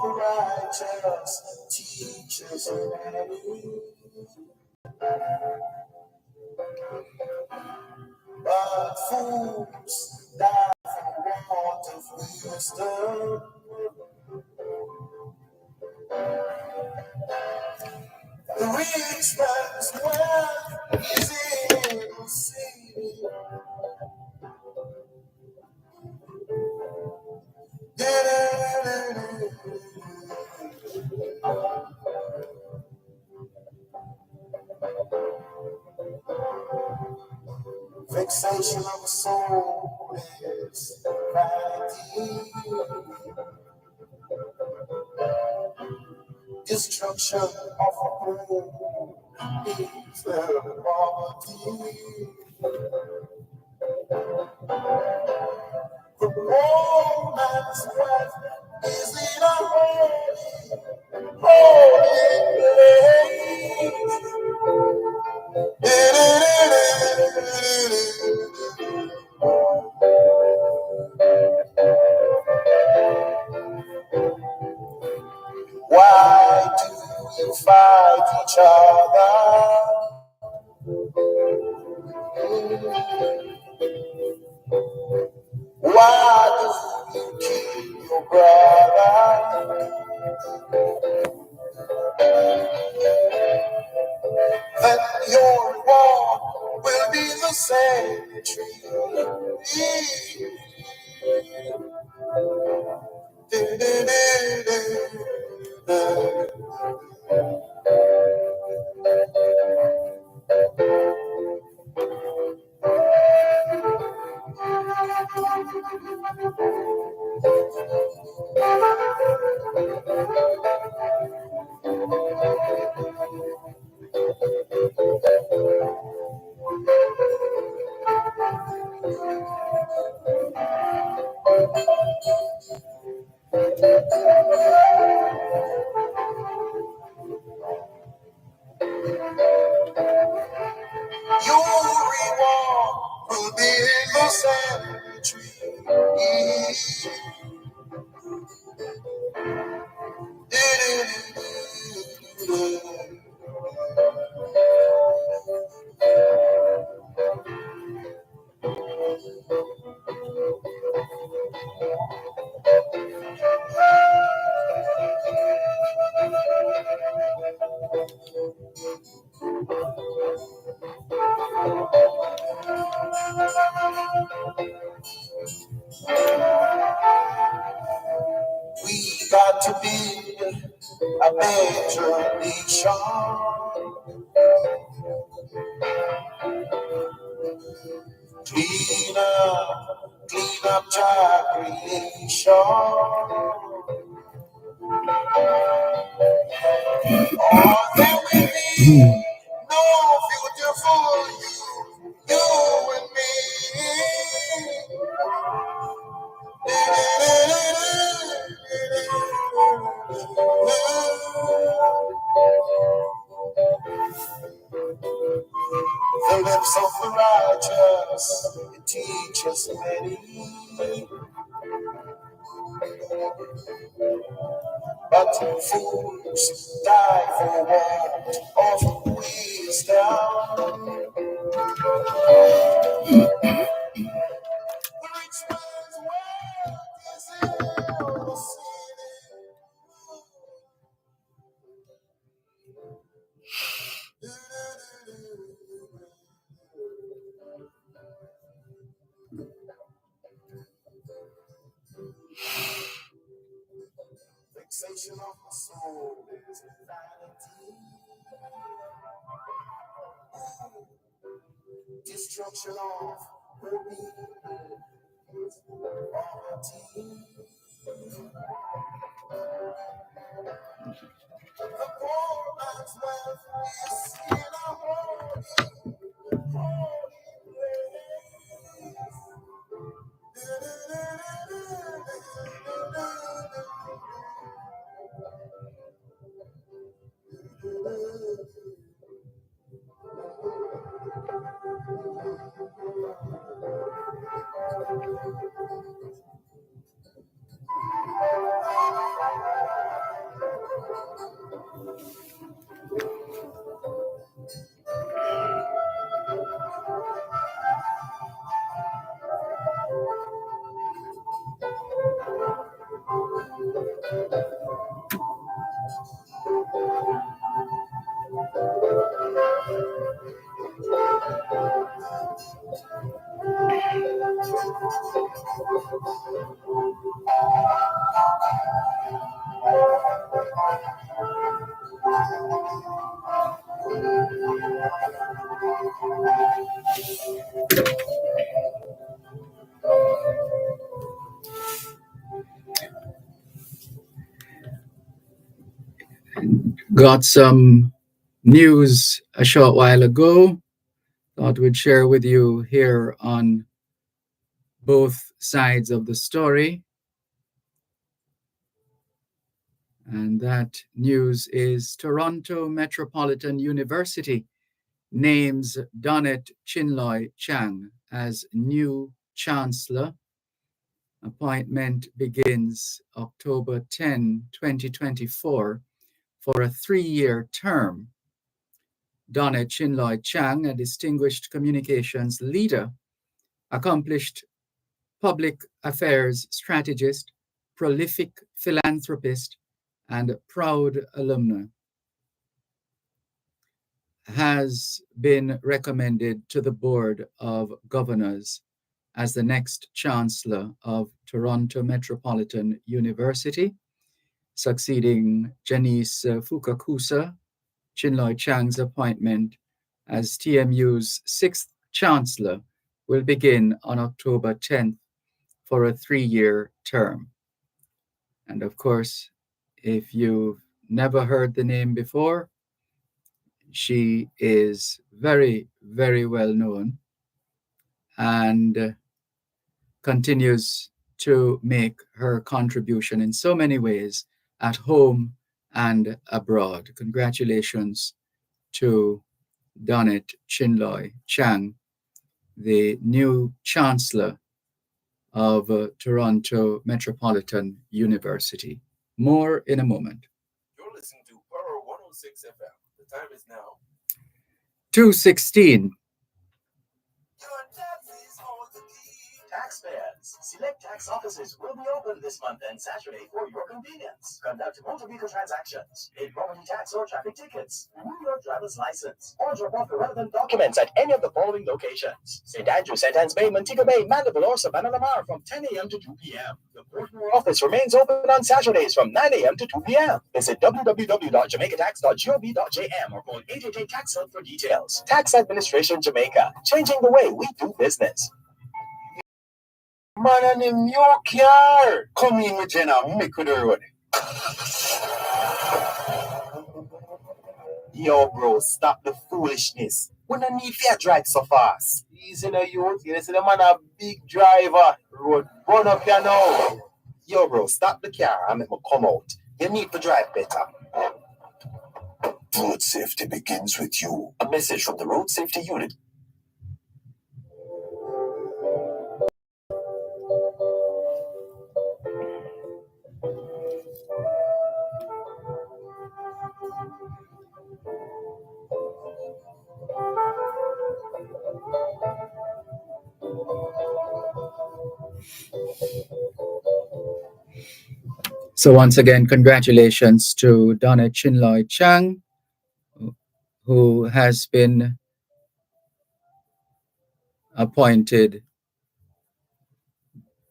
the righteous teaches many, but fools die for want of wisdom. The rich man's wealth is in sin. Vexation of the soul is vanity. Destruction of the home is poverty. The poor man's wealth is in a holy Why do you fight each other? Why do you kill your brother? Then your reward will be the same tree. Your reward will be in the cemetery. We got to be a better nation. Clean up job creation. Or there will be no future for you and me. The lips of the righteous, it teaches many, but fools die for want of wisdom. The rich man's wealth is in the city. Vexation of the soul is vanity. Destruction of the being is poverty. The poor man's wealth is in a holy Got some news a short while ago. Thought we'd share with you here on both sides of the story. And that news is Toronto Metropolitan University names Donnet Chinloy Chang as new chancellor. Appointment begins October 10, 2024, for a 3-year term. Donnet Chinloy Chang, a distinguished communications leader, accomplished public affairs strategist, prolific philanthropist, and proud alumna, has been recommended to the Board of Governors as the next Chancellor of Toronto Metropolitan University, succeeding Janice Fukakusa. Chinloy Chang's appointment as TMU's 6th Chancellor will begin on October 10th for a 3-year term. And of course, if you've never heard the name before, she is very, very well known and continues to make her contribution in so many ways at home and abroad. Congratulations to Donnet Chinloy Chang, the new Chancellor of Toronto Metropolitan University. More in a moment. You're listening to Power 106 FM. The time is now 2:16. Taxpayers, select tax offices will be open this month and Saturday for your convenience. Conduct motor vehicle transactions, pay property tax or traffic tickets, renew your driver's license, or drop off the relevant documents at any of the following locations: St. Andrew, St. Anne's Bay, Montego Bay, Mandeville, or Savannah Lamar from 10 a.m. to 2 p.m. The Portmore office remains open on Saturdays from 9 a.m. to 2 p.m. Visit www.jamaicatax.gov.jm or call 888-TAX-HELP for details. Tax Administration Jamaica, changing the way we do business. Man, and a new car. Come in with Jenna, make with the road. Yo, bro, stop the foolishness. We don't need to drive so fast. Easy now, youth. You see the man a big driver. Road burn up here now. Yo, bro, stop the car and make me come out. You need to drive better. Road safety begins with you. A message from the Road Safety Unit. So once again, congratulations to Donnet Chinloy Chang, who has been appointed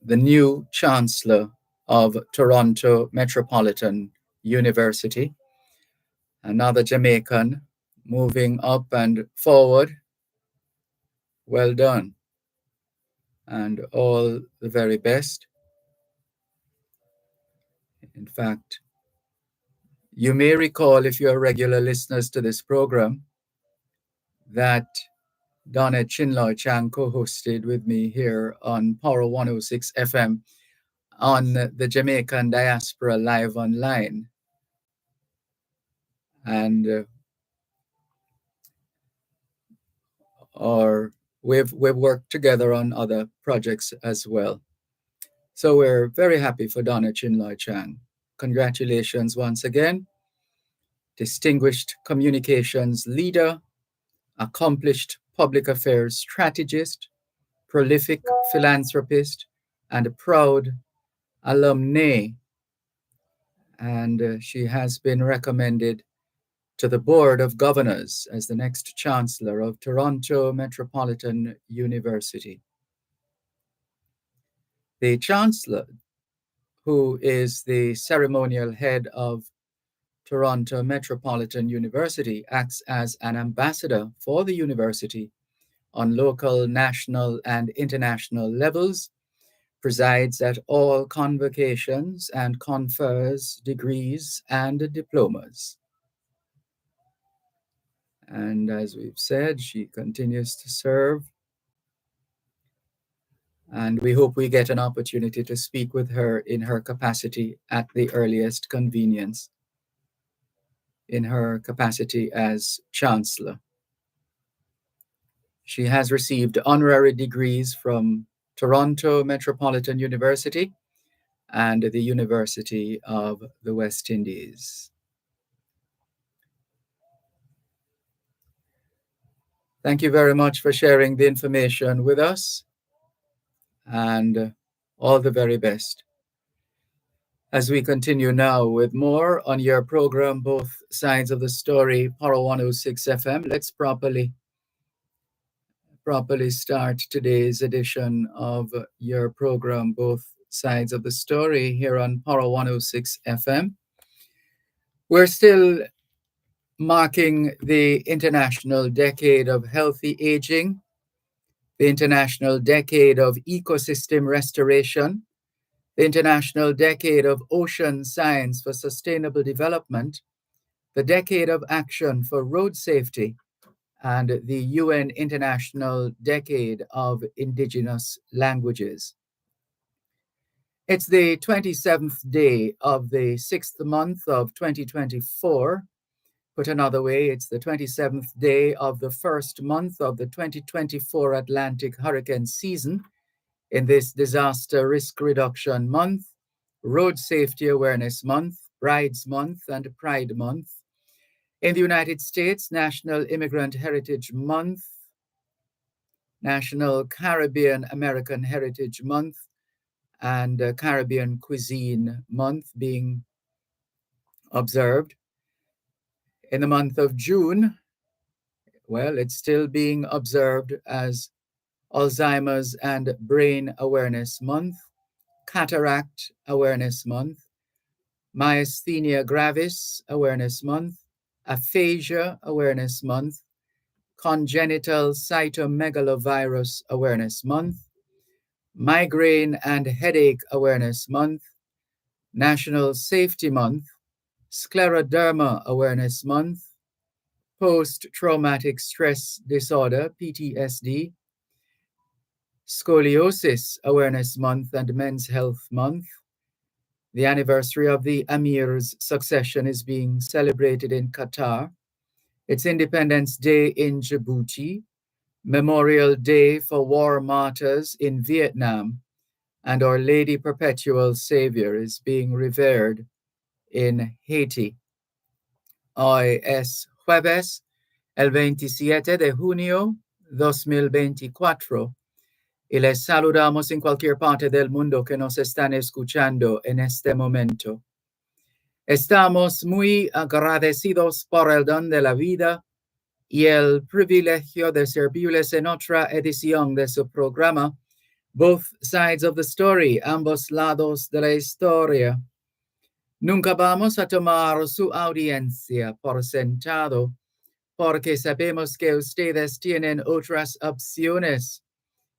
the new Chancellor of Toronto Metropolitan University. Another Jamaican moving up and forward. Well done. And all the very best. In fact, you may recall, if you're regular listeners to this program, that Donnet Chinloy Chang co-hosted with me here on Power 106 FM on the Jamaican Diaspora Live Online. And we've worked together on other projects as well. So we're very happy for Donnet Chinloy Chang. Congratulations once again. Distinguished communications leader, accomplished public affairs strategist, prolific philanthropist, and a proud alumni. And she has been recommended to the Board of Governors as the next Chancellor of Toronto Metropolitan University. The Chancellor, who is the ceremonial head of Toronto Metropolitan University, acts as an ambassador for the university on local, national, and international levels, presides at all convocations, and confers degrees and diplomas. And as we've said, she continues to serve. And we hope we get an opportunity to speak with her in her capacity at the earliest convenience, in her capacity as Chancellor. She has received honorary degrees from Toronto Metropolitan University and the University of the West Indies. Thank you very much for sharing the information with us, and all the very best. As we continue now with more on your program, Both Sides of the Story, Power 106 FM, let's properly start today's edition of your program, Both Sides of the Story, here on Power 106 FM. We're still marking the International Decade of Healthy Aging, the International Decade of Ecosystem Restoration, the International Decade of Ocean Science for Sustainable Development, the Decade of Action for Road Safety, and the UN International Decade of Indigenous Languages. It's the 27th day of the 6th month of 2024. Put another way, it's the 27th day of the first month of the 2024 Atlantic hurricane season in this Disaster Risk Reduction Month, Road Safety Awareness Month, Brides Month, and Pride Month. In the United States, National Immigrant Heritage Month, National Caribbean American Heritage Month, and Caribbean Cuisine Month being observed. In the month of June, well, it's still being observed as Alzheimer's and Brain Awareness Month, Cataract Awareness Month, Myasthenia Gravis Awareness Month, Aphasia Awareness Month, Congenital Cytomegalovirus Awareness Month, Migraine and Headache Awareness Month, National Safety Month, Scleroderma Awareness Month, Post-Traumatic Stress Disorder, PTSD, Scoliosis Awareness Month and Men's Health Month. The anniversary of the Amir's succession is being celebrated in Qatar. It's Independence Day in Djibouti, Memorial Day for War Martyrs in Vietnam, and Our Lady Perpetual Savior is being revered in Haiti. Hoy es jueves, el 27 de junio 2024, y les saludamos en cualquier parte del mundo que nos están escuchando en este momento. Estamos muy agradecidos por el don de la vida y el privilegio de servirles en otra edición de su programa, Both Sides of the Story, ambos lados de la historia. Nunca vamos a tomar su audiencia por sentado, porque sabemos que ustedes tienen otras opciones.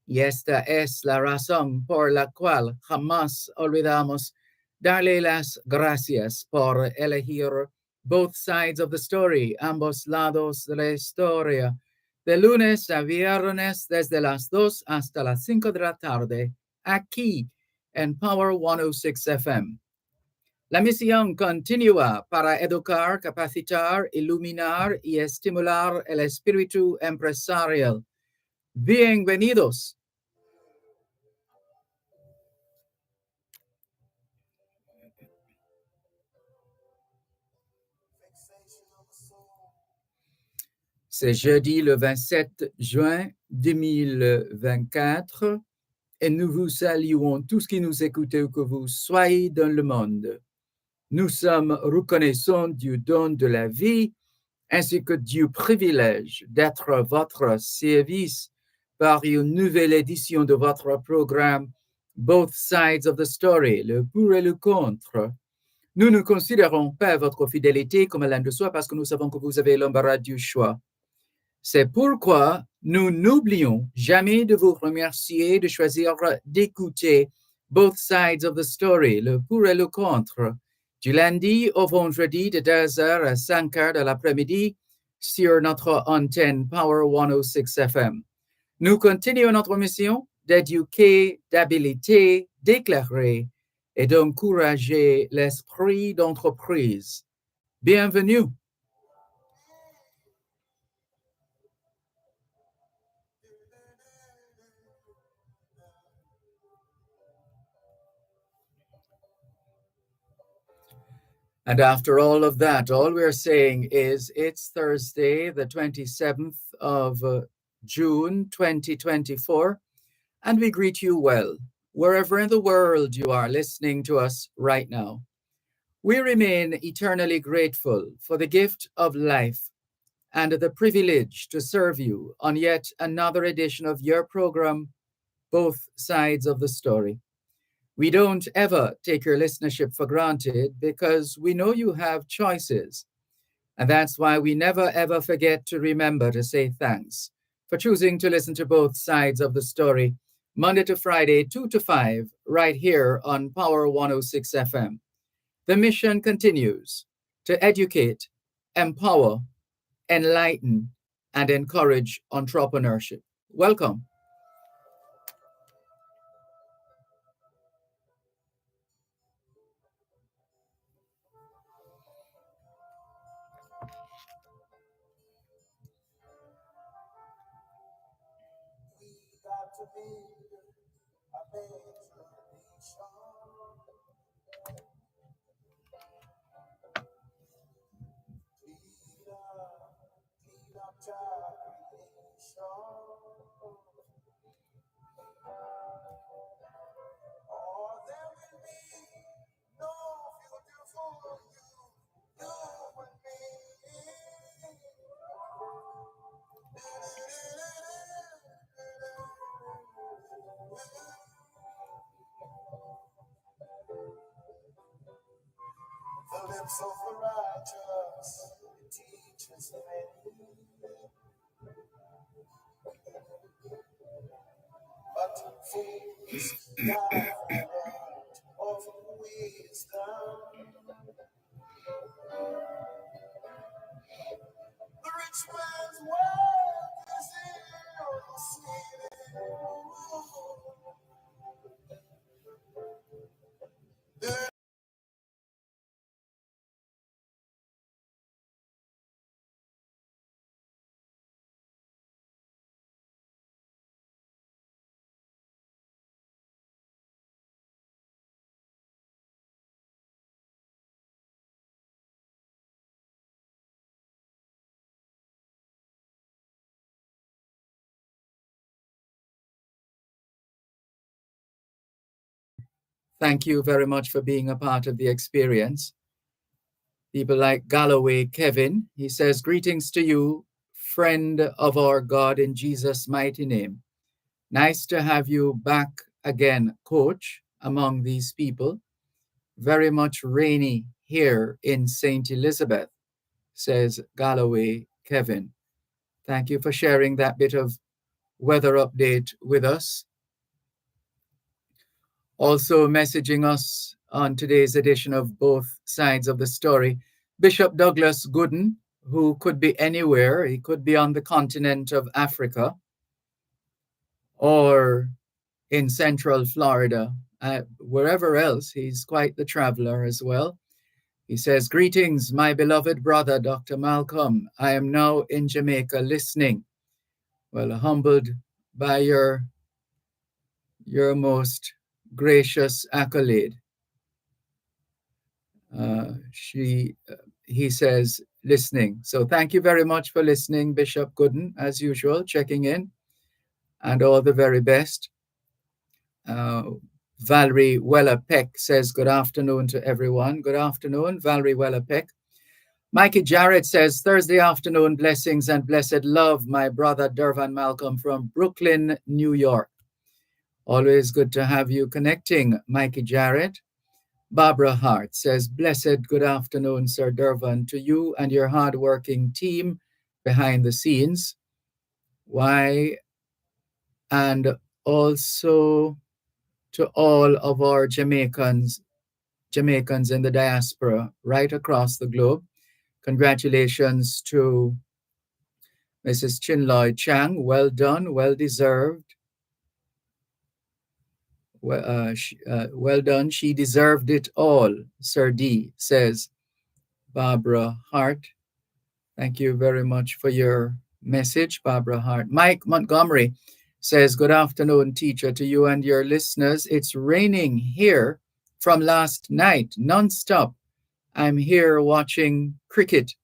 Y esta es la razón por la cual jamás olvidamos darle las gracias por elegir Both Sides of the Story, ambos lados de la historia, de lunes a viernes desde las 2 hasta las 5 de la tarde, aquí en Power 106 FM. La misión continúa para educar, capacitar, iluminar y estimular el espíritu empresarial. Bienvenidos. C'est jeudi le 27 juin 2024 et nous vous saluons tous qui nous écoutez où que vous soyez dans le monde. Nous sommes reconnaissants du don de la vie ainsi que du privilège d'être à votre service par une nouvelle édition de votre programme Both Sides of the Story, le pour et le contre, Nous ne considérons pas votre fidélité comme l'un de soi parce que nous savons que vous avez l'embarras du choix. C'est pourquoi nous n'oublions jamais de vous remercier de choisir d'écouter Both Sides of the Story, le pour et le contre, du lundi au vendredi de 2h à 5h de l'après-midi sur notre antenne Power 106 FM. Nous continuons notre mission d'éduquer, d'habiliter, d'éclairer et d'encourager l'esprit d'entreprise. Bienvenue. And after all of that, all we're saying is it's Thursday, the 27th of June, 2024, and we greet you well, wherever in the world you are listening to us right now. We remain eternally grateful for the gift of life and the privilege to serve you on yet another edition of your program, Both Sides of the Story. We don't ever take your listenership for granted because we know you have choices. And that's why we never ever forget to remember to say thanks for choosing to listen to both sides of the story, Monday to Friday, 2 to 5, right here on Power 106 FM. The mission continues to educate, empower, enlighten, and encourage entrepreneurship. Welcome. The lips of the righteous teaches men, but fools die for want of wisdom. The rich man's wealth is in the city. Thank you very much for being a part of the experience. People like Galloway Kevin, he says, greetings to you, friend of our God in Jesus' mighty name. Nice to have you back again, coach, among these people. Very much rainy here in St. Elizabeth, says Galloway Kevin. Thank you for sharing that bit of weather update with us. Also messaging us on today's edition of Both Sides of the Story, Bishop Douglas Gooden, who could be anywhere. He could be on the continent of Africa or in Central Florida, wherever else. He's quite the traveler as well. He says, greetings, my beloved brother, Dr. Malcolm. I am now in Jamaica listening. Well, humbled by your most gracious accolade. He says, listening. So thank you very much for listening, Bishop Gooden, as usual, checking in, and all the very best. Valerie Weller-Peck says, good afternoon to everyone. Good afternoon, Valerie Weller-Peck. Mikey Jarrett says, Thursday afternoon, blessings and blessed love, my brother Dervan Malcolm from Brooklyn, New York. Always good to have you connecting, Mikey Jarrett. Barbara Hart says, Blessed good afternoon, Sir Dervan, to you and your hardworking team behind the scenes. Why? And also to all of our Jamaicans in the diaspora right across the globe. Congratulations to Mrs. Chinloy Chang. Well done, well deserved. Well done. She deserved it all, Sir D, says Barbara Hart. Thank you very much for your message, Barbara Hart. Mike Montgomery says, Good afternoon, teacher, to you and your listeners. It's raining here from last night, nonstop. I'm here watching cricket.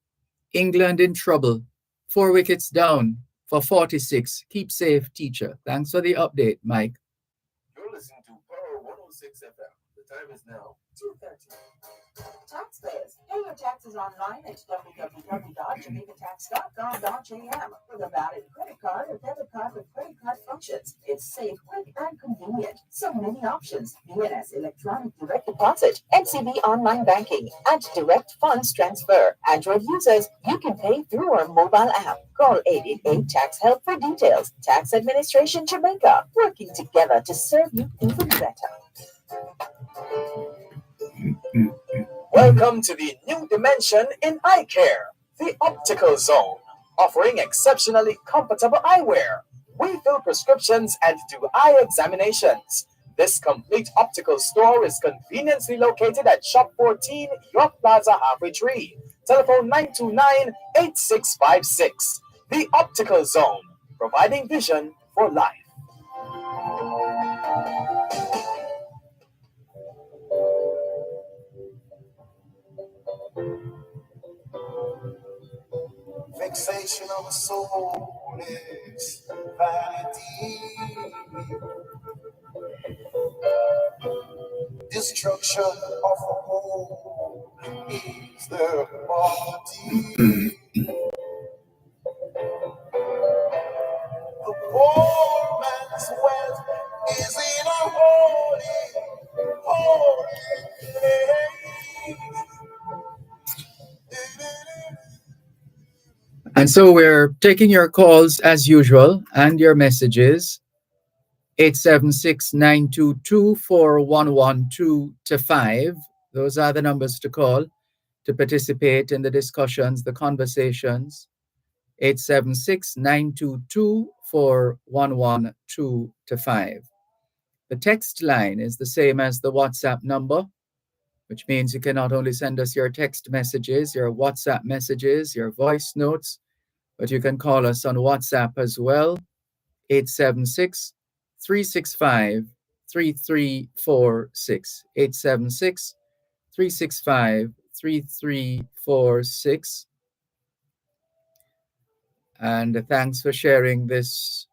England in trouble. 4 wickets down for 46. Keep safe, teacher. Thanks for the update, Mike. You're listening to Power 106 FM. The time is now 2:30. Taxpayers, pay your taxes online at www.jamaicatax.gov.jm with a valid credit card or debit card with credit card functions. It's safe, quick, and convenient. So many options. BNS Electronic Direct Deposit, NCB Online Banking, and Direct Funds Transfer. Android users, you can pay through our mobile app. Call 888 Tax Help for details. Tax Administration Jamaica, working together to serve you even better. Welcome to the new dimension in eye care, the Optical Zone, offering exceptionally comfortable eyewear. We fill prescriptions and do eye examinations. This complete optical store is conveniently located at Shop 14, York Plaza, Halfway Tree. Telephone 929-8656. The Optical Zone, providing vision for life. Fixation of the soul is vanity. Destruction of the whole is their body. The poor man's wealth is in a holy place. And so we're taking your calls as usual and your messages. 876-922-4112 to 5. Those are the numbers to call to participate in the discussions, the conversations. 876-922-4112 to 5. The text line is the same as the WhatsApp number, which means you can not only send us your text messages, your WhatsApp messages, your voice notes, but you can call us on WhatsApp as well. 876-365-3346. 876-365-3346. And thanks for sharing this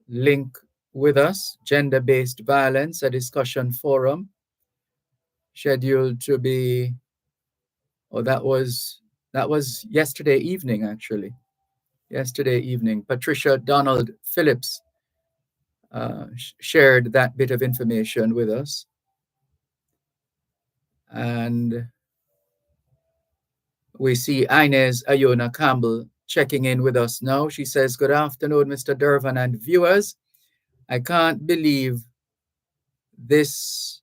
link with us. Gender-based violence, a discussion forum scheduled to be, that was yesterday evening, actually. Yesterday evening. Patricia Donald Phillips shared that bit of information with us. And we see Inez Ayona Campbell checking in with us now. She says, Good afternoon, Mr. Dervan and viewers. I can't believe this.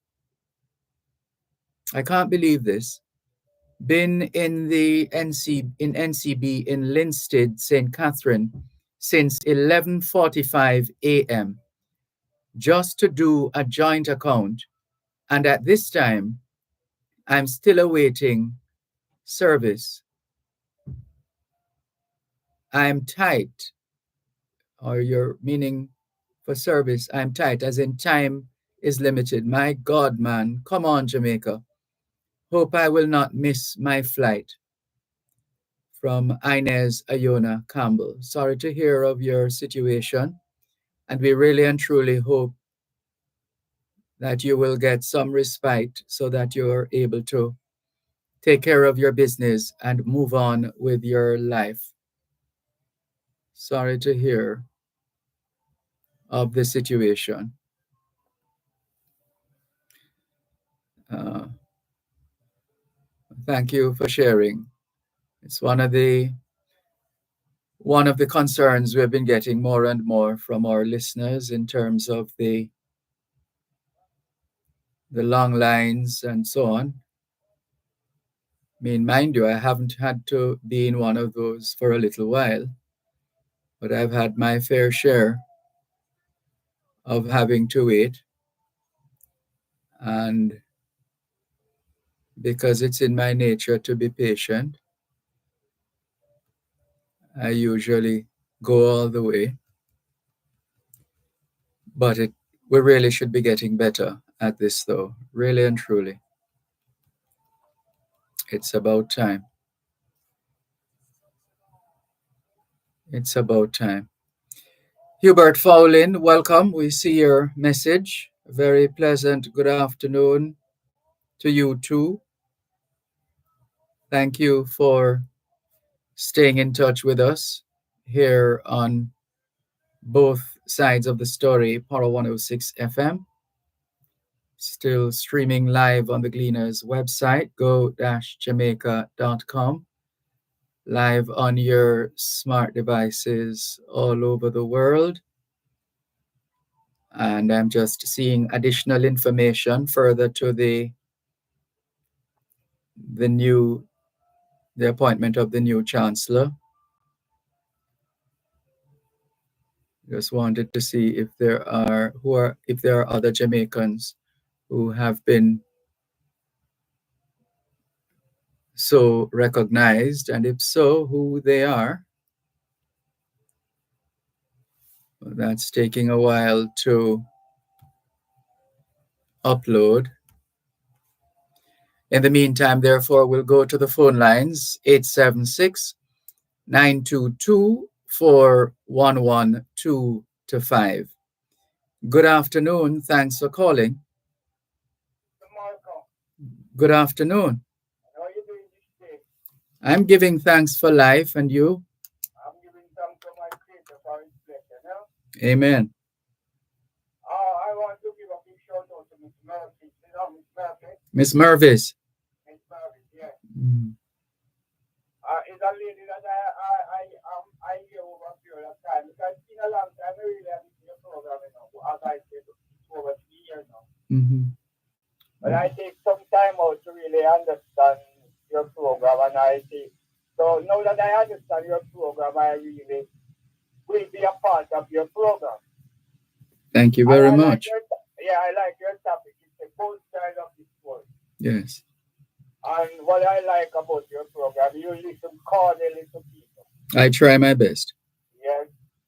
Been in the NCB in Linstead, St. Catherine since 11:45 a.m. just to do a joint account. And at this time, I'm still awaiting service. I'm tight, or you're meaning for service, I'm tight, as in time is limited. My God, man, come on, Jamaica. Hope I will not miss my flight. From Inez Ayona Campbell. Sorry to hear of your situation, and we really and truly hope that you will get some respite so that you're able to take care of your business and move on with your life. Sorry to hear of the situation. Thank you for sharing. It's one of the concerns we've been getting more and more from our listeners in terms of the long lines and so on. I mean, mind you, I haven't had to be in one of those for a little while, but I've had my fair share of having to wait. And because it's in my nature to be patient, I usually go all the way. But we really should be getting better at this, though. Really and truly, it's about time. It's about time. Hubert Fowlin, welcome. We see your message. Very pleasant good afternoon to you too. Thank you for staying in touch with us here on both sides of the story, Power 106 FM. Still streaming live on the Gleaners website, go-jamaica.com. Live on your smart devices all over the world. And I'm just seeing additional information further to the new the appointment of the new chancellor. Just wanted to see if there are other Jamaicans who have been so recognized, and if so, who they are. That's taking a while to upload. In the meantime, therefore, we'll go to the phone lines 876 922 4112 to 5. Good afternoon. Thanks for calling. Good afternoon. How are you doing this day? I'm giving thanks for life, and you? I'm giving thanks to my Creator for His blessing. Amen. I want to give a big shout out to Miss Murphy. You know, Miss Murphy? Miss Mervis. Miss Murphy, yeah. Mm. It's a lady that I hear over a period of time. Because it's been a long time. I really have been your program, you know. As I said, it's over 3 years now. Mm-hmm. But I take some time out to really understand your program. So now that I understand your program, I really will be a part of your program. Thank you very much. I like your topic. It's the both sides of the story. Yes. And what I like about your program, you listen cordially to people. I try my best. Yes.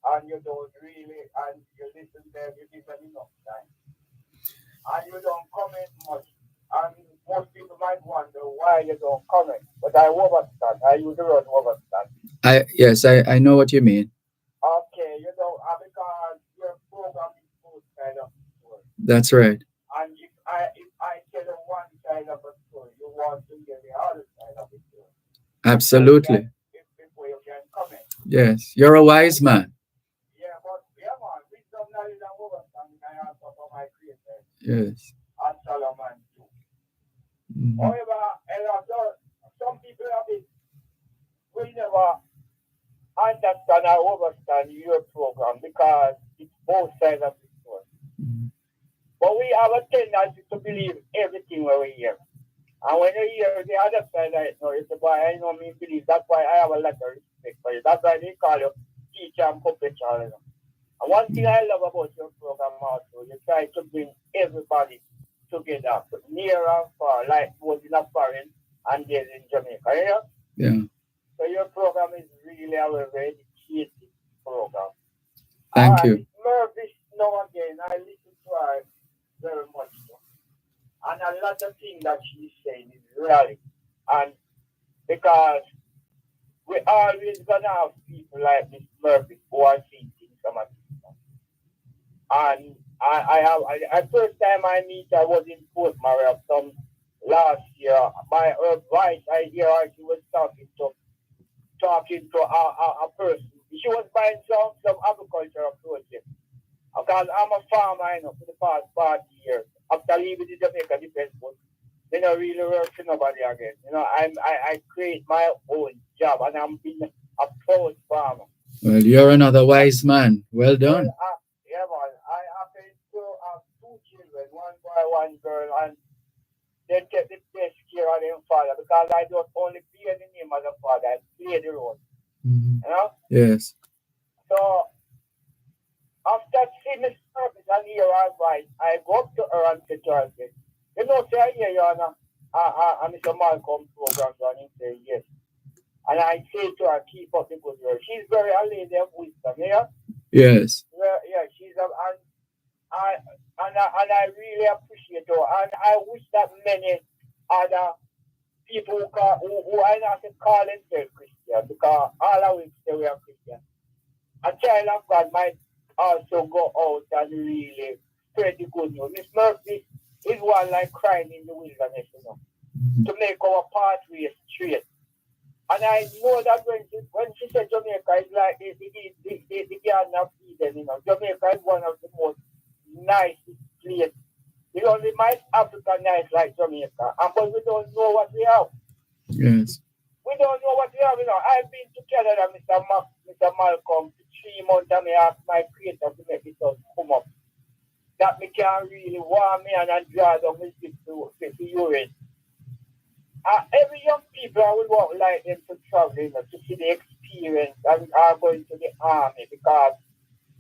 And you don't really, and you listen there, you give them enough time. And you don't comment much. And most people might wonder why you don't comment. But I overstand. I use the word overstand. I know what you mean. Okay, you know, because your program is both sides of the story. That's right. And if I tell you one side of a story, you want to hear the other side of the story. Absolutely. Before you can comment. Yes. You're a wise man. Yeah, but yeah, man, wisdom, knowledge, and understanding I have for my Creator. Yes. And Solomon too. Mm-hmm. However, some people have it will never understand or understand your program because it's both sides of the story. Mm-hmm. But we have a tendency to believe everything we hear. And when you hear the other side, you say, boy, I know me believe. That's why I have a lot of respect for you. That's why they call you teacher and puppet child. And one thing I love about your program also, you try to bring everybody together, near and far, like both in a foreign and there's in Jamaica. You know? Yeah. So your program is really a very educated program. Thank you. Murphy, now again, I listen to her very much. And a lot of things that she's saying is really. And because we always gonna have people like Miss Murphy who are seeing things from a distance. And first time I meet her was in Fort Maria some last year. By her voice, I hear her, she was talking to a person. She was buying some agricultural project. Because I'm a farmer, you know, for the past 40 years. After leaving the Jamaica Defense Force, I don't really work for nobody again. I create my own job and I'm being a proud farmer. Well, you're another wise man. Well Well, done. yeah, man. I happen to have two children, one boy, one girl, and they take the best care of their father because I just only bear the name of the father. I play the role. Mhm. You know? Yes. So after seeing the service and hear her advice, I go up to her and say to her, say, I hear you on Mr. Malcolm program, and he say, yes. And I say to her, keep up the good work. She's very a lady of wisdom, yeah? Yes. Yeah, she's a, I, and I really appreciate her. And I wish that many other people who are not call themselves Christian, because all of us say we are Christian. A child of God might also go out and really spread the good news. Miss Murphy is one like crying in the wilderness, Mhm. to make our pathway straight. And I know that when she said Jamaica is like the Garden of Eden, Jamaica is one of the most nicest places. We only might Africa nice like Jamaica, but we don't know what we have. Yes. We don't know what we have. I've been to Canada, Mr. Malcolm, for 3 months, and I asked my creator to make it come up. That me can really warm me and draw down my ship to urine. Every young people I would want like them to travel, to see the experience and are going to the army because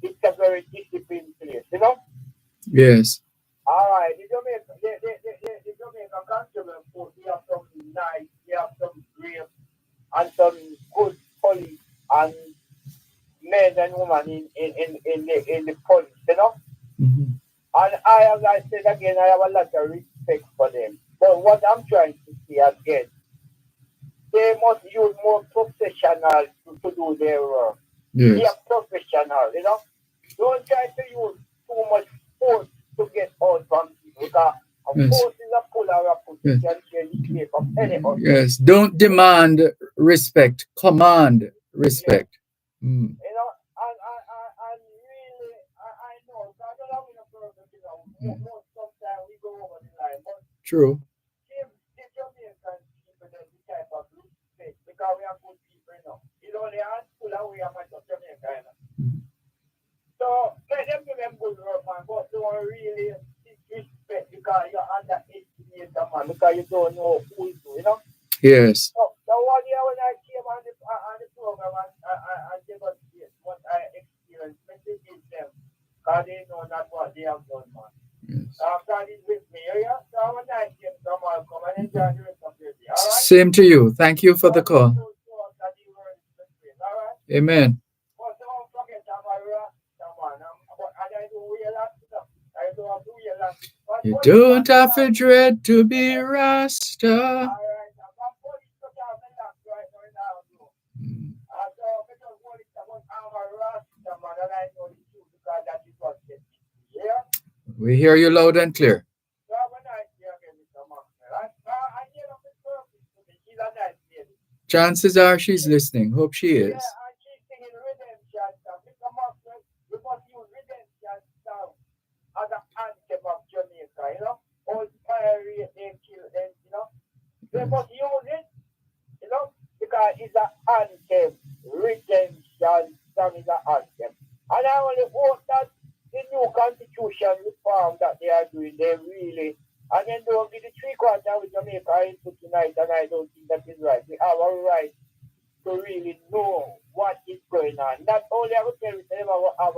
it's a very disciplined place. Yes. All right, the Jamaica Constable Force, they have some nice, they have some great and some good police and men and women in the police. Mhm. And as I said again, I have a lot of respect for them. But what I'm trying to say again, they must use more professionals to do their work. They Yes. are professionals. Don't try to use too much force to get out from people because a Yes. force is a pull or a push. You Yes. can change the shape of any object. Yes. Don't demand respect. Command Yeah. respect. Mm. And really, I know, so I don't have enough purpose, Mm. most sometimes we go over the line, but True. give Jamaican people the type of respect because we are good people. It's only a handful of we are much of Jamaica. Mm. So let them give them good work, man, but don't really disrespect because you underestimate them, man, because you don't know who is who. Yes. So 1 year when I came on the program and they got what I experienced, when they did them, because they know not what they have done, man. Yes. God is with me, yeah? So when I came, come on, come and enjoy the rest of your day, all right? Same to you. Thank you for the call. All right? Amen. But don't forget, I'm a Rasta, man. And I do real lot stuff. I do a real lot. But You police don't and have to that, dread to be Rasta. all right, but police cut off the lock right now, bro. Mm. So because police about I'm a Rasta, man, and I know the truth because that is what they do. Yeah? We hear you loud and clear. So have a nice day again, Mr. Maxwell. I hear of the purpose to me. She's a nice lady. Chances are she's listening. Hope she Yeah, is. and she's singing redemption song. Mr. Maxwell, we must use redemption song as an anthem of Jamaica. All fiery and kill and. They must use it, because it's an anthem. Redemption song is an anthem. And I only hope that the new constitution reform that they are doing, they really, and then don't give the 3/4 with Jamaica input tonight, and I don't think that is right. We have a right to really know what is going on. Not only I would tell you, them have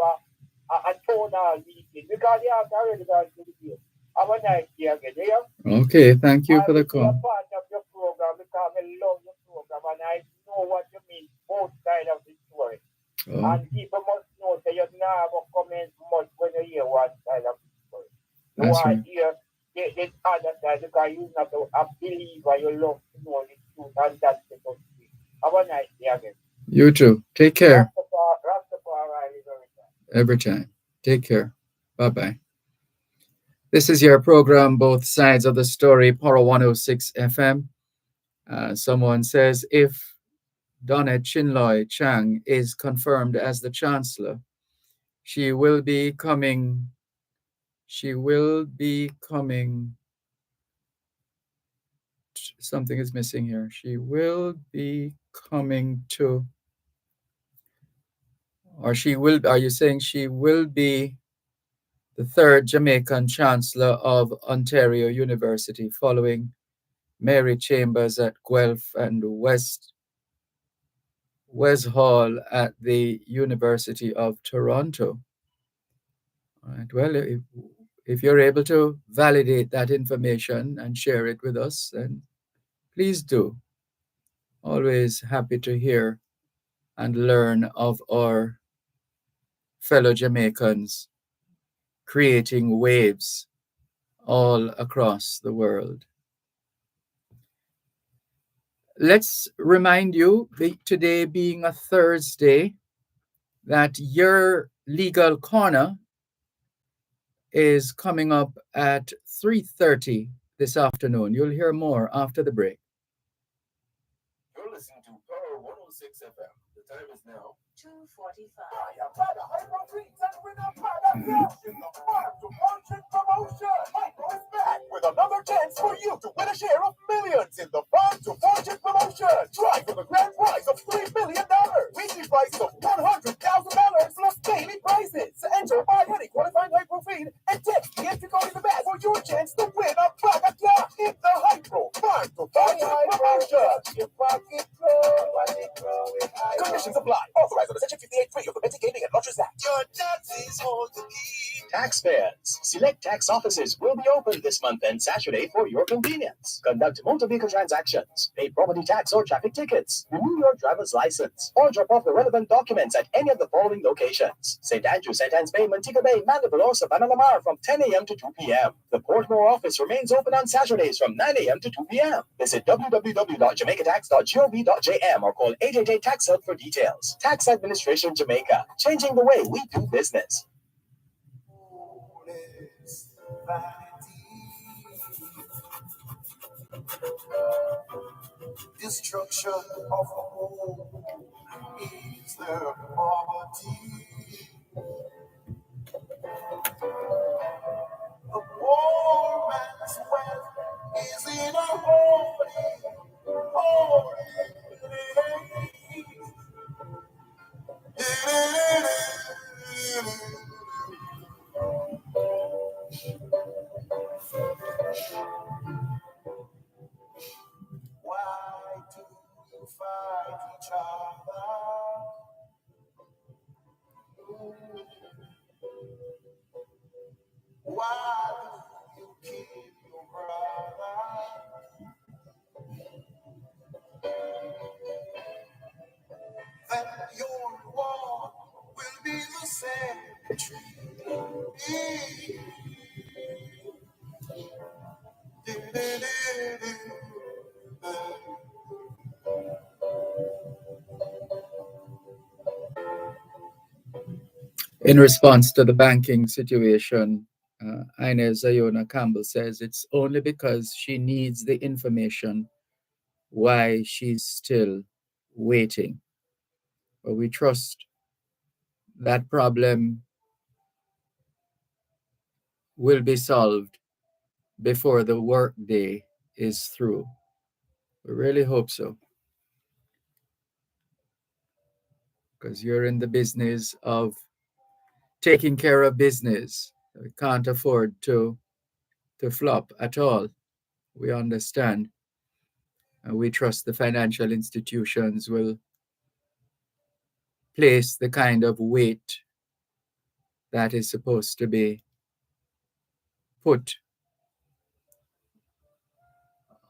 a tonal meeting, because they have already gone to the game. Have a nice day again, yeah? Okay, thank you I for the will be a call. part of your program because I love your program and I know what you mean, both sides of the story. Oh, And people must know that you never comment much when you hear one side of the story. You that's want right. to hear the other side because you're not a believer, you love to know the truth, and that's the good thing. Have a nice day again. You too. Take care Rastafari is every time. every time. Take care. Bye bye. This is your program, Both Sides of the Story, Power 106 FM. Someone says if Donna Chinloy Chang is confirmed as the Chancellor, she will be coming. She will be coming something is missing here. She will be coming to, or she will, are you saying she will be the third Jamaican Chancellor of Ontario University following Mary Chambers at Guelph and Wes Hall at the University of Toronto? All right. Well, if you're able to validate that information and share it with us, then please do. Always happy to hear and learn of our fellow Jamaicans creating waves all across the world. Let's remind you, today being a Thursday, that your legal corner is coming up at 3:30 this afternoon. You'll hear more after the break. You're listening to Power 106 FM. The time is now 2:45. in the Farm to Fortune promotion. Hypo is back with another chance for you to win a share of millions in the Farm to Fortune promotion. Try for the grand prize of $3 million, weekly prize of $100,000 plus daily prizes. Enter by any qualifying hypo feed and text the entry code in the bag for your chance to win a bag of gas in the Hypo Farm to Fortune promotion. Conditions apply. Authorized under Section 58(3) of the Betting Gaming and Lotteries Act. Your taxes hold the key. Taxpayers. Select tax offices will be open this month and Saturday for your convenience. Conduct motor vehicle transactions, pay property tax or traffic tickets, renew your driver's license, or drop off the relevant documents at any of the following locations: St. Andrew, St. Anne's Bay, Montego Bay, Mandeville, or Savannah Lamar from 10 a.m. to 2 p.m. The Portmore office remains open on Saturdays from 9 a.m. to 2 p.m. Visit www.jamaicatax.gov.jm or call 888 Tax Help for details. Tax Administration Jamaica, changing the way we do business. Destruction of a home is their poverty. A poor man's wealth is in a holy Why do you fight each other? Why do you kill your brother? Then your reward will be the same. In response to the banking situation, Inez Ayona Campbell says it's only because she needs the information why she's still waiting. But we trust that problem will be solved before the workday is through. We really hope so. Because you're in the business of taking care of business. We can't afford to flop at all. We understand. And we trust the financial institutions will place the kind of weight that is supposed to be put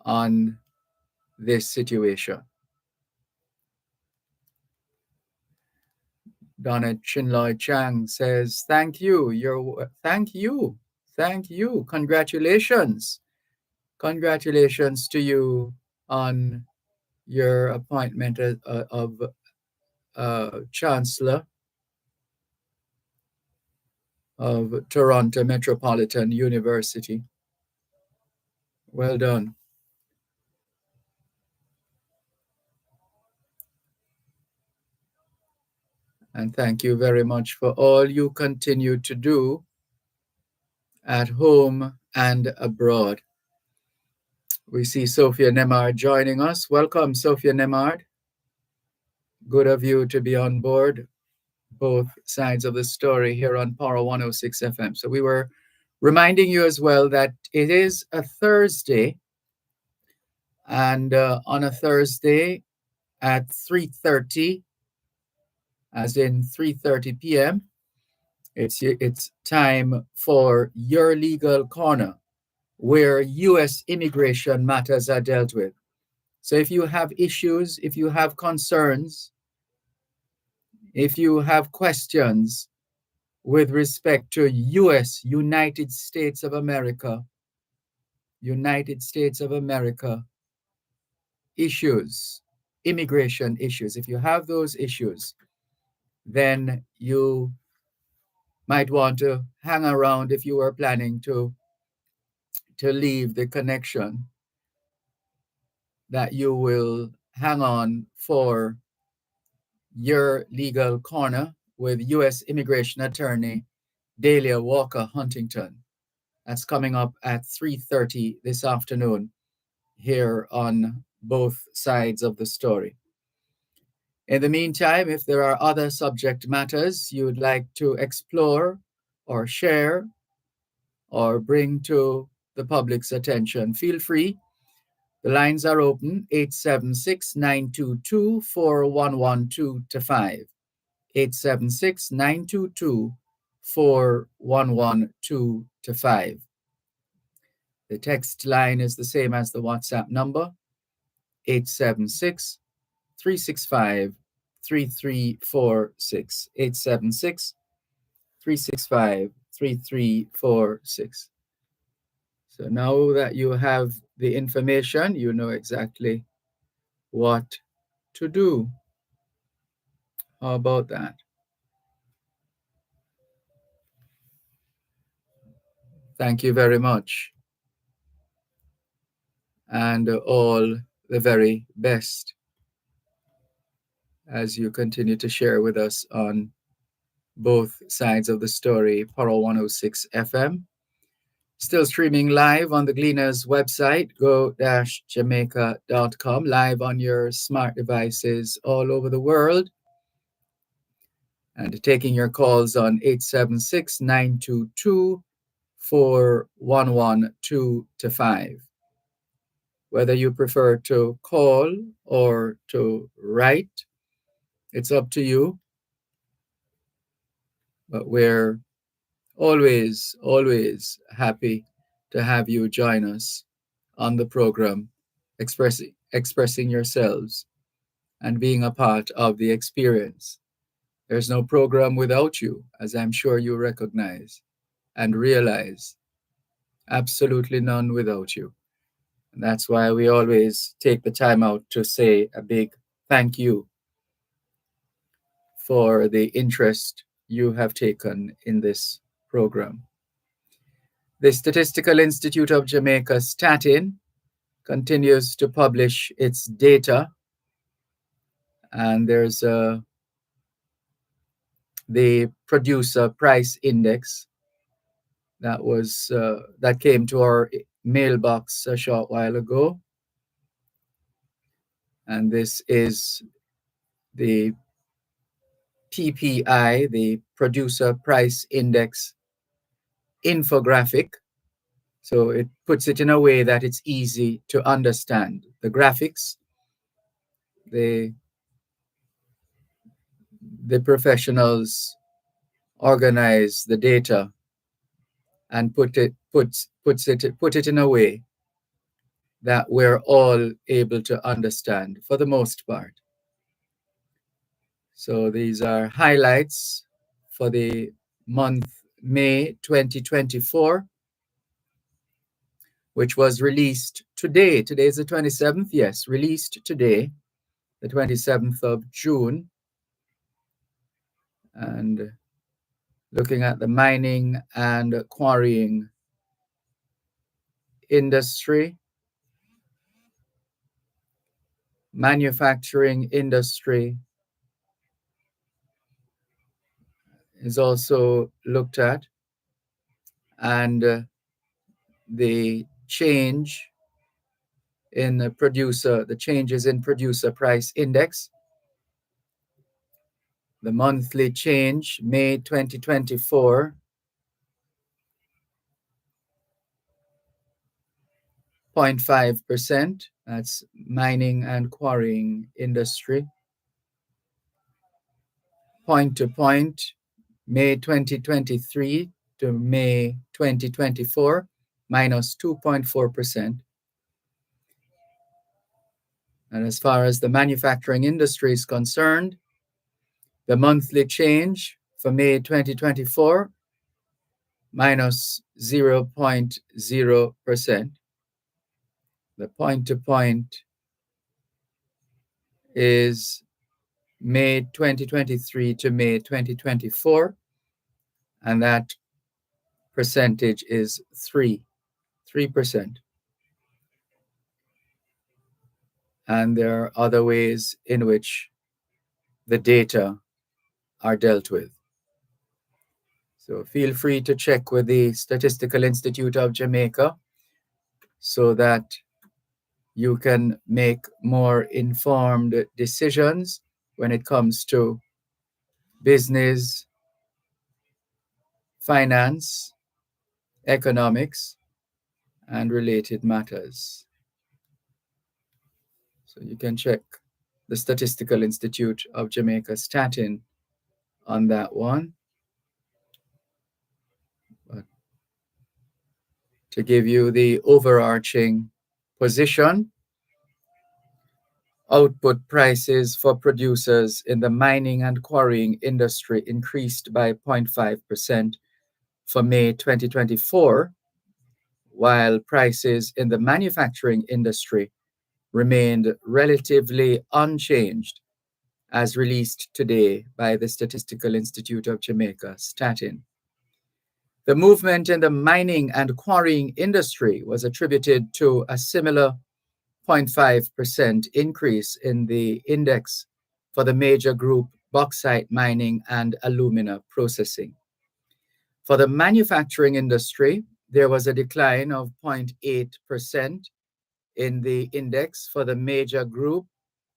on this situation. Donna Chinloy Chang says, thank you. Thank you. Congratulations. Congratulations to you on your appointment of Chancellor of Toronto Metropolitan University. Well done. And thank you very much for all you continue to do at home and abroad. We see Sophia Nemard joining us. Welcome, Sophia Nemard. Good of you to be on board both sides of the story here on Power 106 FM. So we were reminding you as well that it is a Thursday, and on a Thursday at 3:30, as in 3:30 p.m., it's time for your legal corner, where U.S. immigration matters are dealt with. So if you have issues, if you have concerns, if you have questions with respect to U.S., United States of America issues, immigration issues, if you have those issues, then you might want to hang around if you are planning to leave the connection, that you will hang on for your legal corner with U.S. immigration attorney Dahlia Walker Huntington. That's coming up at 3:30 this afternoon here on both sides of the story. In the meantime, if there are other subject matters you would like to explore or share or bring to the public's attention, feel free. The lines are open, 876-922-4112-5. 876-922-4112-5. The text line is the same as the WhatsApp number, 876-365-3346. 876-365-3346. So now that you have the information, you know exactly what to do. How about that? Thank you very much. And all the very best as you continue to share with us on both sides of the story, Power 106 FM. Still streaming live on the Gleaners website, go-jamaica.com, live on your smart devices all over the world. And taking your calls on 876-922-4112-5. Whether you prefer to call or to write, it's up to you. But we're always happy to have you join us on the program, expressing yourselves and being a part of the experience. There's no program without you, as I'm sure you recognize and realize. Absolutely none without you. And that's why we always take the time out to say a big thank you for the interest you have taken in this program. The Statistical Institute of Jamaica, Statin, continues to publish its data, and there's the producer price index that came to our mailbox a short while ago, and this is the PPI, the producer price index infographic. So it puts it in a way that it's easy to understand. The graphics, the professionals organize the data and put it in a way that we're all able to understand for the most part. So these are highlights for the month May 2024, which was released today. Today is the 27th, yes, released today, the 27th of June. And looking at the mining and quarrying industry, manufacturing industry is also looked at, and the change in the changes in producer price index. The monthly change, May 2024, 0.5%. That's mining and quarrying industry. Point to point, May 2023 to May 2024, minus 2.4%. And as far as the manufacturing industry is concerned, the monthly change for May 2024, minus 0.0%. The point to point is May 2023 to May 2024, and that percentage is 3%. And there are other ways in which the data are dealt with. So feel free to check with the Statistical Institute of Jamaica so that you can make more informed decisions when it comes to business, finance, economics, and related matters. So you can check the Statistical Institute of Jamaica Statin on that one. But to give you the overarching position, output prices for producers in the mining and quarrying industry increased by 0.5% for May 2024, while prices in the manufacturing industry remained relatively unchanged, as released today by the Statistical Institute of Jamaica, Statin. The movement in the mining and quarrying industry was attributed to a similar 0.5% increase in the index for the major group bauxite mining and alumina processing. For the manufacturing industry, there was a decline of 0.8% in the index for the major group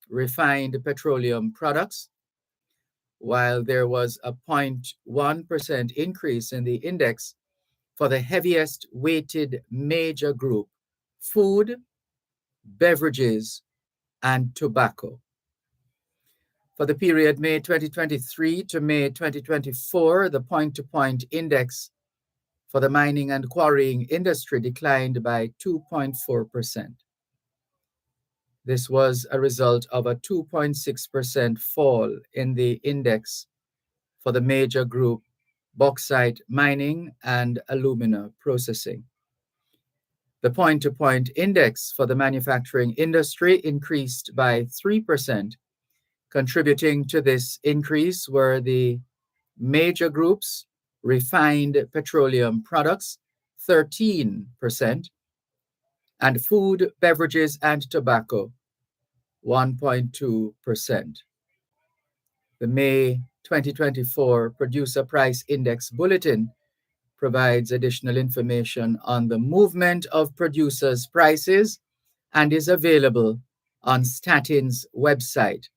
refined petroleum products, while there was a 0.1% increase in the index for the heaviest weighted major group, food, beverages, and tobacco. For the period May 2023 to May 2024, the point-to-point index for the mining and quarrying industry declined by 2.4%. This was a result of a 2.6% fall in the index for the major group bauxite mining and alumina processing. The point-to-point index for the manufacturing industry increased by 3%. Contributing to this increase were the major groups refined petroleum products, 13%, and food, beverages, and tobacco, 1.2%. The May 2024 Producer Price Index Bulletin provides additional information on the movement of producers' prices and is available on Statin's website,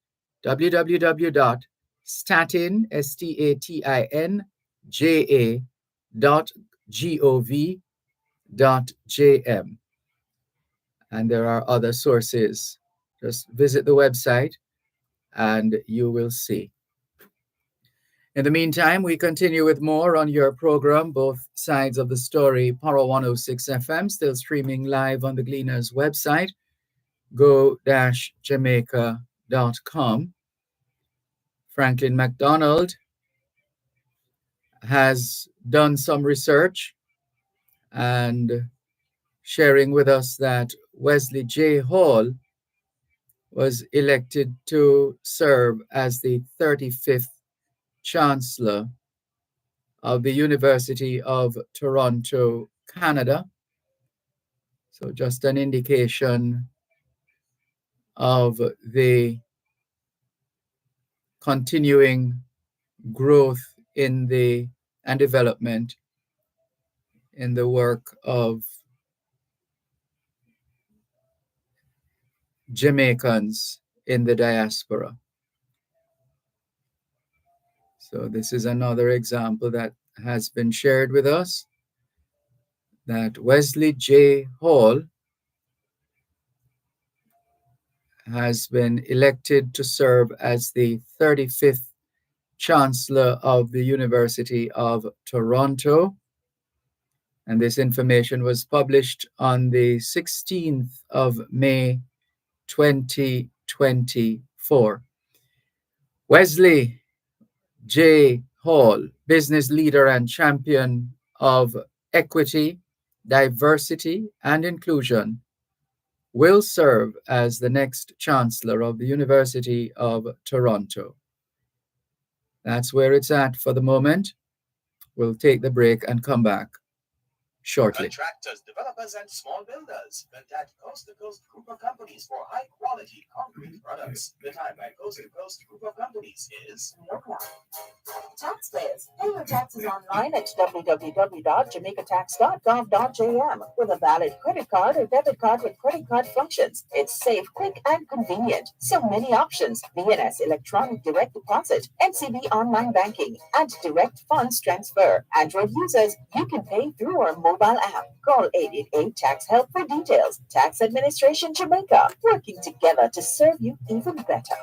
www.statinja.gov.jm. And there are other sources. Just visit the website and you will see. In the meantime, we continue with more on your program, Both Sides of the Story, Power 106 FM, still streaming live on the Gleaners website, go-jamaica.com. Franklin McDonald has done some research and sharing with us that Wesley J. Hall was elected to serve as the 35th Chancellor of the University of Toronto, Canada. So just an indication of the continuing growth in the and development in the work of Jamaicans in the diaspora. So, this is another example that has been shared with us, that Wesley J. Hall has been elected to serve as the 35th Chancellor of the University of Toronto. And this information was published on the 16th of May 2024. Wesley J. Hall, business leader and champion of equity, diversity, and inclusion, will serve as the next Chancellor of the University of Toronto. That's where it's at for the moment. We'll take the break and come back shortly. Contractors, developers, and small builders. Contact Coast to Coast Group of Companies for high quality concrete products. The time by Coast to Coast Group of Companies is no clock. Taxpayers, pay your taxes online at www.jamaicatax.gov.jm with a valid credit card or debit card with credit card functions. It's safe, quick, and convenient. So many options: VNS electronic direct deposit, NCB online banking, and direct funds transfer. Android users, you can pay through our mobile app. Call 888 Tax Help for details. Tax Administration Jamaica, working together to serve you even better.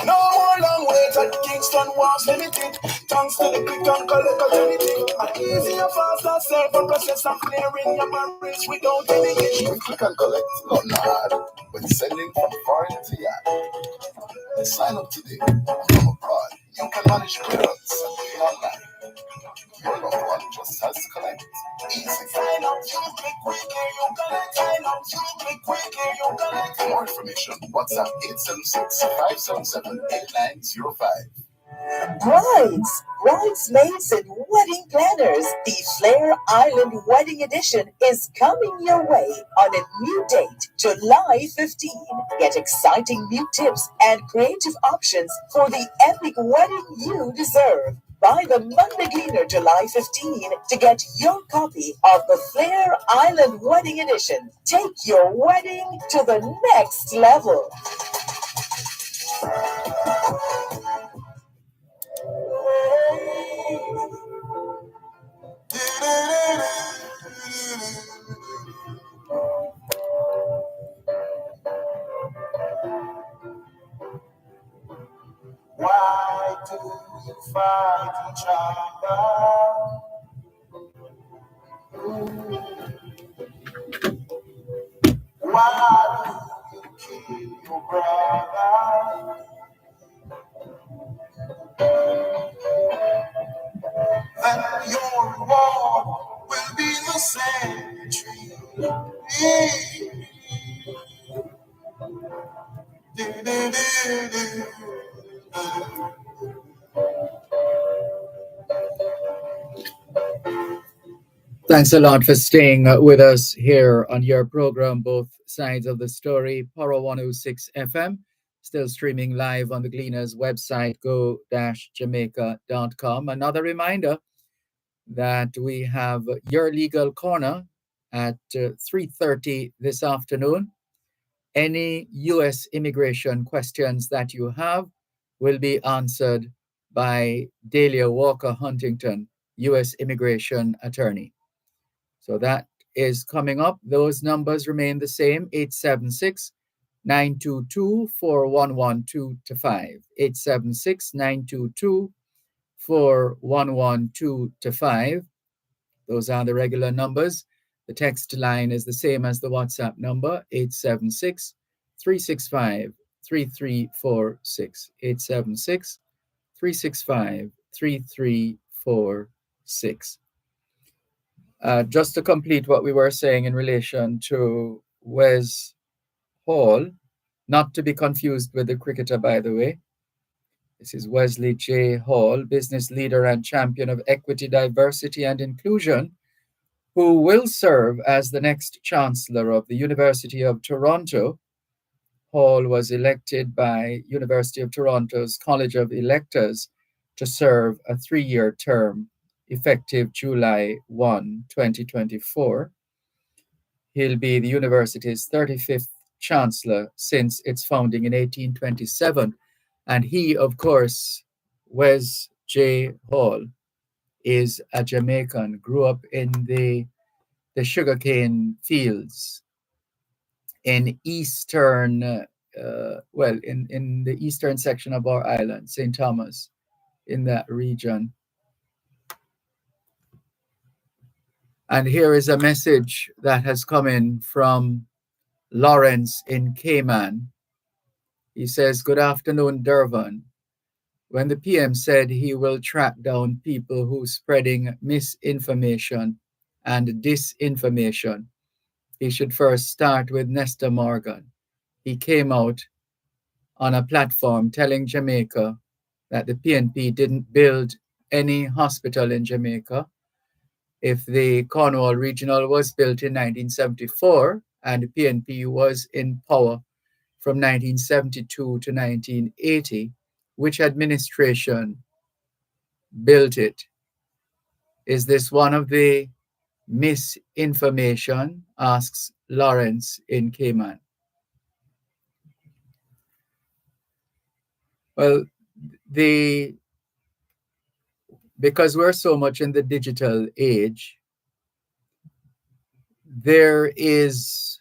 No more long wait at Kingston was limited. Thanks to the quick and collect alternative. An easier, faster, safer process of clearing your marriage without any issue. Click and collect, not hard, but sending from foreign to yard. Sign up today. From abroad, you can manage clearance and pay online. Your loved one just has to collect. Easy. Sign up, you click quicker, you collect. Sign up, you click quicker, you collect. For more information, WhatsApp 876-577-8905. Bridesmaids, and wedding planners, the Flair Island Wedding Edition is coming your way on a new date, July 15. Get exciting new tips and creative options for the epic wedding you deserve. Buy the Monday Gleaner July 15 to get your copy of the Flair Island Wedding Edition. Take your wedding to the next level. Why do you fight each other? Why do you kill your brother? Then your reward will be the same tree. Thanks a lot for staying with us here on your program, Both Sides of the Story, Poro 106 FM, still streaming live on the Gleaners website, go-jamaica.com. Another reminder that we have your legal corner at 3:30 this afternoon. Any U.S. immigration questions that you have will be answered by Dahlia Walker Huntington, U.S. immigration attorney. So that is coming up. Those numbers remain the same: 876-922-4112-5, 876-922-4112-5. Those are the regular numbers. The text line is the same as the WhatsApp number, 876-365-3346, 876-365-3346. Just to complete what we were saying in relation to Wes Hall, not to be confused with the cricketer, by the way. This is Wesley J. Hall, business leader and champion of equity, diversity, and inclusion, who will serve as the next Chancellor of the University of Toronto. Hall was elected by University of Toronto's College of Electors to serve a 3-year term effective July 1, 2024. He'll be the university's 35th chancellor since its founding in 1827. And he, of course, Wes J. Hall, is a Jamaican, grew up in the sugarcane fields in in the eastern section of our island, St. Thomas, in that region. And here is a message that has come in from Lawrence in Cayman. He says, "Good afternoon, Dervan. When the PM said he will track down people who spreading misinformation and disinformation, he should first start with Nestor Morgan. He came out on a platform telling Jamaica that the PNP didn't build any hospital in Jamaica. If the Cornwall Regional was built in 1974 and the PNP was in power from 1972 to 1980, which administration built it? Is this one of the misinformation?" asks Lawrence in Cayman. Well, because we're so much in the digital age, there is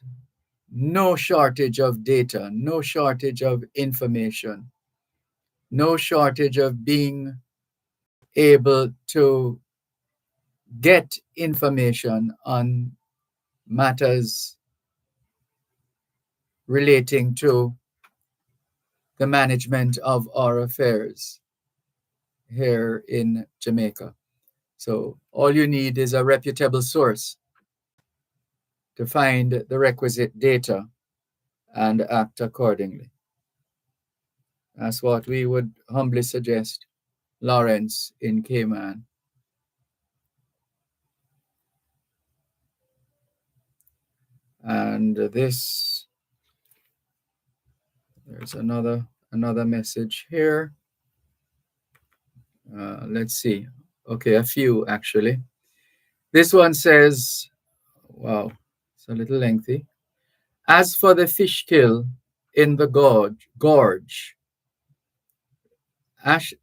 no shortage of data, no shortage of information, no shortage of being able to get information on matters relating to the management of our affairs here in Jamaica. So all you need is a reputable source to find the requisite data and act accordingly. That's what we would humbly suggest, Lawrence in Cayman. And there's another message here. Let's see. Okay, a few actually. This one says, wow, it's a little lengthy. As for the fish kill in the gorge, as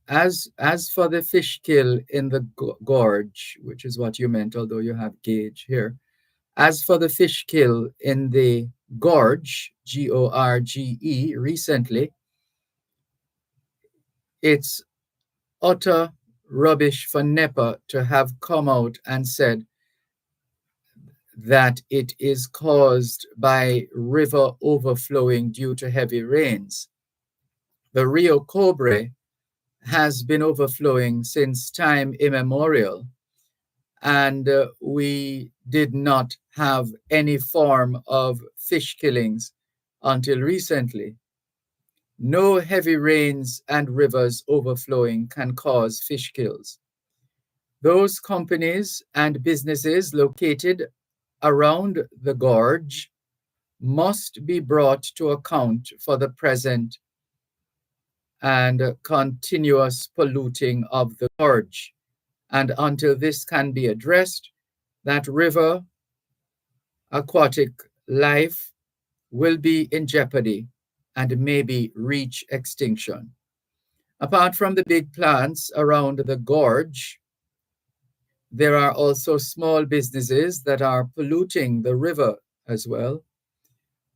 for the fish kill in the gorge, which is what you meant, although you have gauge here. As for the fish kill in the gorge, Gorge, recently, it's utter rubbish for NEPA to have come out and said that it is caused by river overflowing due to heavy rains. The Rio Cobre has been overflowing since time immemorial, and we did not have any form of fish killings until recently. No heavy rains and rivers overflowing can cause fish kills. Those companies and businesses located around the gorge must be brought to account for the present and continuous polluting of the gorge. And until this can be addressed, that river aquatic life will be in jeopardy and maybe reach extinction. Apart from the big plants around the gorge, there are also small businesses that are polluting the river as well.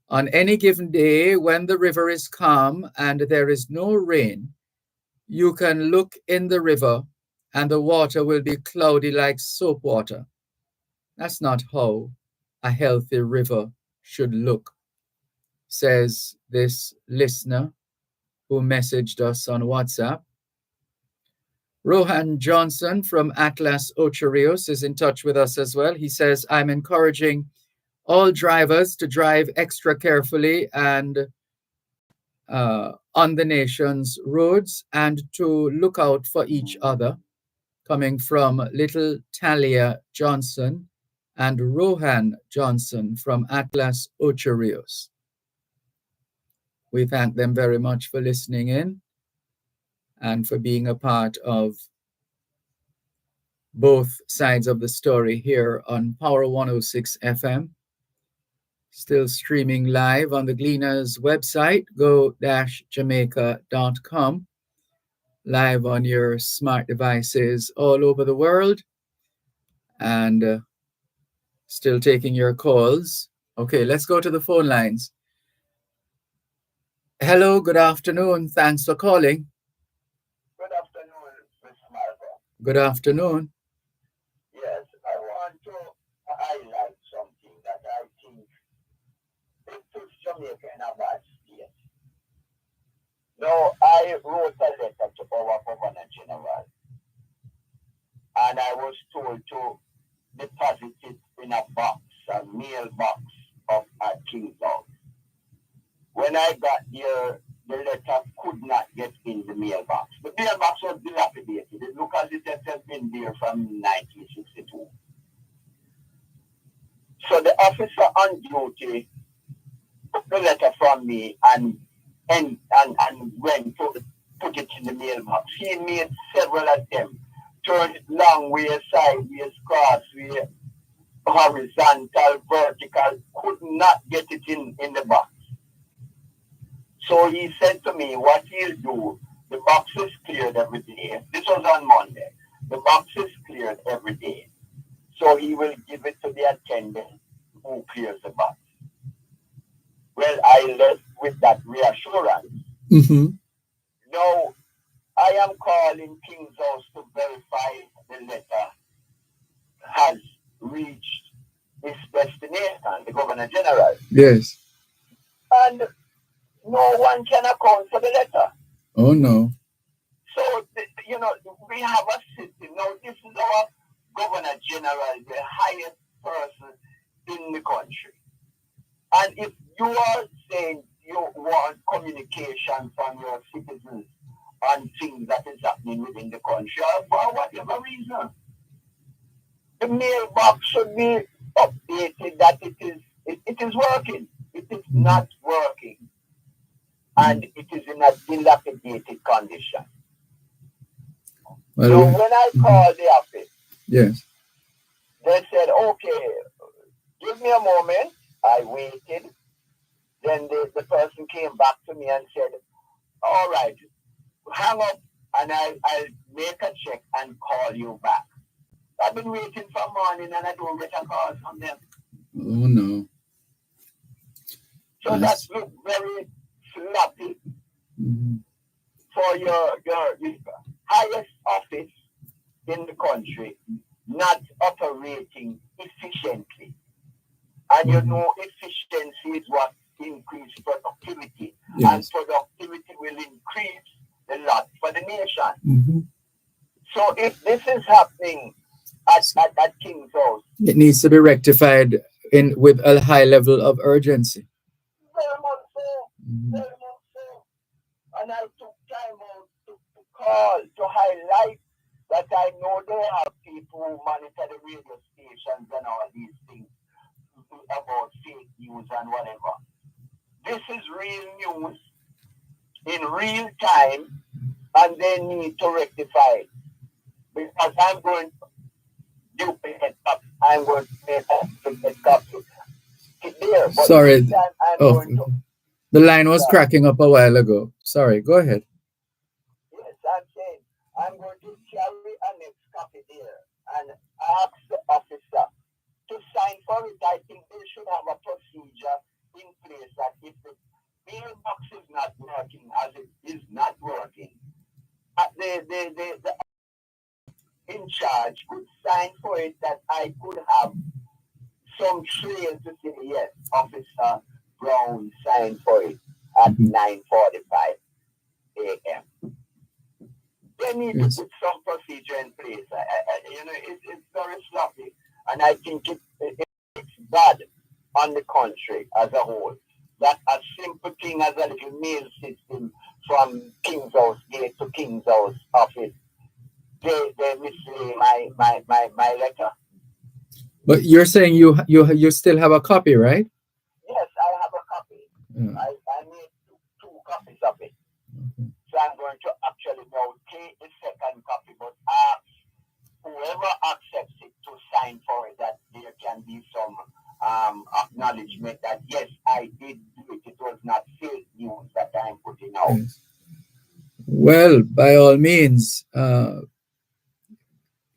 On any given day when the river is calm and there is no rain, you can look in the river and the water will be cloudy like soap water. That's not how a healthy river should look, says this listener who messaged us on WhatsApp. Rohan Johnson from Atlas Ocho Rios is in touch with us as well. He says, I'm encouraging all drivers to drive extra carefully and on the nation's roads and to look out for each other. Coming from Little Talia Johnson and Rohan Johnson from Atlas Ocho Rios. We thank them very much for listening in and for being a part of both sides of the story here on Power 106 FM Still streaming live on the Gleaners website, go-jamaica.com, live on your smart devices all over the world, and still taking your calls. Okay, let's go to the phone lines. Hello, good afternoon. Thanks for calling. Good afternoon, Mr. Marco. Good afternoon. Yes, I want to highlight something that I think it puts Jamaica in a bad state. Now, I wrote a letter to our Governor General, and I was told to deposit it in a box, a mailbox at Kingston. When I got there, the letter could not get in the mailbox. The mailbox was dilapidated. It looked as if it had been there from 1962. So the officer on duty took the letter from me and went to put it in the mailbox. He made several attempts, turned it long way, sideways, crossway, horizontal, vertical, could not get it in the box. So he said to me, what he'll do, the box is cleared every day. This was on Monday. The box is cleared every day. So he will give it to the attendant who clears the box. Well, I left with that reassurance. Mm-hmm. Now, I am calling King's House to verify the letter has reached its destination, the Governor General. Yes. And no one can account for the letter. Oh, no. So, we have a system. Now, this is our Governor General, the highest person in the country. And if you are saying you want communication from your citizens on things that is happening within the country, or for whatever reason, the mailbox should be updated that it is working. It is not working. And it is in a dilapidated condition. Well, so when I called the office, yes, they said, okay, give me a moment. I waited. Then the person came back to me and said, all right, hang up and I'll make a check and call you back. I've been waiting for morning and I don't get a call from them. Oh, no. So that looks very sloppy for your highest office in the country not operating efficiently. And you know efficiency is what increases productivity. Yes. And productivity will increase a lot for the nation. So if this is happening at King's House, it needs to be rectified with a high level of urgency. very much so, very much so. And I took time out to call, to highlight that I know they have people who monitor the radio stations and all these things about fake news and whatever. This is real news in real time, and they need to rectify it. Because I'm going to duplicate copy. I'm going to make a duplicate copy. There, but sorry. The line was cracking up a while ago. Sorry, go ahead. Yes, I'm saying I'm going to carry a next copy there and ask the officer to sign for it. I think they should have a procedure in place that if the mailbox is not working, as it is not working, the in charge could sign for it that I could have some trail to say, yes, Officer Brown signed for it at 9:45 a.m. They need to put some procedure in place. It's very sloppy, and I think it's bad on the country as a whole. That a simple thing as a little mail system from King's House Gate to King's House office, they mislay my letter. But you're saying you still have a copy, right? Yes, I have a copy. I made two copies of it. So I'm going to actually now take the second copy, but ask whoever accepts it to sign for it, that there can be some acknowledgement that Well, by all means, go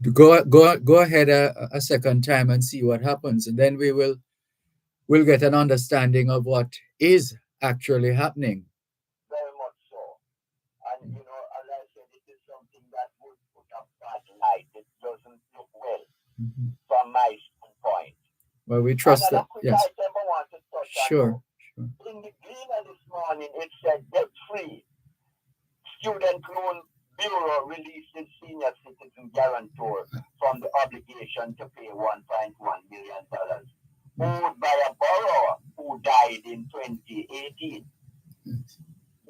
ahead a second time and see what happens, and then we'll get an understanding of what is actually happening. Very much so. And as I said, it is something that would put a bad light. It doesn't look well Mhm. from my standpoint. Well, we trust Another that. quick Yes, item I want to touch on. sure, sure. In the Gleaner this morning, it said debt-free. Student Loan Bureau released its senior citizen guarantor from the obligation to pay $1.1 million owed by a borrower who died in 2018.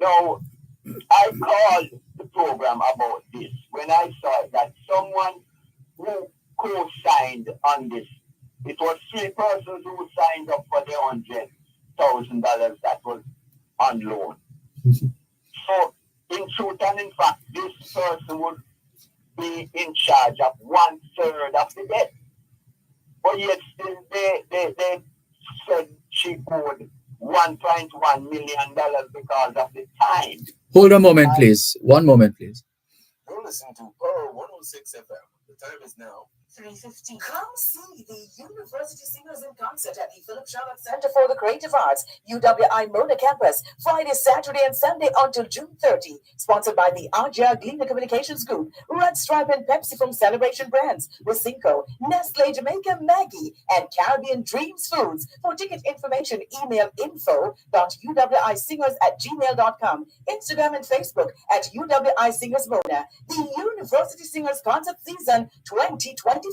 Now, I called the program about this when I saw that someone who co-signed on this, it was 3 persons who signed up for the $100,000 that was on loan. So, in truth and in fact, this person would be in charge of 1/3 of the debt. But yet still they said she owed $1.1 million because of the time. Hold a moment, please. One moment, please. You're listening to Pearl 106 FM. The time is now 3:15. Come see the University Singers in concert at the Philip Charlotte Center for the Creative Arts, UWI Mona campus, Friday, Saturday, and Sunday until June 30. Sponsored by the Aja Gleaner Communications Group, Red Stripe and Pepsi from Celebration Brands, Wasinco, Nestle Jamaica, Maggie, and Caribbean Dreams Foods. For ticket information, email info.uwisingers@gmail.com, Instagram and Facebook at UWI Singers Mona. The University Singers Concert Season 2024.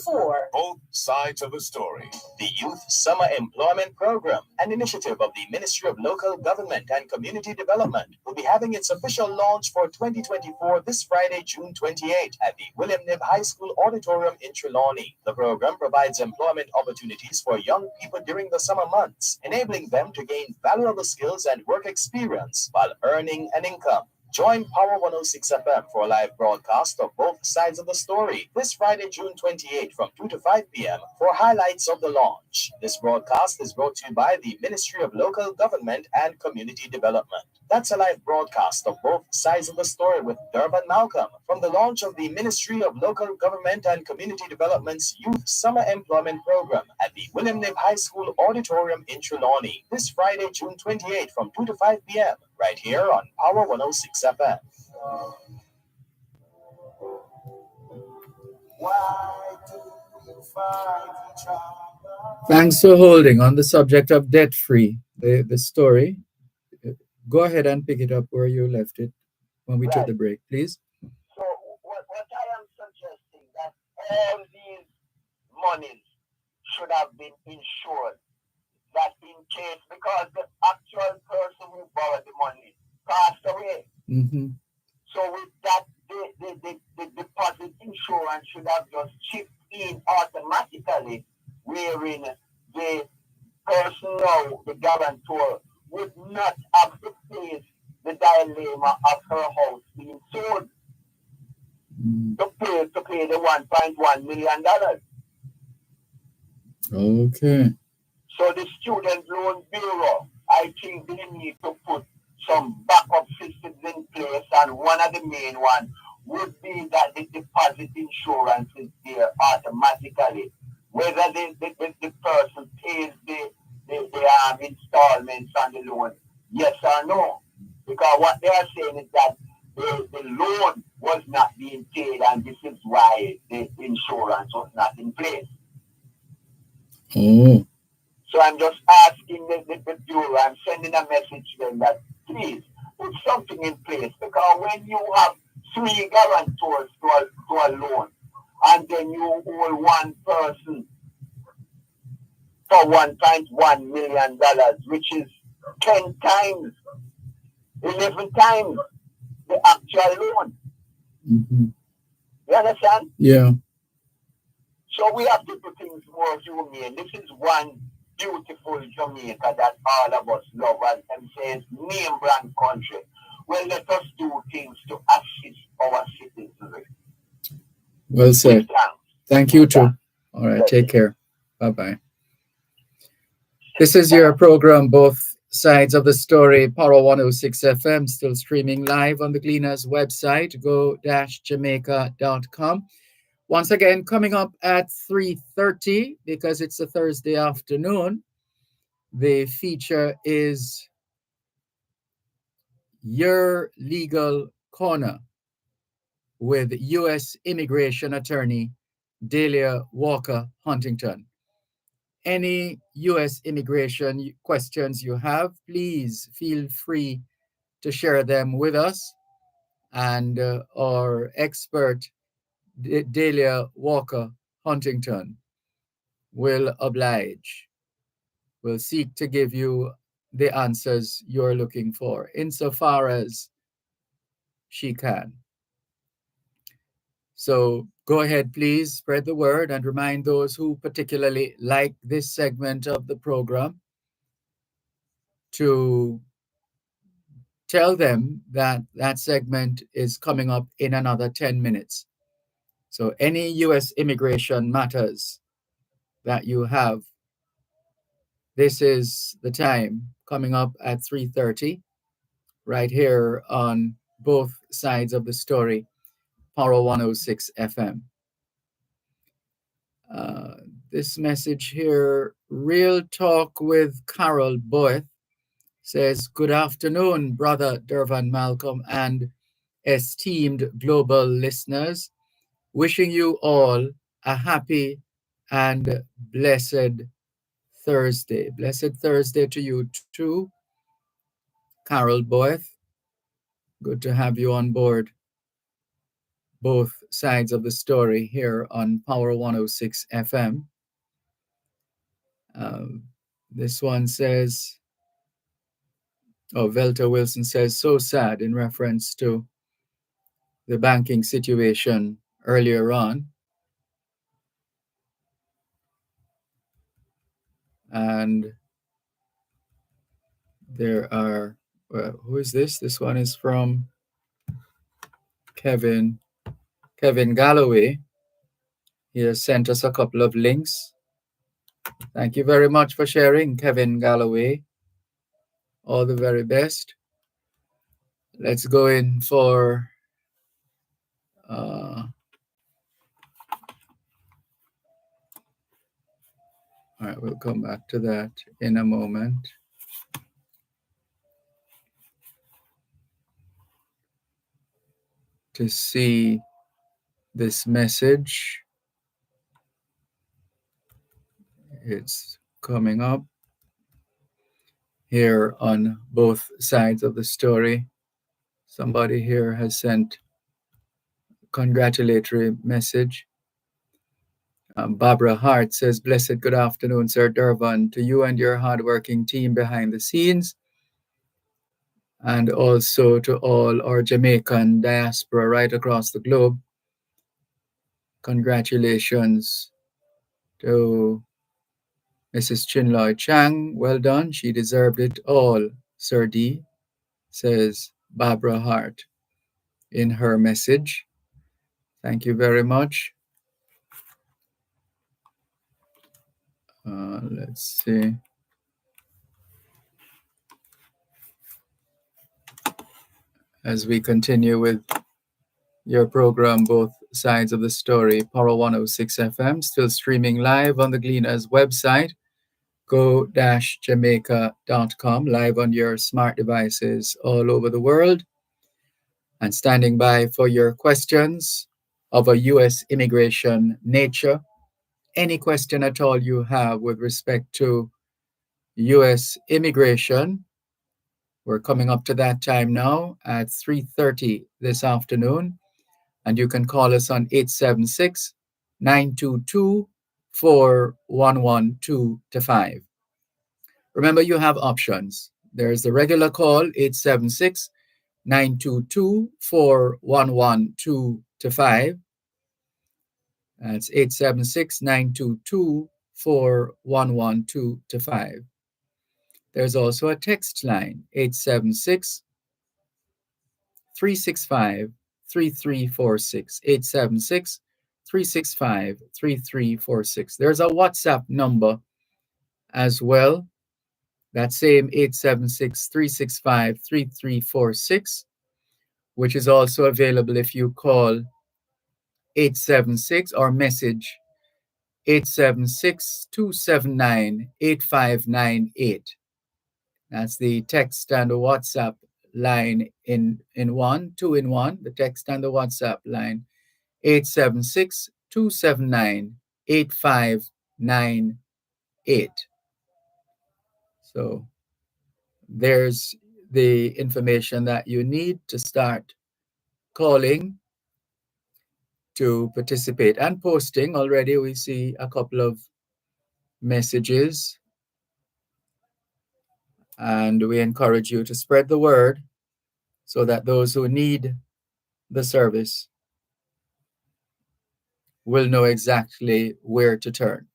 Both Sides of the Story. The Youth Summer Employment Program, an initiative of the Ministry of Local Government and Community Development, will be having its official launch for 2024 this Friday, June 28 at the William Knibb High School Auditorium in Trelawney. The program provides employment opportunities for young people during the summer months, enabling them to gain valuable skills and work experience while earning an income. Join Power 106 FM for a live broadcast of both sides of the story this Friday, June 28 from 2 to 5 p.m. for highlights of the launch. This broadcast is brought to you by the Ministry of Local Government and Community Development. That's a live broadcast of both sides of the story with Dervan Malcolm from the launch of the Ministry of Local Government and Community Development's Youth Summer Employment Program at the William Knibb High School Auditorium in Trelawney this Friday, June 28 from 2 to 5 p.m. right here on Power 106 FM. Why do you fight each other? Thanks for holding on the subject of debt free. The story. Go ahead and pick it up where you left it when we took the break, please. So what I am suggesting that all these monies should have been insured. That in case, because the actual person who borrowed the money passed away. Mm-hmm. So with that, the deposit insurance should have just chipped in automatically, wherein the person now, the guarantor, would not have to face the dilemma of her house being sold to pay the $1.1 million. Okay. So the Student Loan Bureau, I think they need to put some backup systems in place, and one of the main ones would be that the deposit insurance is there automatically, whether the person pays the installments on the loan, yes or no. Because what they are saying is that the loan was not being paid, and this is why the insurance was not in place. Oh. So I'm just asking the Bureau, I'm sending a message to them that please put something in place, because when you have 3 guarantors to a loan, and then you owe one person for $1.1 million, which is 10 times, 11 times the actual loan. Mm-hmm. You understand? Yeah. So we have to do things more humane. This is one beautiful Jamaica that all of us love, and says name brand country. Well, let us do things to assist our citizens. Well said. Thank you too. All right, take care. Bye-bye. This is your program, Both sides of the story, Power 106 FM, still streaming live on the Gleaners website, go-jamaica.com. Once again, coming up at 3:30, because it's a Thursday afternoon, the feature is Your Legal Corner with U.S. immigration attorney Delia Walker Huntington. Any U.S. immigration questions you have, please feel free to share them with us. And our expert, Delia Walker Huntington, will oblige, will seek to give you the answers you're looking for, insofar as she can. So go ahead, please spread the word and remind those who particularly like this segment of the program to tell them that that segment is coming up in another 10 minutes. So any U.S. immigration matters that you have, this is the time coming up at 3:30, right here on both sides of the story, Power 106 FM. This message here, Real Talk with Carol Boyth, says, good afternoon, Brother Dervan Malcolm and esteemed global listeners. Wishing you all a happy and blessed Thursday. Blessed Thursday to you too, Carol Boyth. Good to have you on board both sides of the story here on Power 106 FM. This one says, Velta Wilson says, so sad, in reference to the banking situation earlier on. And there are, who is this? This one is from Kevin Galloway. He has sent us a couple of links. Thank you very much for sharing, Kevin Galloway. All the very best. Let's go in for all right, we'll come back to that in a moment. To see this message, it's coming up here on both sides of the story. Somebody here has sent a congratulatory message. Barbara Hart says, blessed good afternoon, Sir Dervan, to you and your hardworking team behind the scenes, and also to all our Jamaican diaspora right across the globe. Congratulations to Mrs. Chinloy Chang. Well done. She deserved it all, Sir D, says Barbara Hart in her message. Thank you very much. Let's see. As we continue with your program, both sides of the story, Power 106 FM, still streaming live on the Gleaners website, go-jamaica.com, live on your smart devices all over the world, and standing by for your questions of a U.S. immigration nature. Any question at all you have with respect to U.S. immigration, we're coming up to that time now at 3:30 this afternoon, and you can call us on 876-922-4112-5. Remember, you have options. There's the regular call, 876-922-4112-5. That's 876-922-4112-5. There's also a text line, 876-365-3346, 876-365-3346. There's a WhatsApp number as well, That same 876-365-3346, which is also available if you call 876 or message 876-279-8598. That's the text and the WhatsApp line in one, two in one, the text and the WhatsApp line, 876-279-8598. So there's the information that you need to start calling to participate and posting. Already we see a couple of messages, and we encourage you to spread the word so that those who need the service will know exactly where to turn.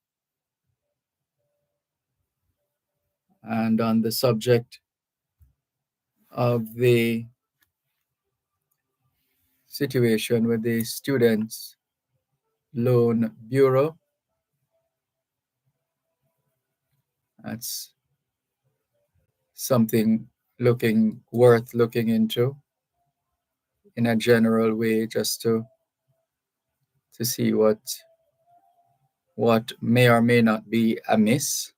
And on the subject of the situation with the Students' Loan Bureau, that's something worth looking into in a general way, just to see what may or may not be amiss.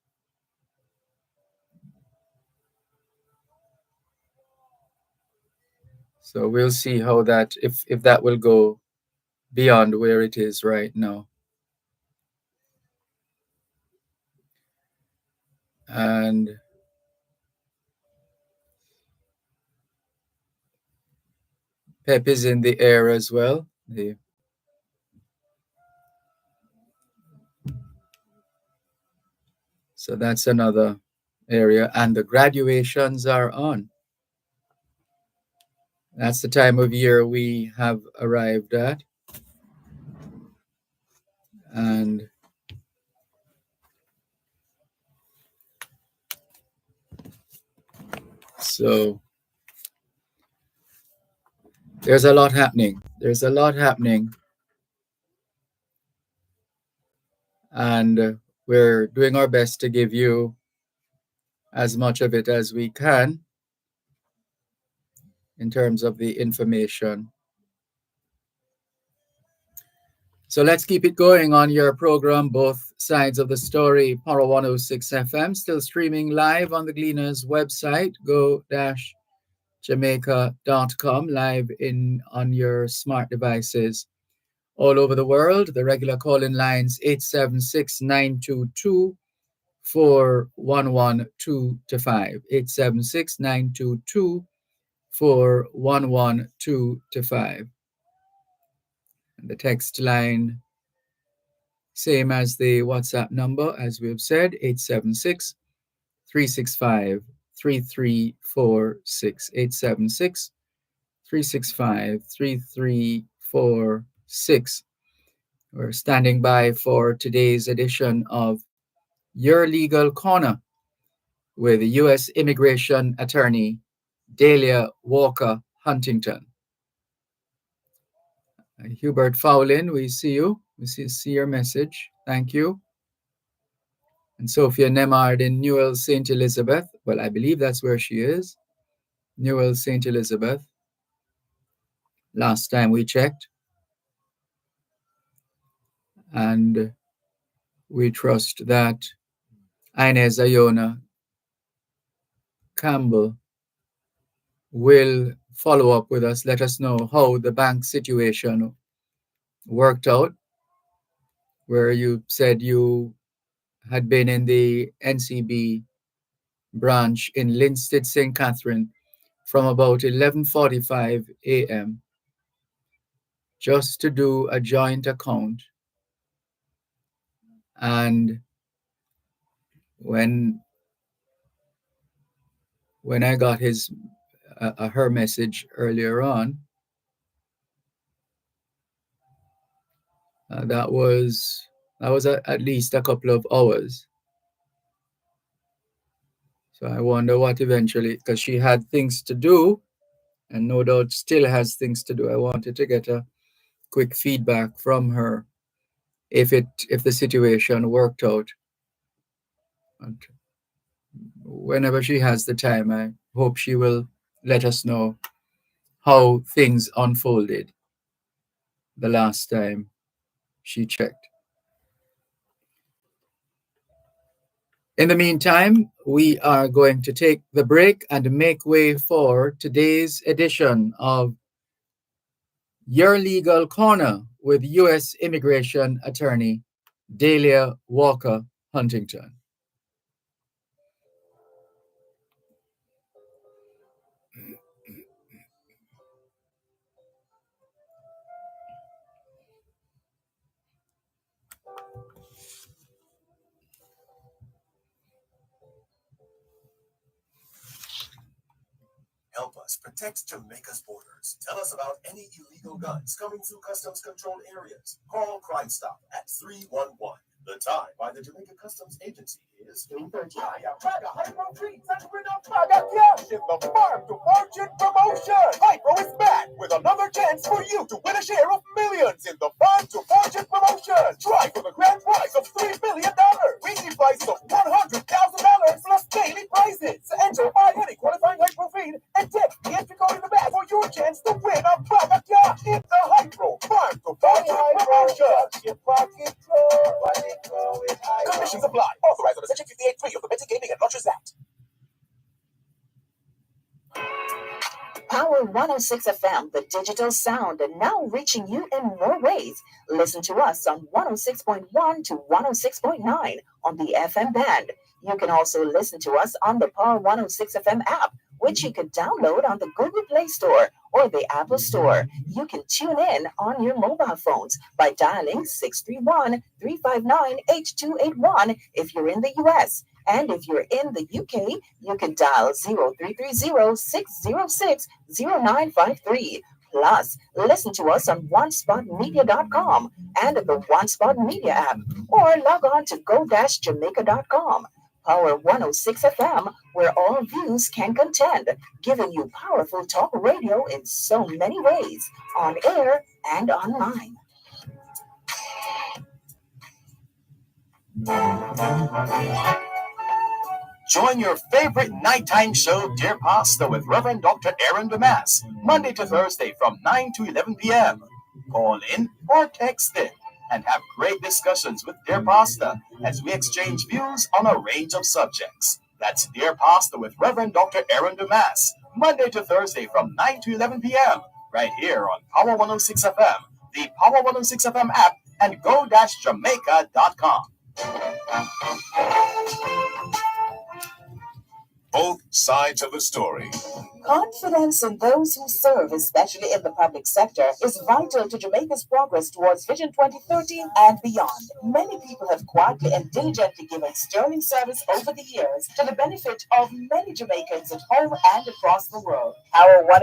So we'll see how that, if that will go beyond where it is right now. And PEP is in the air as well. So that's another area. And the graduations are on. That's the time of year we have arrived at. And so there's a lot happening. And we're doing our best to give you as much of it as we can in terms of the information. So let's keep it going on your program, Both Sides of the Story, Power 106 FM, still streaming live on the Gleaners website, go-jamaica.com, live on your smart devices all over the world. The regular call-in lines, 876-922-4112-5, 876-922-4112-5. And the text line, same as the WhatsApp number, as we've said, 876-365-3346, 876-365-3346. We're standing by for today's edition of Your Legal Corner with U.S. Immigration Attorney Dahlia Walker Huntington. Hubert Fowlin, we see you. We see your message. Thank you. And Sophia Nemard in Newell, St. Elizabeth. Well, I believe that's where she is. Newell, St. Elizabeth. Last time we checked. And we trust that Inez Ayona Campbell will follow up with us. Let us know how the bank situation worked out, where you said you had been in the NCB branch in Linstead, St. Catherine from about 11:45 a.m. just to do a joint account. And when I got her message earlier on, that was at least a couple of hours. So I wonder what eventually, because she had things to do, and no doubt still has things to do. I wanted to get a quick feedback from her if the situation worked out. whenever she has the time, I hope she will let us know how things unfolded the last time she checked. In the meantime, we are going to take the break and make way for today's edition of Your Legal Corner with U.S. Immigration Attorney Dahlia Walker Huntington. Help us protect Jamaica's borders. Tell us about any illegal guns coming through customs controlled areas. Call Crime Stop at 311. The time by the Jamaica Customs Agency is 3:30. I am Praga Hyper Treats and Reno Praga Cash in the Farm to Fortune promotion. Hyper is back with another chance for you to win a share of millions in the Farm to Fortune promotion. Try for the grand prize of $3 million, weekly prize of $100,000 plus daily prizes. Enter by any qualifying Hyper feed and text the entry code in the bag for your chance to win a Praga Cash in the Hyper Farm to Fortune promotion. Your pocket conditions apply. Authorized under Section 58.3 of the Basic Gaming and Lotteries Act. Power 106 FM, the digital sound, and now reaching you in more ways. Listen to us on 106.1 to 106.9 on the FM band. You can also listen to us on the Power 106 FM app, which you can download on the Google Play Store or the Apple Store. You can tune in on your mobile phones by dialing 631-359-8281 if you're in the US. And if you're in the UK, you can dial 0330-606-0953. Plus, listen to us on onespotmedia.com and the One Spot Media app, or log on to go-jamaica.com. Power 106 FM, where all views can contend, giving you powerful talk radio in so many ways, on air and online. Join your favorite nighttime show, Dear Pasta, with Reverend Dr. Aaron Damas, Monday to Thursday from 9 to 11 p.m. Call in or text in and have great discussions with Dear Pasta as we exchange views on a range of subjects. That's Dear Pasta with Reverend Dr. Aaron Damas, Monday to Thursday from 9 to 11 p.m. right here on Power 106 FM, the Power 106 FM app, and go-jamaica.com. Both sides of the story. Confidence in those who serve, especially in the public sector, is vital to Jamaica's progress towards Vision 2030 and beyond. Many people have quietly and diligently given sterling service over the years to the benefit of many Jamaicans at home and across the world. Our one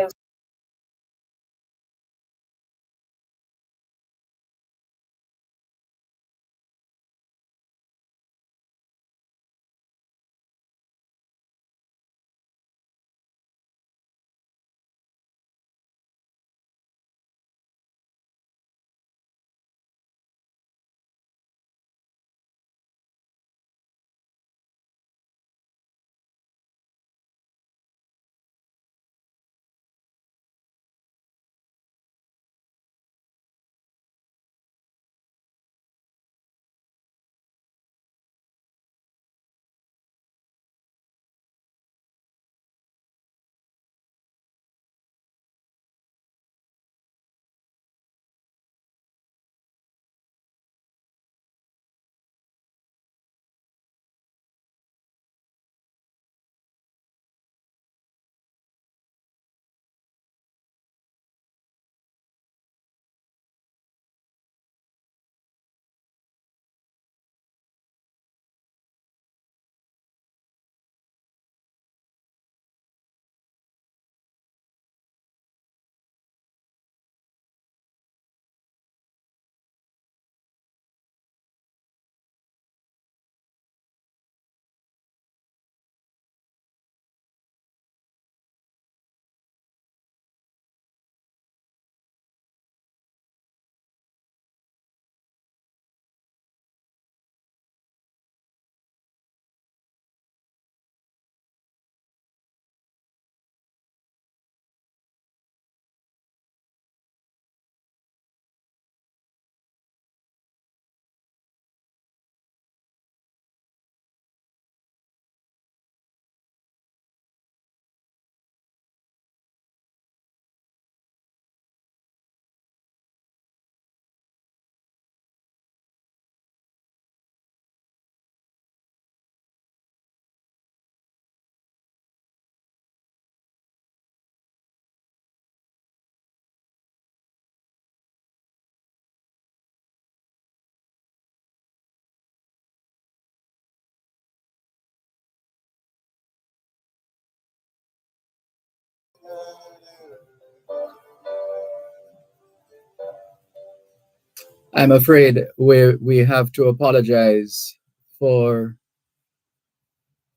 I'm afraid we have to apologize for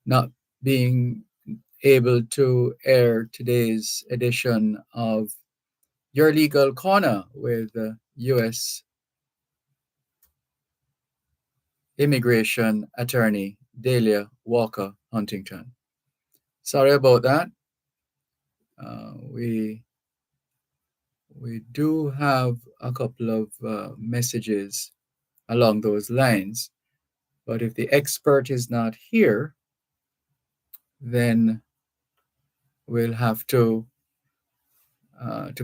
not being able to air today's edition of Your Legal Corner with U.S. immigration attorney Dahlia Walker Huntington. Sorry about that. We do have a couple of messages along those lines, but if the expert is not here, then we'll have to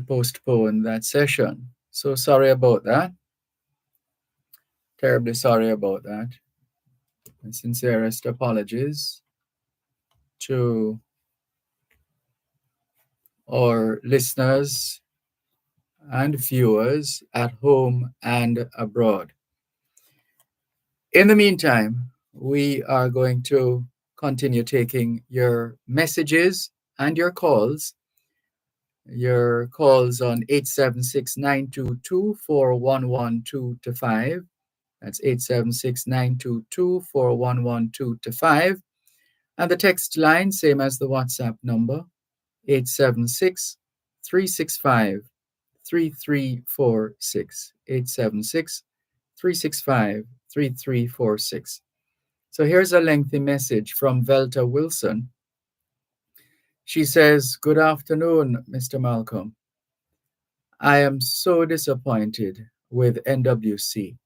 postpone that session. So sorry about that. Terribly sorry about that. And sincerest apologies to our listeners and viewers at home and abroad. In the meantime, we are going to continue taking your messages and your calls. Your calls on 876-922-4112-5. That's 876-922-4112-5. And the text line, same as the WhatsApp number, 876-365-3346. 876-365-3346. So here's a lengthy message from Velta Wilson. She says, "Good afternoon, Mr. Malcolm. I am so disappointed with NWC.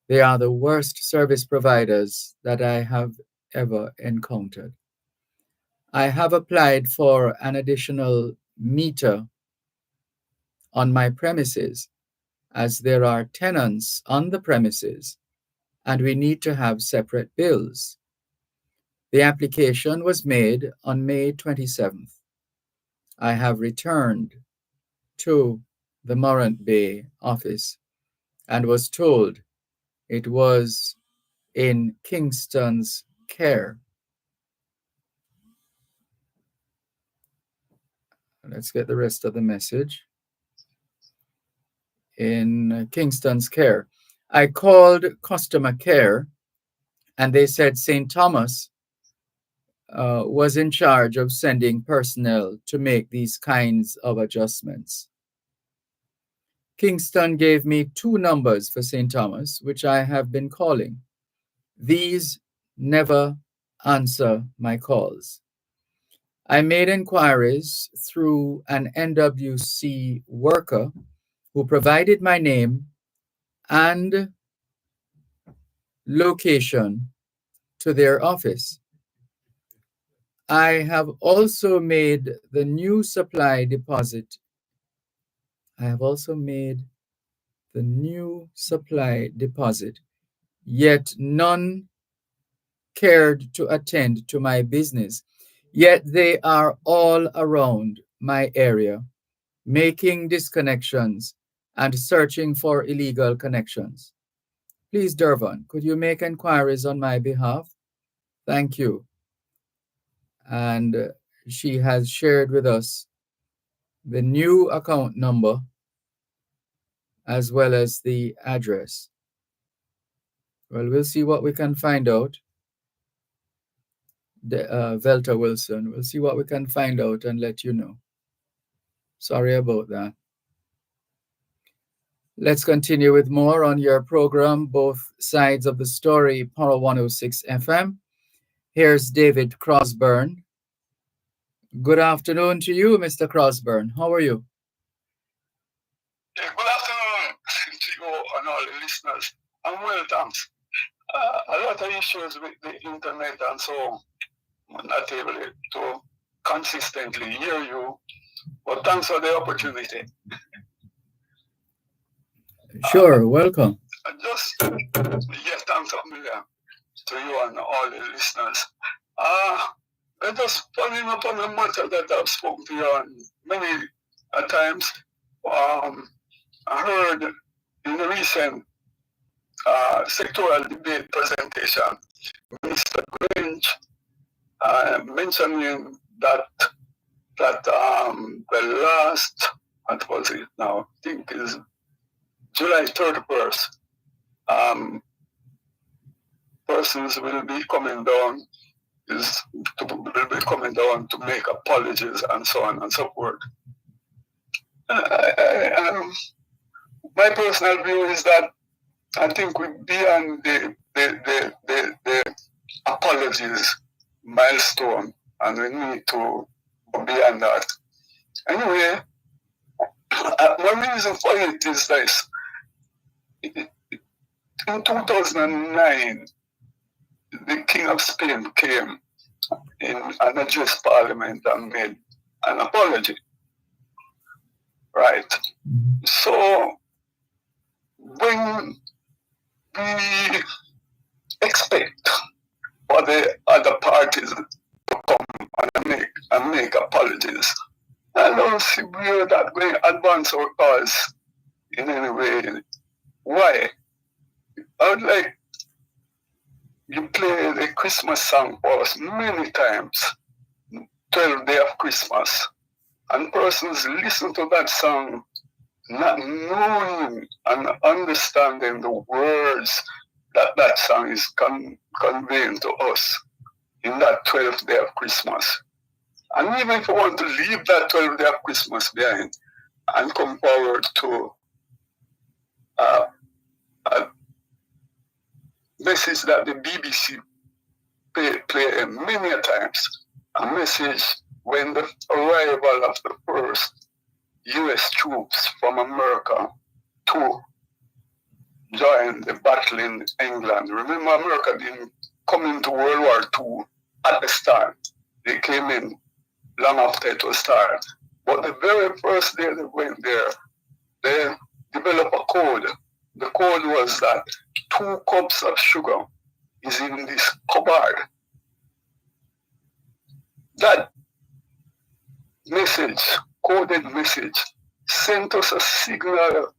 They are the worst service providers that I have ever encountered. I have applied for an additional meter on my premises as there are tenants on the premises and we need to have separate bills. The application was made on May 27th. I have returned to the Morant Bay office and was told it was in Kingston's care." Let's get the rest of the message. In Kingston's care. I called customer care and they said St. Thomas was in charge of sending personnel to make these kinds of adjustments. Kingston gave me 2 numbers for St. Thomas, which I have been calling. These never answer my calls. I made inquiries through an NWC worker who provided my name and location to their office. I have also made the new supply deposit. Yet none cared to attend to my business. Yet they are all around my area, making disconnections and searching for illegal connections. Please, Dervan, could you make inquiries on my behalf? Thank you. And she has shared with us the new account number as well as the address. Well, we'll see what we can find out. Velta Wilson, we'll see what we can find out and let you know. Sorry about that. Let's continue with more on your program, Both Sides of the Story, Power 106 FM. Here's David Crosburn. Good afternoon to you, Mr. Crosburn. How are you? Yeah, good afternoon to you and all the listeners. I'm well, thanks. A lot of issues with the internet and so I'm not able to consistently hear you, but thanks for the opportunity. Sure, welcome. Thanks a million to you and all the listeners. I'm just following up on a matter that I've spoken to you on many times. I heard in the recent sectoral debate presentation, Mr. Grange mentioning that the last, what was it now? I think is July 31st, persons will be coming down to make apologies and so on and so forth. My personal view is that I think we're beyond the apologies milestone, and we need to go beyond that. Anyway, one reason for it is this. In 2009, the King of Spain came in and addressed Parliament and made an apology. Right? So, when we expect for the other parties to come and make apologies, I don't see where that going to advance our cause in any way. Why? I would like you play the Christmas song for us many times, 12th Day of Christmas, and persons listen to that song not knowing and understanding the words that song is conveying to us in that 12th day of Christmas. And even if you want to leave that 12th day of Christmas behind and come forward to a message that the BBC play many a times, a message when the arrival of the first U.S. troops from America to join the battle in England. Remember, America didn't come into World War II at the start. They came in long after it was started. But the very first day they went there, they developed a code. The code was that 2 cups of sugar is in this cupboard. That message, coded message, sent us a signal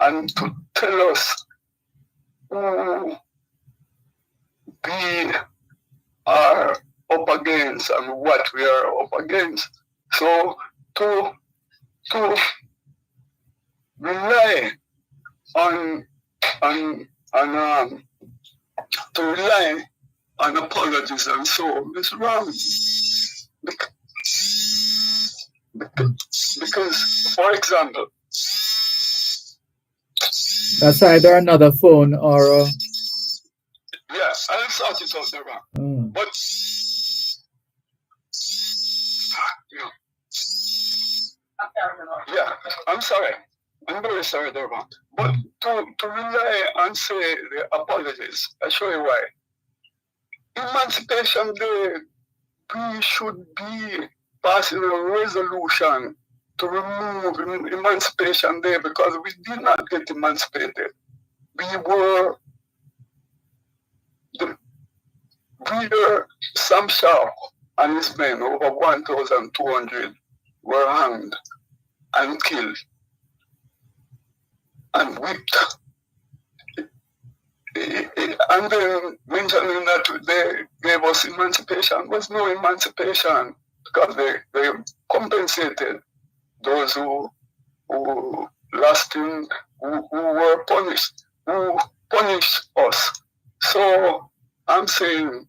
and to tell us who we are up against and what we are up against. So to rely on apologies and so on is wrong. Because, for example, that's either another phone or yeah, I'll sort it out there. But yeah, I'm sorry. I'm very sorry, Dervan. But to rely and say the apologies, I show you why. Emancipation Day, we should be passing a resolution to remove Emancipation Day because we did not get emancipated. We were Sam Sharp and his men, over 1,200, were hanged and killed and whipped. And then mentioning that they gave us emancipation was no emancipation because they compensated those who lost in, who were punished, who punished us. So I'm saying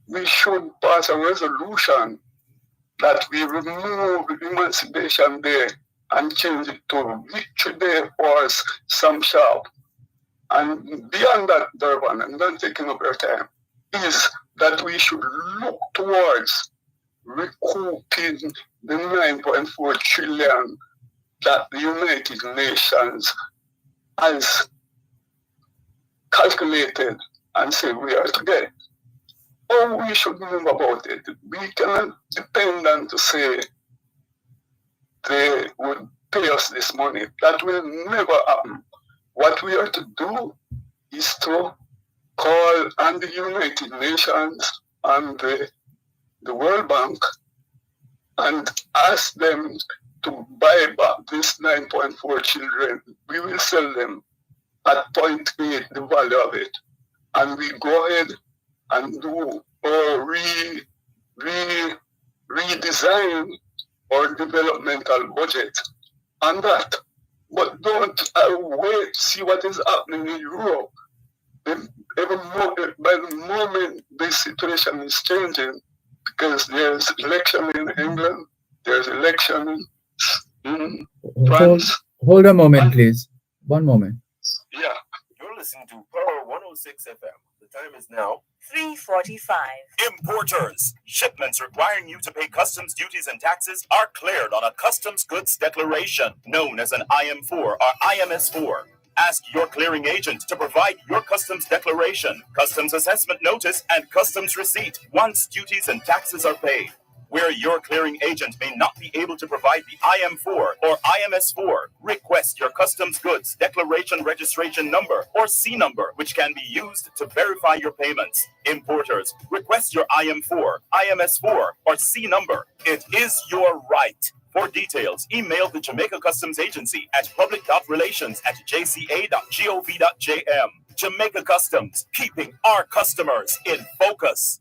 we should pass a resolution that we remove Emancipation Day and change it to Victory Day for Sam Sharp. And beyond that, Dervan, and then taking up your time, is that we should look towards recouping the 9.4 trillion that the United Nations has calculated and say we are to get. Or we should move about it. We cannot depend on to say they would pay us this money. That will never happen. What we are to do is to call on the United Nations and the World Bank and ask them to buy back this 9.4 trillion. We will sell them at 0.8 the value of it. And we go ahead and do or redesign our developmental budget on that. But don't wait, see what is happening in Europe. By the moment this situation is changing, because there's election in England, there's election in France. Hold a moment, please. One moment. Yeah. You're listening to Pearl 106 FM. The time is now 3:45. Importers. Shipments requiring you to pay customs duties and taxes are cleared on a customs goods declaration, known as an IM4 or IMS4. Ask your clearing agent to provide your customs declaration, customs assessment notice, and customs receipt once duties and taxes are paid. Where your clearing agent may not be able to provide the IM4 or IMS4, request your customs goods declaration registration number or C number, which can be used to verify your payments. Importers, request your IM4, IMS4, or C number. It is your right. For details, email the Jamaica Customs Agency at public.relations@jca.gov.jm. Jamaica Customs, keeping our customers in focus.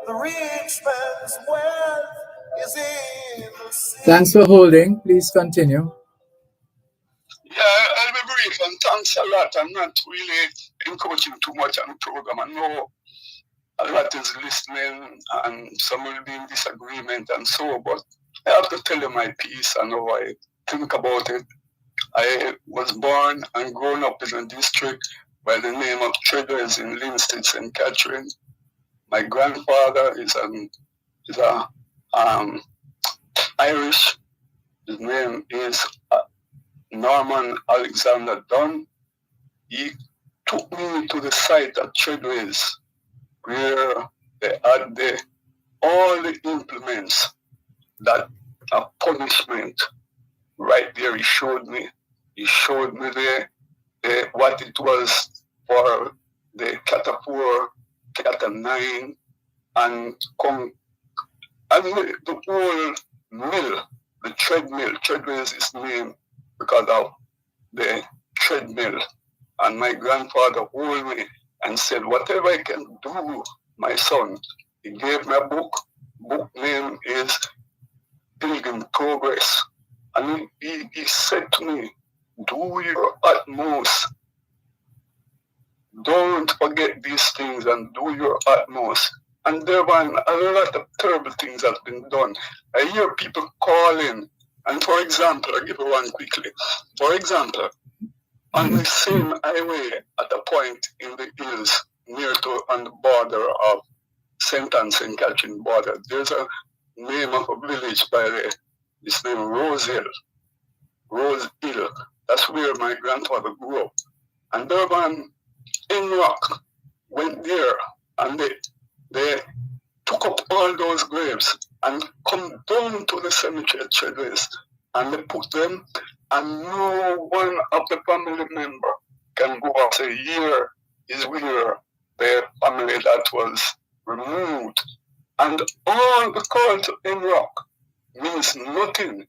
The rich man's wealth is in the sea. Thanks for holding. Please continue. Yeah, I'll be brief, and thanks a lot. I'm not really encouraging too much on the program. I know a lot is listening and some will be in disagreement and so, but I have to tell you my piece and how I think about it. I was born and grown up in a district by the name of Treadwells in Linstead, St. Catherine. My grandfather is a Irish. His name is Norman Alexander Dunn. He took me to the site at Treadwells where they had all the implements that are punishment right there. He showed me what it was for the Cat 4, Cat 9, and the whole mill, the treadmill. Treadmill is his name because of the treadmill. And my grandfather hold me and said, whatever I can do, my son. He gave me a book. Book name is Pilgrim Progress. And he said to me, do your utmost. Don't forget these things and do your utmost. And Dervan, a lot of terrible things have been done. I hear people calling. And for example, I'll give you one quickly. For example, on the same highway at a point in the hills near to on the border of St. and St. Catherine border, there's a name of a village by this name Rose Hill. Rose Hill. That's where my grandfather grew up. And Dervan in Rock went there and they took up all those graves and come down to the cemetery at Treadwells and they put them, and no one of the family member can go and say, here is where the family that was removed. And all the cult in Rock means nothing.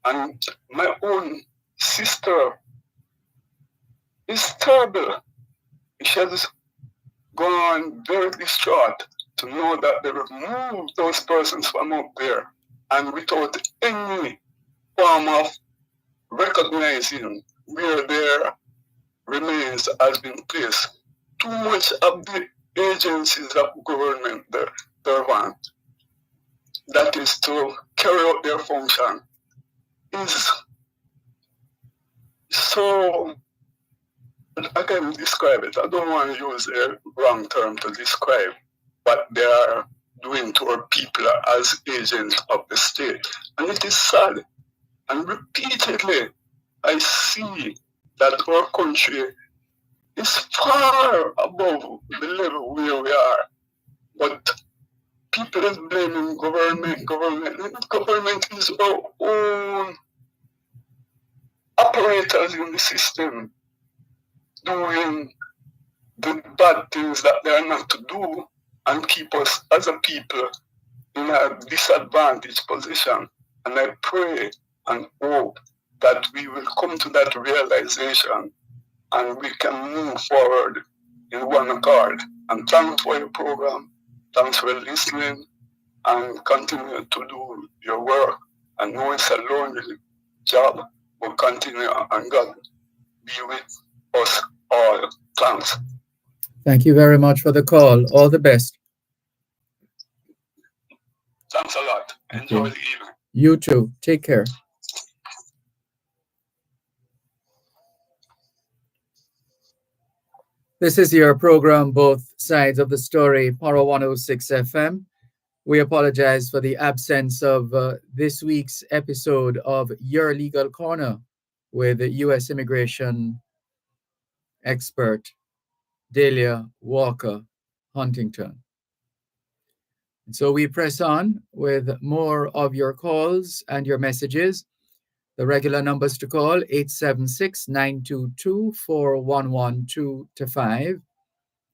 And my own sister is terrible. She has gone very distraught to know that they removed those persons from up there and without any form of recognizing where their remains has been placed. Too much of the agencies of government, Dervan, that is to carry out their function, is so, I can describe it. I don't want to use a wrong term to describe what they are doing to our people as agents of the state. And it is sad. And repeatedly, I see that our country is far above the level where we are. But people is blaming government. Government is our own operators in the system doing the bad things that they are not to do and keep us as a people in a disadvantaged position. And I pray and hope that we will come to that realization and we can move forward in one accord. And thanks for your program. Thanks for listening. and continue to do your work. And know it's a lonely job, but continue and God be with us all. Thanks. Thank you very much for the call. All the best. Thanks a lot. Enjoy Okay. the evening. You too. Take care. This is your program, Both Sides of the Story, Paro 106 FM. We apologize for the absence of this week's episode of Your Legal Corner with U.S. immigration expert Delia Walker Huntington. And so we press on with more of your calls and your messages. The regular numbers to call 876-922-4112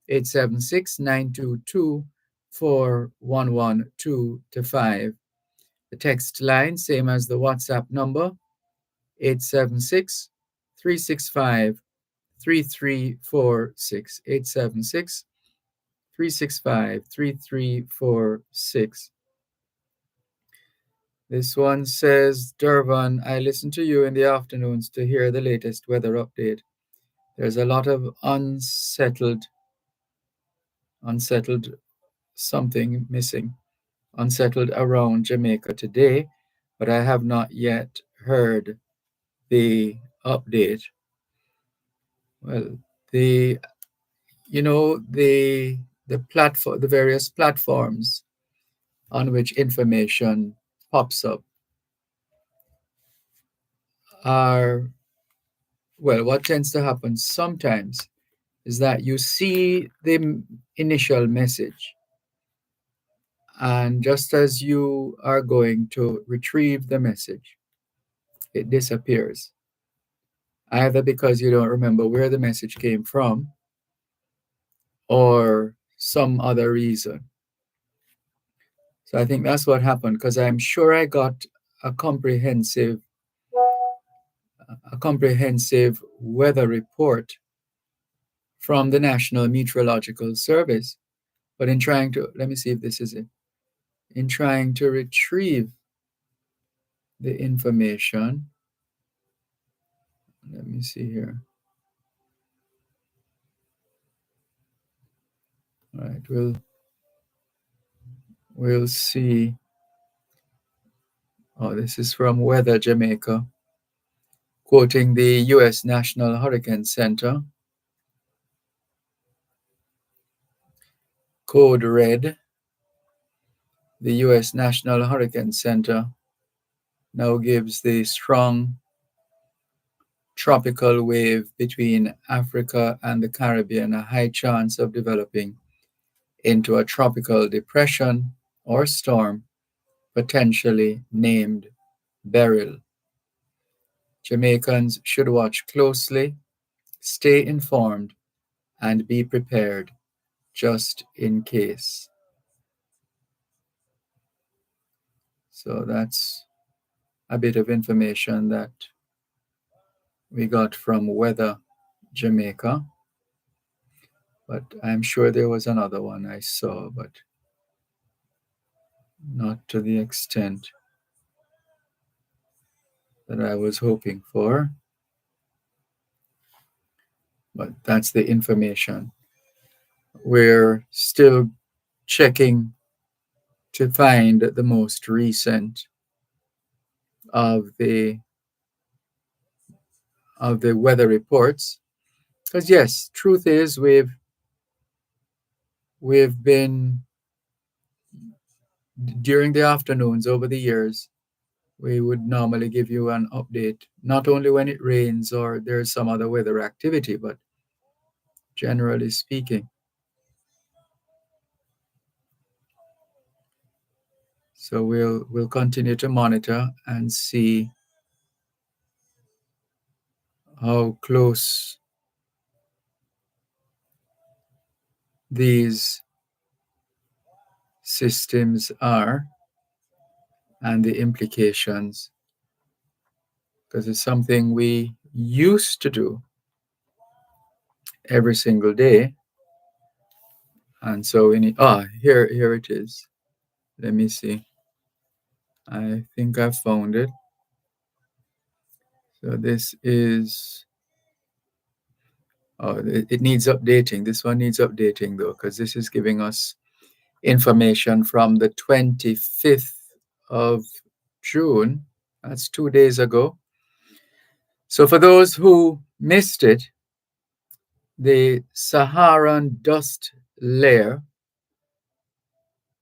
876-922-4112 The text line, same as the WhatsApp number, 876-365-3346 876-365-3346. This one says, Dervan, I listen to you in the afternoons to hear the latest weather update. There's a lot of unsettled something missing, unsettled around Jamaica today, but I have not yet heard the update. Well, the the various platforms on which information pops up are, well, what tends to happen sometimes is that you see the initial message, and just as you are going to retrieve the message, it disappears, either because you don't remember where the message came from or some other reason. So I think that's what happened, because I'm sure I got a comprehensive weather report from the National Meteorological Service. But in trying to, let me see if this is it, in trying to retrieve the information, let me see here. All right, we'll see. Oh, this is from Weather Jamaica, quoting the U.S. National Hurricane Center. Code red. The U.S. National Hurricane Center now gives the strong tropical wave between Africa and the Caribbean a high chance of developing into a tropical depression or storm, potentially named Beryl. Jamaicans should watch closely, stay informed, and be prepared just in case. So that's a bit of information that we got from Weather Jamaica. But I'm sure there was another one I saw, but not to the extent that I was hoping for. But that's the information. We're still checking to find the most recent of the weather reports, because yes, truth is we've been, during the afternoons over the years, we would normally give you an update, not only when it rains or there's some other weather activity, but generally speaking. So we'll continue to monitor and see how close these systems are and the implications, because it's something we used to do every single day. And so we need, here it is. Let me see. I think I found it. So this is, oh, it needs updating. This one needs updating though, because this is giving us information from the 25th of June. That's 2 days ago. So for those who missed it, the Saharan dust layer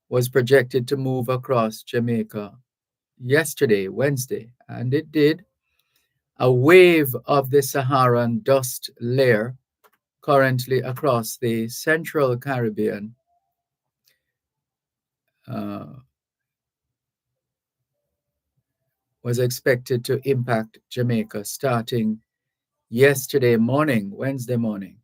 was projected to move across Jamaica yesterday, Wednesday, and it did. A wave of the Saharan dust layer currently across the central Caribbean uh, was expected to impact Jamaica starting yesterday morning, Wednesday morning.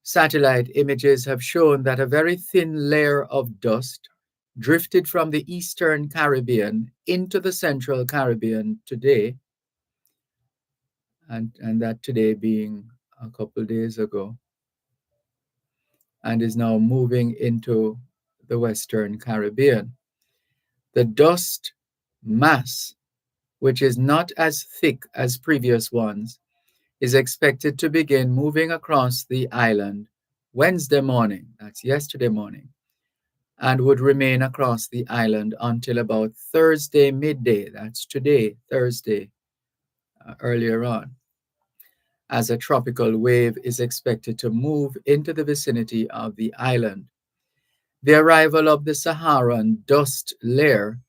Satellite images have shown that a very thin layer of dust drifted from the eastern Caribbean into the central Caribbean today, and that today being a couple days ago, and is now moving into the western Caribbean. The dust mass, which is not as thick as previous ones, is expected to begin moving across the island Wednesday morning, that's yesterday morning, and would remain across the island until about Thursday midday, that's today, Thursday, earlier on, as a tropical wave is expected to move into the vicinity of the island. The arrival of the Saharan dust layer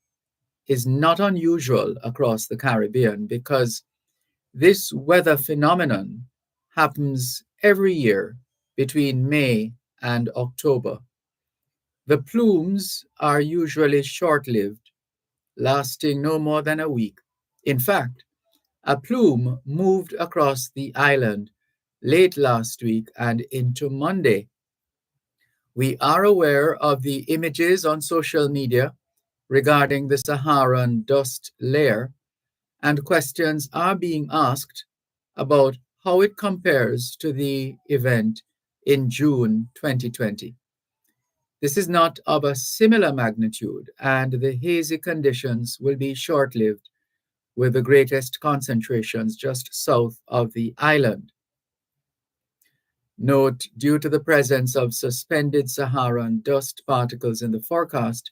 is not unusual across the Caribbean because this weather phenomenon happens every year between May and October. The plumes are usually short lived, lasting no more than a week. In fact, a plume moved across the island late last week and into Monday. We are aware of the images on social media regarding the Saharan dust layer, and questions are being asked about how it compares to the event in June 2020. This is not of a similar magnitude, and the hazy conditions will be short lived, with the greatest concentrations just south of the island. Note, due to the presence of suspended Saharan dust particles in the forecast,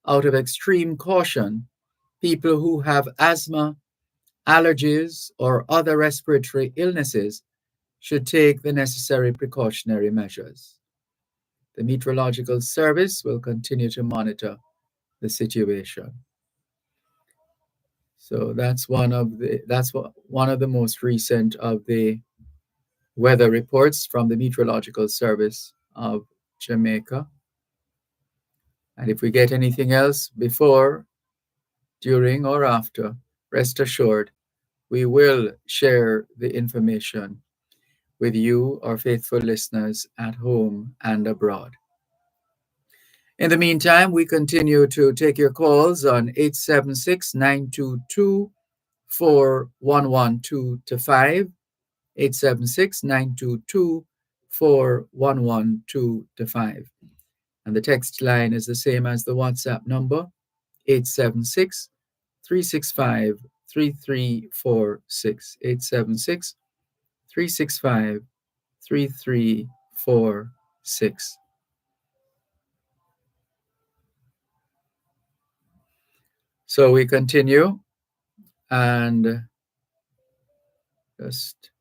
out of extreme caution, people who have asthma, allergies, or other respiratory illnesses should take the necessary precautionary measures. The Meteorological Service will continue to monitor the situation. So that's one of the most recent of the weather reports from the Meteorological Service of Jamaica. And if we get anything else before, during, or after, rest assured we will share the information with you, our faithful listeners at home and abroad. In the meantime, we continue to take your calls on 876 922 4112 to 5, 876 922 4112 to 5. And the text line is the same as the WhatsApp number, 876 365 3346. 876 365 3346. So we continue and just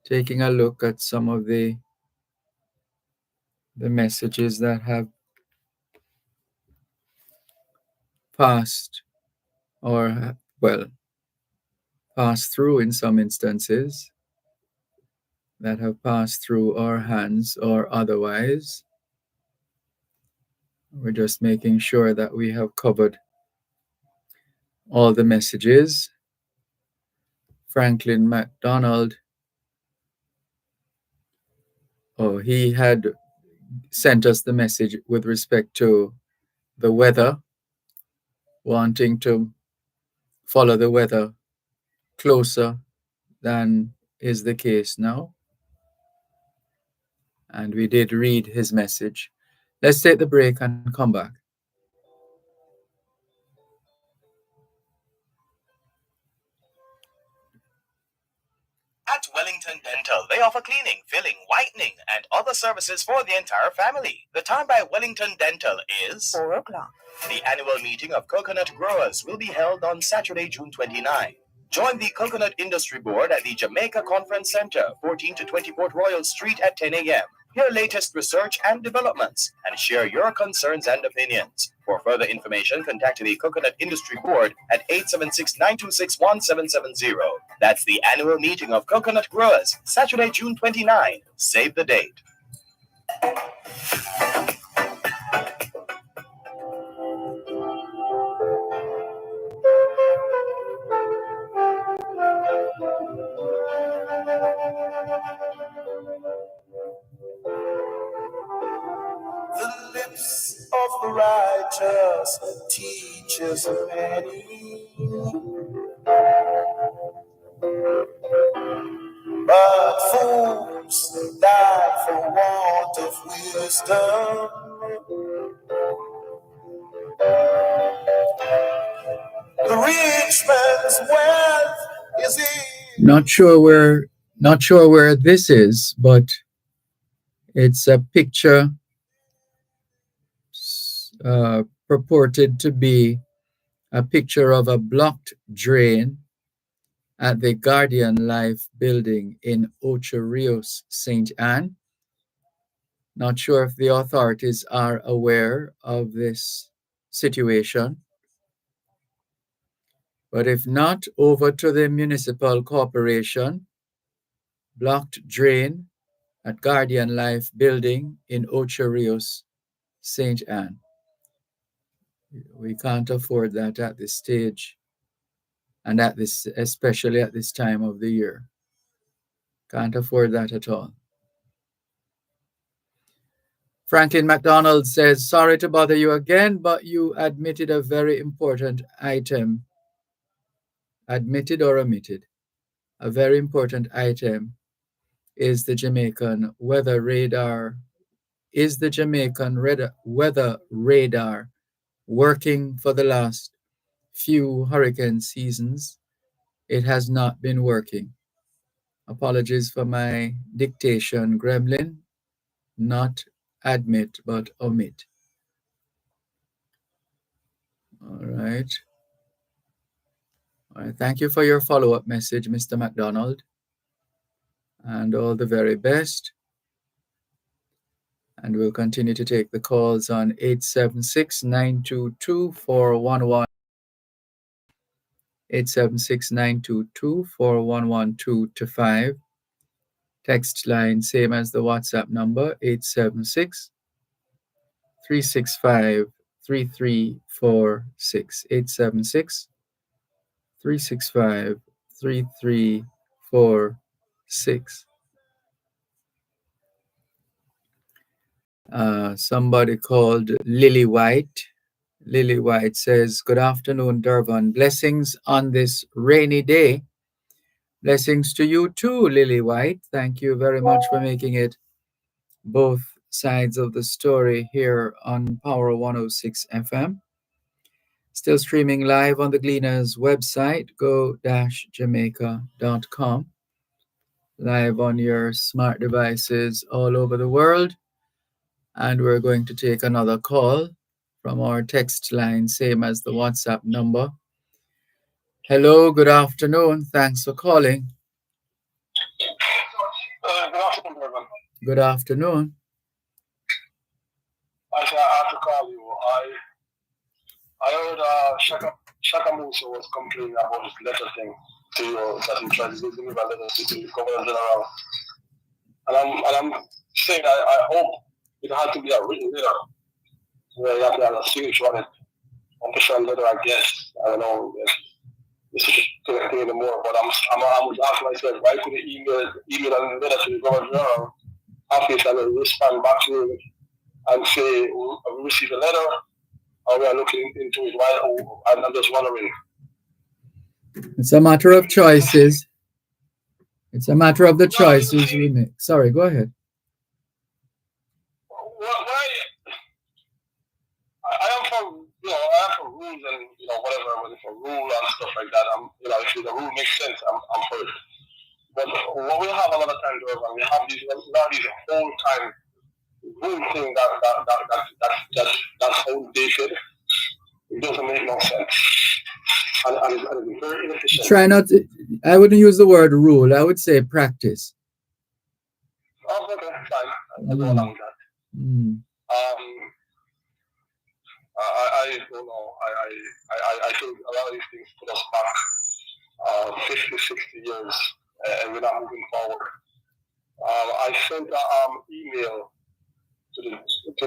taking a look at some of the messages that have passed or, well, passed through in some instances, that have passed through our hands or otherwise. We're just making sure that we have covered all the messages. Franklin McDonald, he had sent us the message with respect to the weather, wanting to follow the weather closer than is the case now. And we did read his message. Let's take the break and come back. Wellington Dental. They offer cleaning, filling, whitening, and other services for the entire family. The time by Wellington Dental is 4 o'clock. The annual meeting of coconut growers will be held on Saturday, June 29. Join the Coconut Industry Board at the Jamaica Conference Center, 14 to 20 Port Royal Street at 10 a.m. Hear latest research and developments and share your concerns and opinions. For further information, contact the Coconut Industry Board at 876-926-1770. That's the annual meeting of coconut growers, Saturday, June 29. Save the date. The lips of the righteous teaches many, but fools die for want of wisdom. The rich man's wealth is in. Not sure where this is, but it's a picture purported to be a picture of a blocked drain at the Guardian Life building in Ocho Rios, St. Anne. Not sure if the authorities are aware of this situation, but if not, over to the municipal corporation. Blocked drain at Guardian Life building in Ocho Rios, St. Anne. We can't afford that at this stage, and especially at this time of the year. Can't afford that at all. Franklin McDonald says, sorry to bother you again, but you admitted a very important item. Admitted or omitted? A very important item is the Jamaican weather radar. Is the Jamaican weather radar working for the last few hurricane seasons? It has not been working. Apologies for my dictation, Gremlin. Not admit, but omit. All right. All right. Thank you for your follow-up message, Mr. McDonald. And all the very best. And we'll continue to take the calls on 876-922-4111. 876-922-4112-5. Text line, same as the WhatsApp number, 876-365-3346. 876-365-3346. Somebody called Lily White. Lily White says, good afternoon, Dervan. Blessings on this rainy day. Blessings to you too, Lily White. Thank you very much for making it both sides of the story here on Power 106 FM. Still streaming live on the Gleaners website, go-jamaica.com. Live on your smart devices all over the world. And we're going to take another call from our text line, same as the WhatsApp number. Hello, good afternoon. Thanks for calling. Good afternoon, Dervan. Good afternoon. I have to call you. I heard Shaka Musa was complaining about his letter thing to you, that he tried to give me a letter to the Governor General. And I'm saying I hope it had to be a written letter where you have to have a signature on it. Official letter, I guess. I don't know. This is correct anymore, but I'm asking myself, why could they email and letter to the Governor General office and respond back to him and say, we received a letter, or we are looking into it? Why? I'm just wondering. It's a matter of choices. It's a matter of the choices we make. Sorry, go ahead. Why? I am for rules and whatever, for rule and stuff like that. If the rule makes sense, I'm for it. But what we have a lot of time, Dervan, we have these whole time rule thing that's outdated. It doesn't make no sense. And it's very inefficient. Try not to, I wouldn't use the word rule, I would say practice. Oh, okay, fine. I'll go along with that. I don't know. I think a lot of these things put us back 50, 60 years, and we're not moving forward. I sent an email to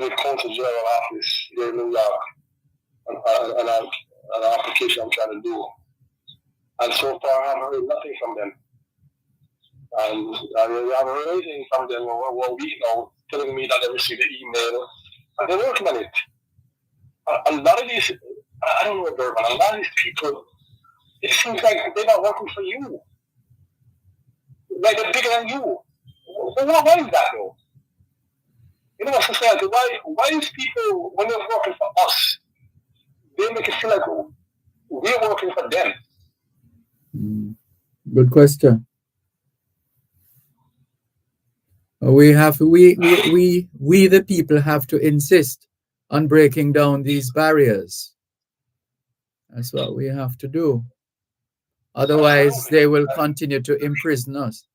the Consul General office here in New York, and an application I'm trying to do. And so far, I haven't heard nothing from them. And I haven't heard anything from them for a week now, telling me that they received the email, and they're working on it. A lot of these, I don't know, Dervan, a lot of these people, it seems like they're not working for you. Like they're bigger than you. Why is that though? You know, society, why is people, when they're working for us, they make it feel like we're working for them? Good question. We the people have to insist on breaking down these barriers. That's what we have to do. Otherwise, they will continue to imprison us.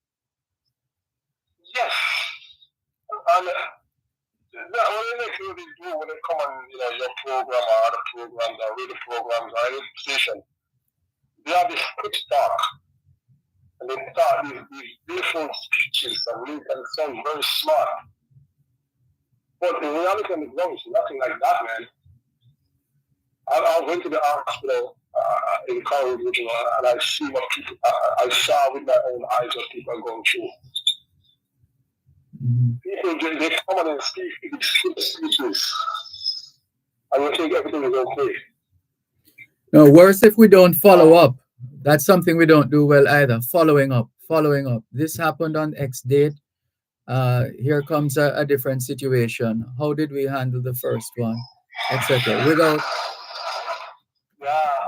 Yes. And what they actually do when they come on, your program or other programs or radio programs or any station, they have this quick talk. And they start these beautiful speeches and make them sound very smart. But in reality, on the ground, it's nothing like that, man. I went to the hospital in college, and I see what people, I saw with my own eyes what people are going through. People, they come on and speak these speeches, and you think everything is okay. No, worse if we don't follow up. That's something we don't do well either. Following up. This happened on X date. Here comes a different situation. How did we handle the first one, etc.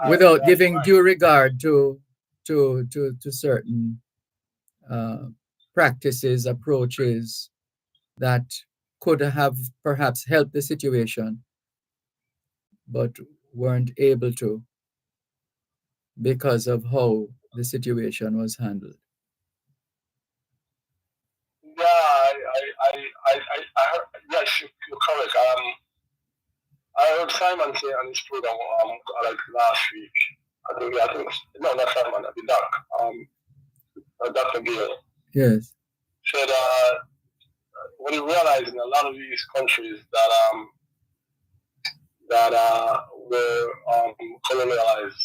Without giving due regard to certain practices, approaches that could have perhaps helped the situation, but weren't able to because of how the situation was handled. Yeah, I heard, yes, you're correct. I heard Simon say on his program like last week. I think no, not Simon, the doc, Dr. Gill. Yes. Said what he realized in a lot of these countries that were colonialized,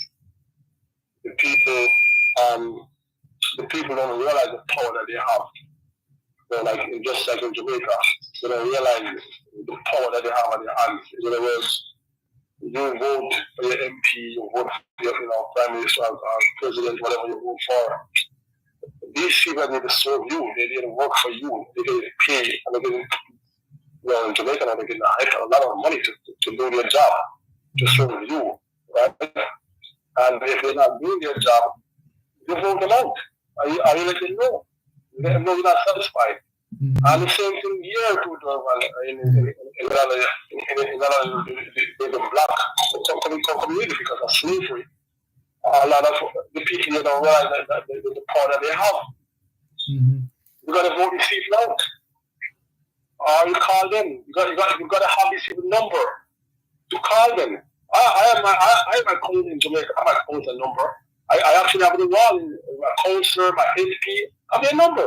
the people don't realize the power that they have. So just like in Jamaica, they don't realize the power that they have on their hands. In other words, you vote for your MP, you vote for your prime minister or president, whatever you vote for. These people need to serve you. They didn't work for you. They didn't pay, and they didn't. In Jamaica, they're getting a lot of money to do their job, to serve you, right? And if they're not doing their job, you vote them out. Are you let them know? Let them know you're not satisfied. And the same thing here too, in the black community because of slavery. A lot of the people you don't realize that the power that they have. You got to vote these people out. Or you call them. You got to have these people number to call them. I have my council in Jamaica. I have my council number. I actually have the wall in my councillor, my HP. I have their number.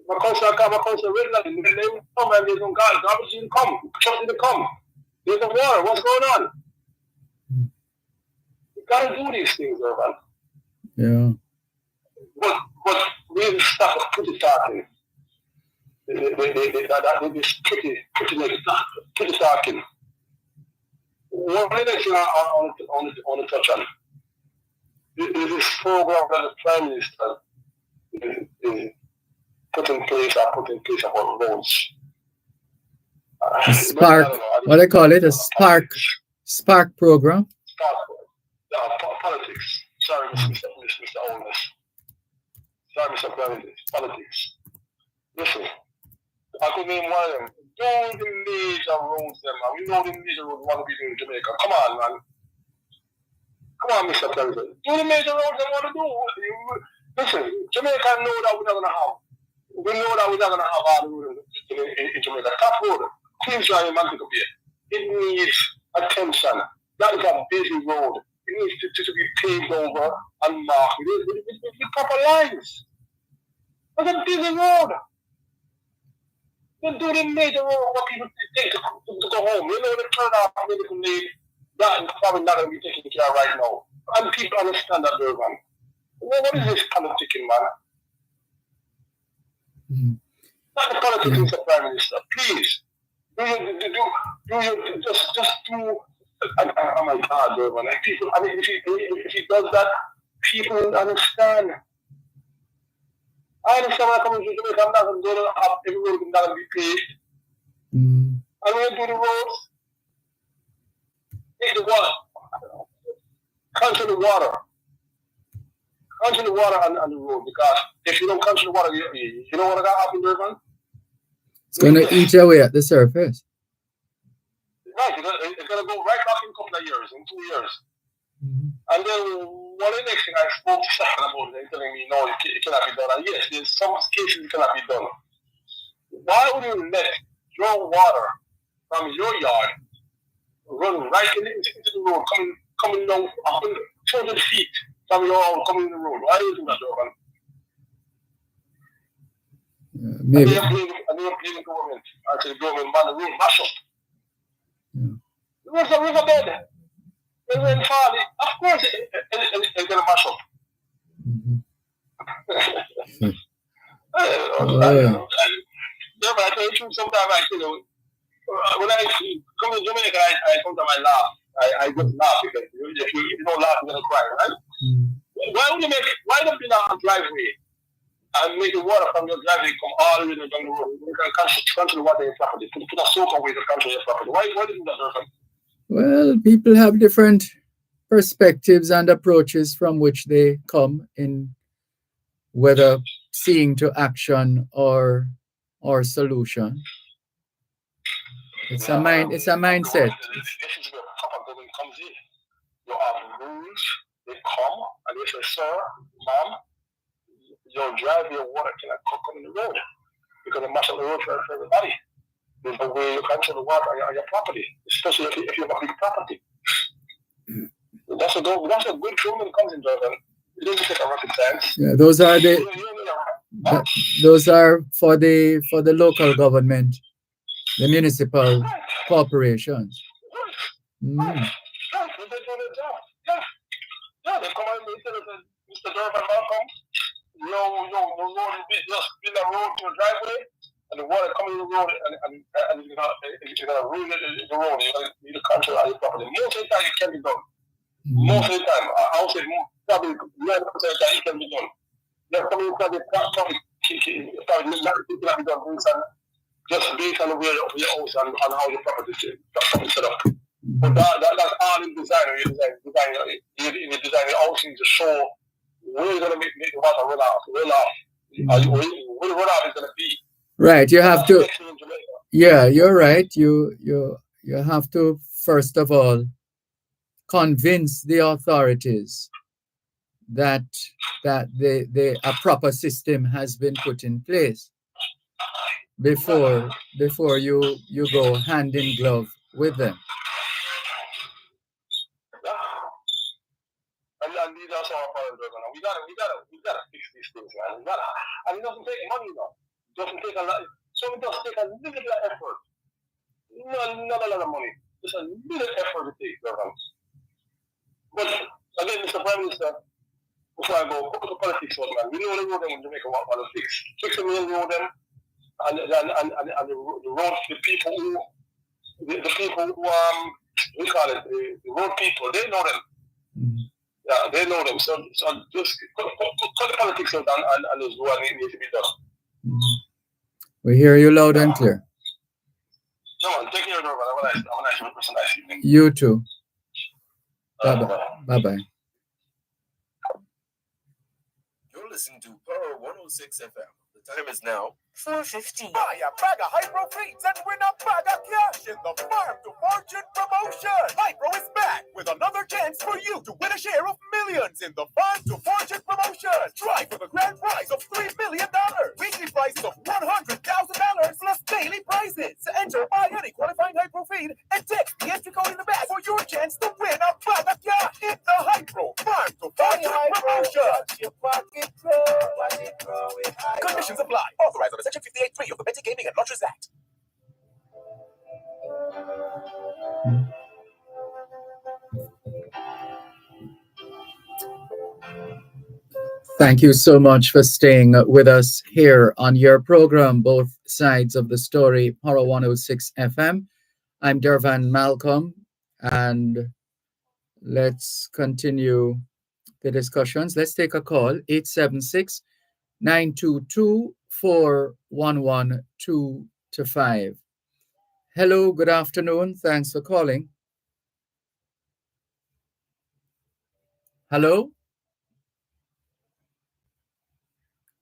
My councillor regularly. They come and there's no garbage didn't come. Trucks didn't come. There's no water. What's going on? You gotta do these things, Dervan. Yeah. But we stop pretty talking. They just pretty talking. One thing I want to touch on is this program that the Prime Minister is put in place about roads. Spark, what I call it, a Spark program. Politics. Sorry, Mr. Oldness. Sorry, Mr. President, politics. Listen, I could name one of them. Do the major roads, them, man. We know the major roads want to be doing in Jamaica. Come on, man. Come on, Mr. President. Do the major roads they want to do. Listen, Jamaica know that we're not going to have. We know that we're not going to have all the roads in Jamaica. Top road, Queens Drive in Mantico Bay. It needs attention. That is a busy road. It needs to be paved over and marked with proper lines. That's a busy road. They do the major road what people take to go home. You know, the turn off medical need, that is probably not going to be taken care of right now. And people understand that, Dervan. What is this politicking, man? Mm-hmm. Not the politics, Mr. Prime Minister. Please. Do you just do. Oh my God, Dervan. Like people, I mean, if he does that, people will understand. I understand when I come to Jamaica, I'm not going to go up every road is not going to be paved. Mm-hmm. I'm going to do the roads. Take the water. Control the water. Control the water on the road, because if you don't control the water, you know what got happen, Dervan? It's going to eat away at the surface. Right, it's going to go right back in a couple of years, in 2 years. Mm-hmm. And then one of the next thing I spoke to Stefan about, they're telling me, no, it cannot be done. And yes, there's some cases it cannot be done. Why would you let your water from your yard run right into the road, coming down 200 feet from your house, coming in the road? Why do you do that, Dervan? Maybe. And they are blaming the government. Actually, the government man, the road mash up. Yeah. There's a riverbed. There's a fall. Of course, it's going to mash up. Mm-hmm. Yeah, but I tell you the truth, sometimes when I come to Jamaica, I sometimes I laugh. I just laugh because if you don't laugh, you're going to cry, right? Mm-hmm. Why don't you not a driveway and make the water from your driveway come all the way down the road? You can control the water in your property. Put a soak away to control your property. Why do you do that, Dervan? Well, people have different perspectives and approaches from which they come in, whether seeing to action or solution. It's a mindset. This is where proper government comes in. You have rules, they come and they say, sir, ma'am, your driveway water cannot come in the road because it mash up the road for everybody. There's no way you control the water on your property, especially if you have a big property. That's a good government comes in, Dervan. It doesn't take a rocket science. Yeah, those are for the local government, the municipal corporations. Right. They do their job. Yeah, they come out and they tell us, Mr. Dervan, Malcolm, the road is just build a road to a driveway, and the water coming in the road, and it's going to ruin the road. You're going to need to control all your property. Most of the time, it can be done. Mm-hmm. Most of the time, I would say probably 90% of the time, it can be done. There's probably not be done just based on the way of your house and how your property is set up. But that's all in design. You design your housing to show where you're going to make the water run off. Mm-hmm. Where the run off is going to be. Right, you have to. Yeah, you're right. You have to first of all convince the authorities that a proper system has been put in place before you go hand in glove with them. And these are some of our problems. We gotta fix these things, man. And it doesn't take money now. It doesn't take a lot. So it does take a little bit of effort. Not a lot of money. Just a little effort to take, Dervan. But again, Mr. Prime Minister, before I go, focus on politics, man. We know the road them in Jamaica want to fix. Fix them, we know them, and the road, the people who we call it the road people, they know them. Mm-hmm. Yeah, they know them. So just cut the politics out and just do what needs to be done. Mm-hmm. We hear you loud and clear. No, man, take care, Dervan. Have a nice evening. You too. Bye-bye. Bye-bye. You're listening to Pearl Power 106 FM. The time is now 4:50. Buy a bag of Hypro feeds and win a bag of cash in the Farm to Fortune promotion. Hypro is back with another chance for you to win a share of millions in the Farm to Fortune promotion. Try for the grand prize of $3 million, weekly prizes of $100,000 plus daily prizes. Enter buy any qualifying Hypro feed and text the entry code in the bag for your chance to win a bag of cash in the Hypro Farm to Fortune promotion. Conditions apply. Authorized under Section 58(3) of the Betting Gaming and Lotteries Act. Thank you so much for staying with us here on your program, Both Sides of the Story, Power 106 FM. I'm Dervan Malcolm, and let's continue the discussions. Let's take a call, 876-922-4112-5. Hello, good afternoon. Thanks for calling. Hello?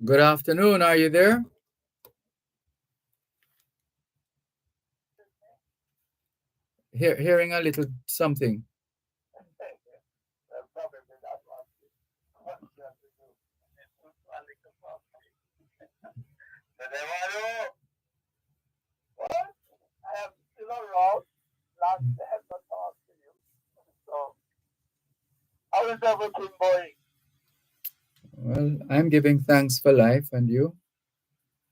Good afternoon. Are you there? Hearing a little something. I am still around. Last I have not talked to you. So, how is everything going? Well, I'm giving thanks for life, and you?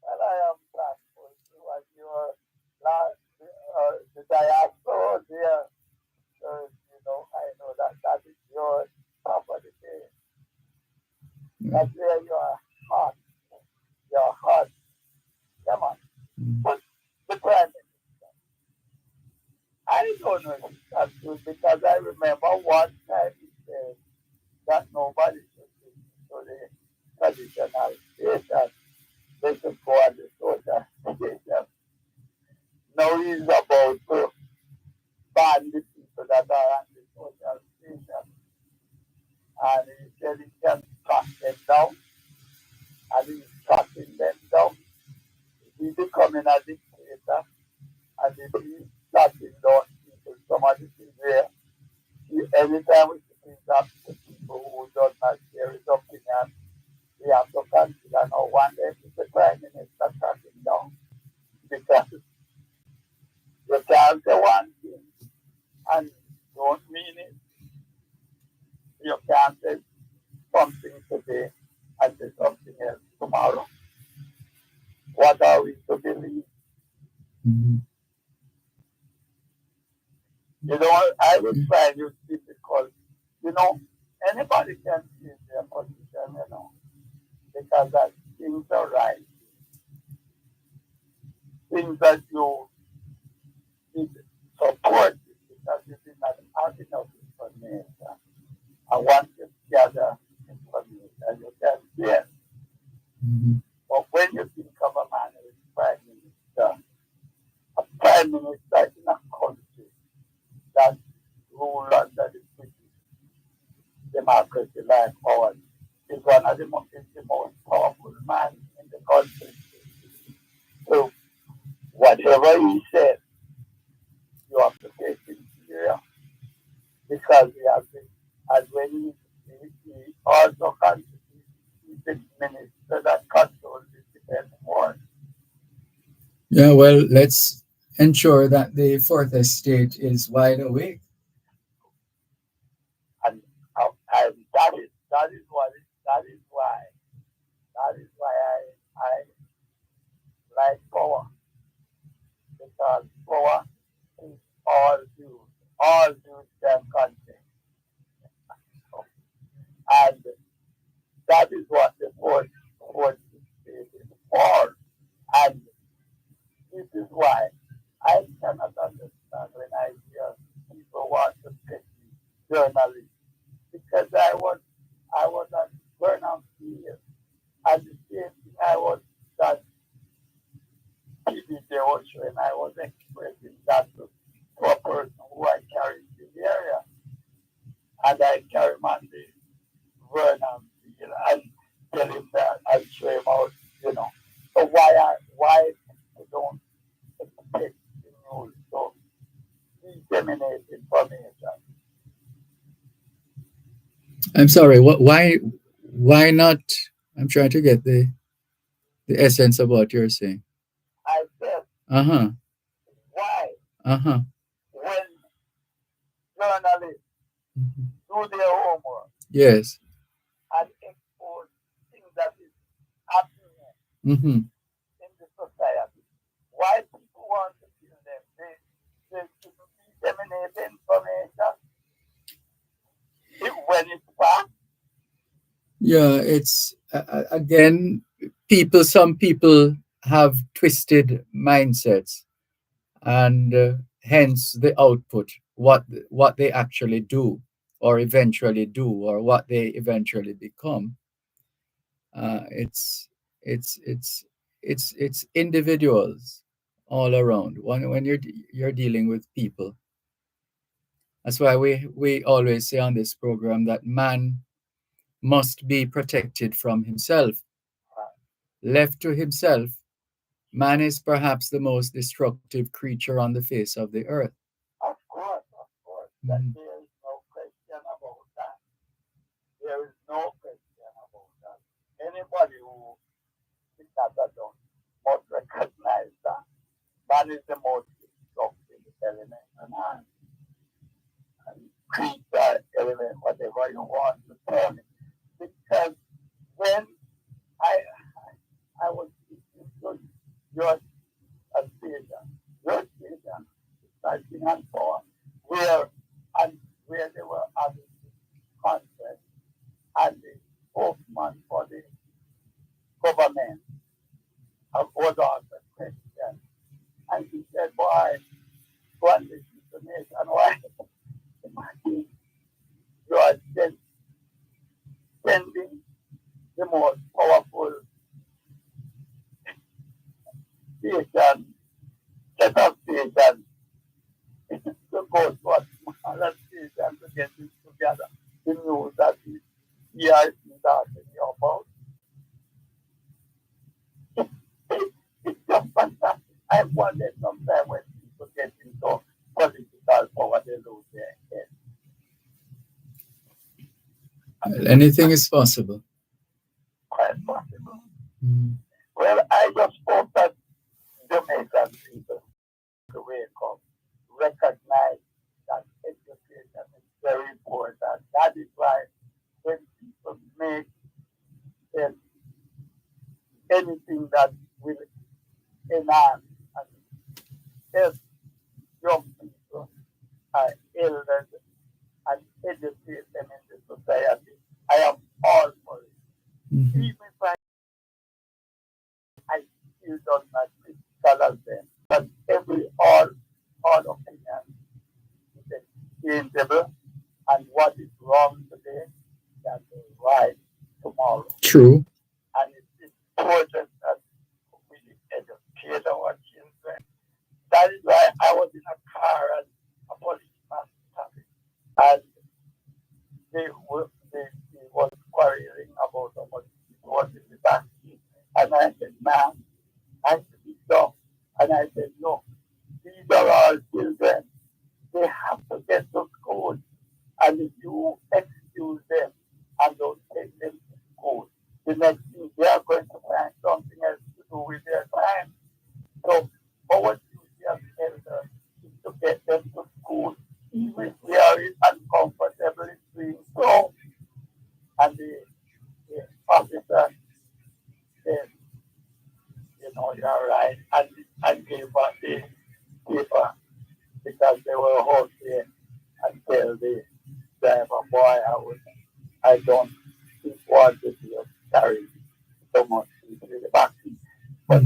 And I am thankful to what your last, the diaspora there. I know that is your property there. That's where your heart, come on. But the Prime Minister, I don't know if that's good because I remember one time he said that nobody should be to the traditional station. They should go on the social station. Now he's about to ban the people that are on the social station. And he said he can track them down. And he's tracking them down. He's becoming a dictator. And if he's tracking down people, somebody is there. Anytime we see that people who does not share his opinion, we have to consider now one day if the Prime Minister tracking down. Because you can't say one thing and don't mean it. You can't say something today and say something else tomorrow. What are we to believe? Mm-hmm. I would find it difficult. Anybody can change their position, because that things are right. Things that you need support because you did not have enough information. I want to gather information you can get. Mm-hmm. But when you think of a man who is Prime Minister, a Prime Minister in a country that rule under the British democracy like ours is one of the most powerful man in the country. So whatever he said, you have to take it serious because he has been, as when he also he's the minister that controls the defense war. Yeah, well, let's ensure that the fourth estate is wide awake. And that is why I like power, because power is all due them country. And that is what the fourth estate is for. And this is why I cannot understand when I hear people want to take me journalists, because I was at Burnham Field, and the same thing I was that TV they were showing, I was expressing that to a person who I carry in the area, and I carry him on the Burnham Field and tell him that I show him I'm sorry. What? Why not? I'm trying to get the essence of what you're saying. I said, Uh huh. why, Uh huh. when journalists do their homework Yes. and expose things that is happening Mm-hmm. in the society, why people want to kill them? They shouldn't disseminate information when it's fact. Yeah. It's again, people. Some people have twisted mindsets, and hence the output. What they actually do, or eventually do, or what they eventually become. It's it's it's individuals all around. When you're dealing with people, that's why we always say on this program that man must be protected from himself. Left to himself, man is perhaps the most destructive creature on the face of the earth. Of course, that Mhm. there is no question about that. There is no question about that. Anybody who is not alone must recognize that man is the most destructive element and creature element, whatever you want to tell me. Because when I I was speaking to your station, starting and so on, where and where they were having this conference and the spokesman for the government was asked a question. And he said, boy, go and listen to nationwide. Imagine you are sending the most powerful station, set of stations to go to a smaller station to get this together. The news that is here is talking about. It's just fantastic. I wonder sometimes when people get into political power, they lose their head. Anything is possible. Quite possible. Mm. Well, I just hope that Jamaican people to wake up, recognize that education is very important. That is why when people make anything that will enhance and help young people, elders, and educate them in the society, I am all for it. Mhm. Even if I still don't agree color them, but all opinion is exchangeable, and what is wrong today can be right tomorrow. True. And it's important that we educate our children. That is why I was in a car and a policeman stopped me. And he was quarreling about how much it was in the back seat. And I said, ma'am, I sit down. And I said, no, these are all children. They have to get to school. And if you excuse them and don't take them to school, the next thing they are going to find something else to do with their time. So our duty as elders is to get them to school, even if we are uncomfortable in doing so. And the officer said, you're right, and gave us the paper because they were out there and tell the driver, boy, I don't want to be carrying so much into the back seat. But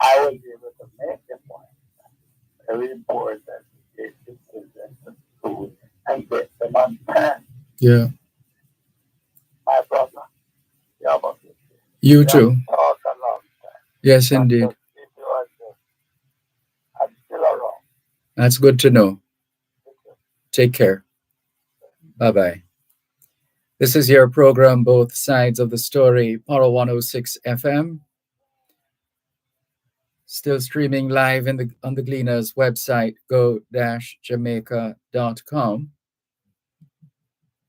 I was able to make the point. Very important to get the children to school and get them on time. Yeah. My brother, you have a good day. You We have too. talked a long time. Yes, Not indeed. just if you are just, I'm still around. That's good to know. Take care. Bye bye. This is your program, Both Sides of the Story, Power 106 FM. Still streaming live on the Gleaners website, go-jamaica.com.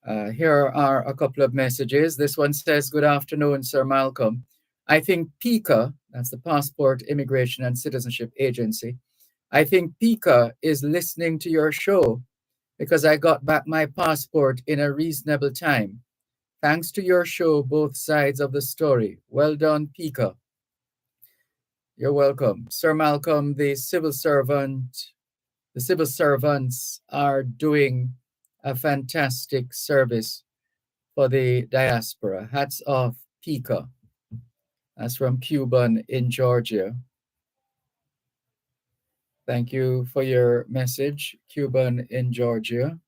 Here are a couple of messages. This one says, "Good afternoon, Sir Malcolm. I think PICA, that's the Passport, Immigration and Citizenship Agency, I think PICA is listening to your show because I got back my passport in a reasonable time. Thanks to your show, both sides of the story. Well done, PICA." You're welcome. Sir Malcolm, the civil servants are doing a fantastic service for the diaspora. Hats off, PICA. That's from Cuban in Georgia. Thank you for your message, Cuban in Georgia.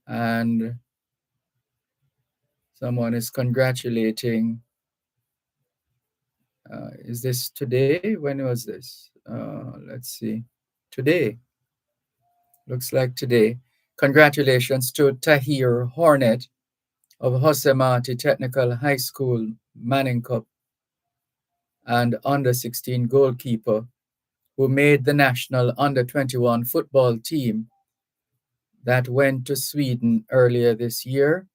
And someone is congratulating. Is this today? When was this? Let's see. Today. Looks like today. Congratulations to Tahir Hornet of Hosemati Technical High School, Manning Cup, and under 16 goalkeeper, who made the national under 21 football team that went to Sweden earlier this year.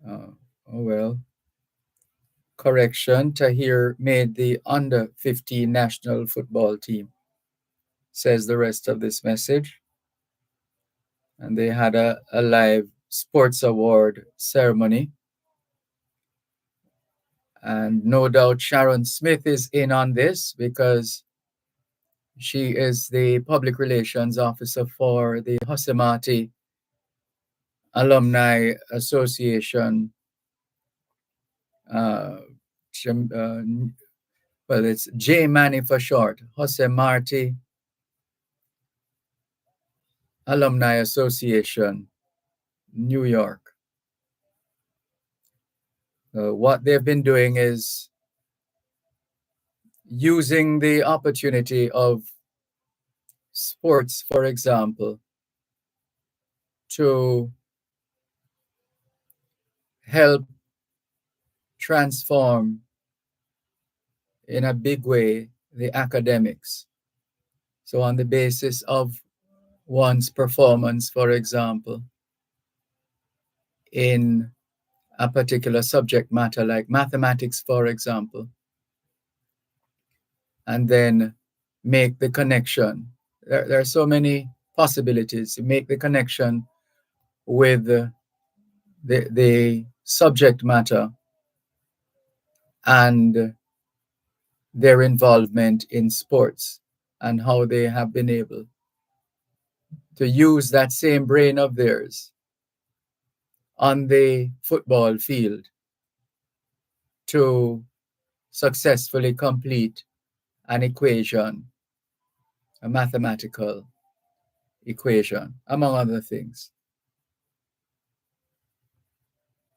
Oh well. Correction, Tahir made the under 15 national football team, says the rest of this message. And they had a live sports award ceremony. And no doubt Sharon Smith is in on this because she is the public relations officer for the Hosemati Alumni Association. Well, it's J-Mani for short, Hosemati Alumni Association, New York. What they've been doing is using the opportunity of sports, for example, to help transform in a big way the academics. So on the basis of one's performance, for example, in a particular subject matter like mathematics, for example, and then make the connection. There are so many possibilities. You make the connection with the subject matter and their involvement in sports and how they have been able to use that same brain of theirs on the football field to successfully complete an equation, a mathematical equation, among other things.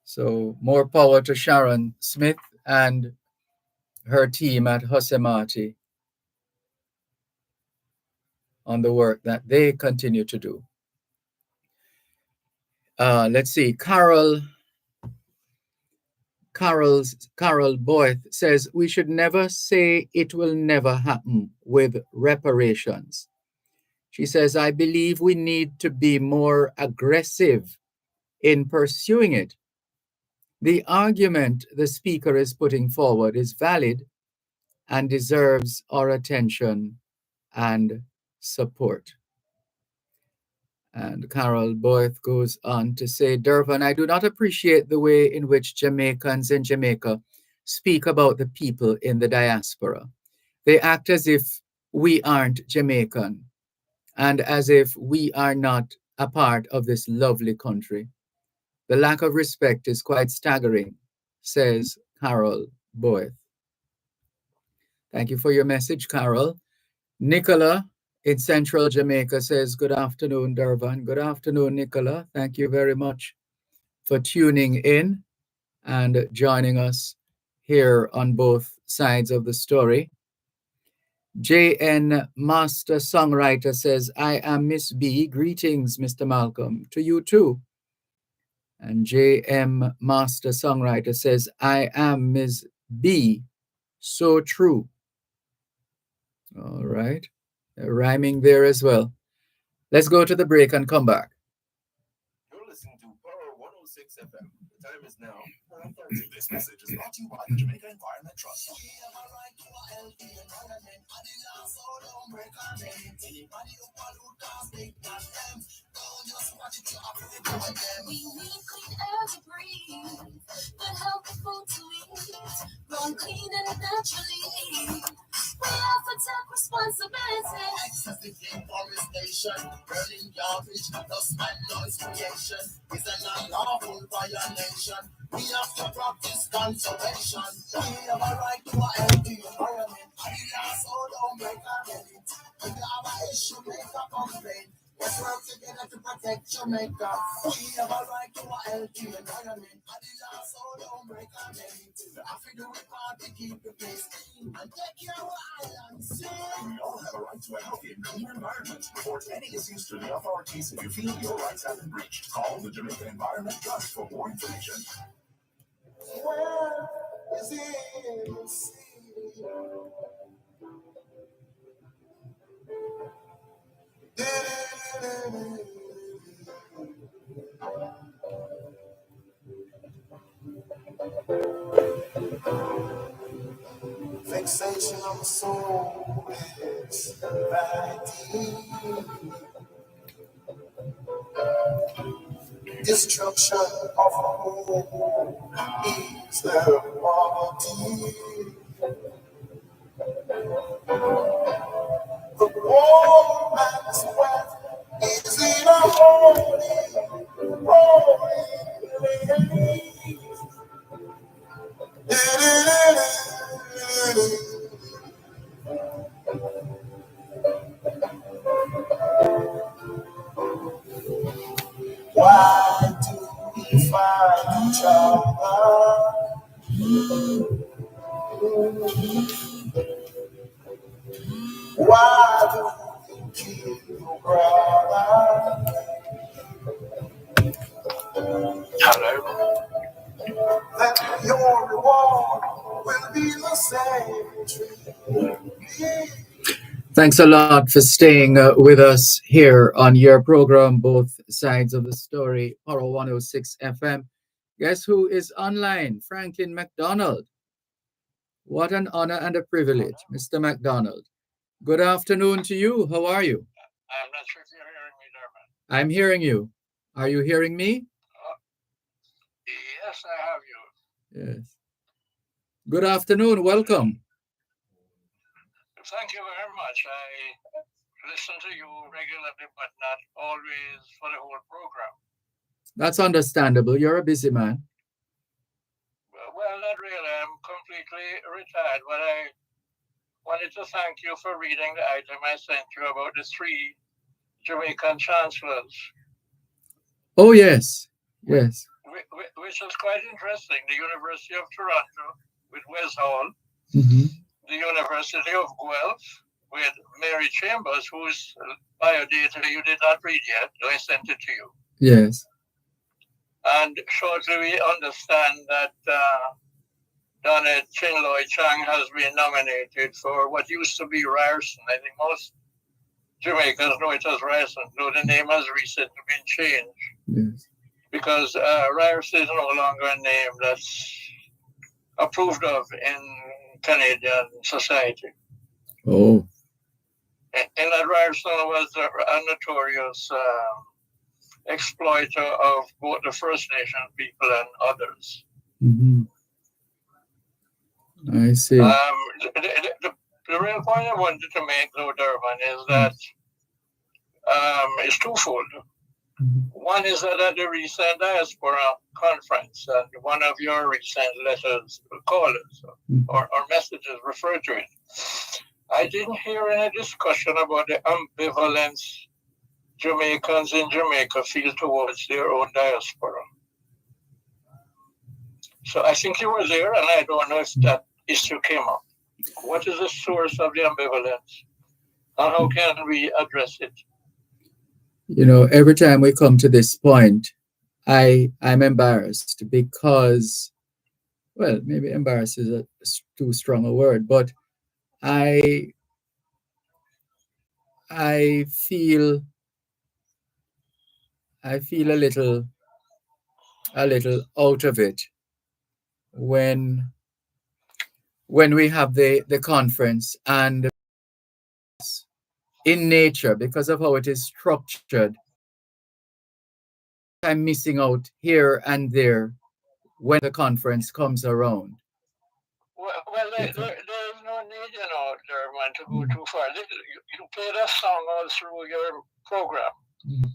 So more power to Sharon Smith and her team at Hosemati on the work that they continue to do. Let's see, Carol Boyth says, "We should never say it will never happen with reparations." She says, "I believe we need to be more aggressive in pursuing it. The argument the speaker is putting forward is valid and deserves our attention and support." And Carol Boyth goes on to say, "Dervan, I do not appreciate the way in which Jamaicans in Jamaica speak about the people in the diaspora. They act as if we aren't Jamaican and as if we are not a part of this lovely country. The lack of respect is quite staggering," says Carol Boyth. Thank you for your message, Carol. Nicola in central Jamaica says, "Good afternoon, Dervan." Good afternoon, Nicola. Thank you very much for tuning in and joining us here on both sides of the story. JN Master Songwriter says, "I am Miss B. Greetings, Mr. Malcolm. To you too." And JM Master Songwriter says, "I am Miss B. So true." All right. Rhyming there as well. Let's go to the break and come back. You're listening to Power 106 FM. The time is now 9:30. This message is brought to you by the Jamaica Environment Trust. We need clean air to breathe, good healthy food to eat, grown clean and naturally. We have to take responsibility. Excessive deforestation, burning garbage, dust and noise creation is an unlawful violation. We have to practice conservation. We have a right to a healthy environment. And the law so don't break our limit. If you have an issue, make a complaint. Let's work together to protect Jamaica. We have a right to a healthy environment. And the law so don't break our limit. We have to do a part to keep the place clean and take care of our islands. We all have a right to a healthy and clean environment. Report any issues to the authorities if you feel your rights have been breached. Call the Jamaica Environment Trust for more information. Where is it? Fixation of the soul is vanity. Destruction of the whole is their poverty. The poor man's wealth is in a holy, holy. Why do we fight each other? Why do we kill your brother? Hello. That your reward will be the same tree. Thanks a lot for staying with us here on your program, Both Sides of the Story, Oro 106 FM. Guess who is online? Franklin McDonald. What an honor and a privilege, Mr. McDonald. Good afternoon to you. How are you? I'm not sure if you're hearing me, Dervan. I'm hearing you. Are you hearing me? Yes, I have you. Yes. Good afternoon. Welcome. Thank you very much. I listen to you regularly, but not always for the whole program. That's understandable. You're a busy man. Well, not really. I'm completely retired, but I wanted to thank you for reading the item I sent you about the 3 Jamaican chancellors. Oh, yes. Yes. Which is quite interesting. The University of Toronto with Wes Hall, the University of Guelph with Mary Chambers, whose biodata you did not read yet, though I sent it to you. Yes. And shortly we understand that Donna Chinloy Chang has been nominated for what used to be Ryerson. I think most Jamaicans know it as Ryerson, though the name has recently been changed. Yes. Because Ryerson is no longer a name that's approved of in Canadian society. Oh. And that Ryerson was a notorious exploiter of both the First Nation people and others. I see. The real point I wanted to make, though, Dervan, is that it's twofold. One is that at the recent diaspora conference, and one of your recent letters, callers, or messages refer to it, I didn't hear any discussion about the ambivalence Jamaicans in Jamaica feel towards their own diaspora. So I think you were there, and I don't know if that issue came up. What is the source of the ambivalence, and how can we address it? You know, every time we come to this point, I'm embarrassed because, well, maybe embarrassed is too strong a word, but I feel I feel a little out of it when we have the conference, and in nature, because of how it is structured, I'm missing out here and there when the conference comes around. Well, there's no need, Dervan, to go too far. You play that song all through your program, Mhm.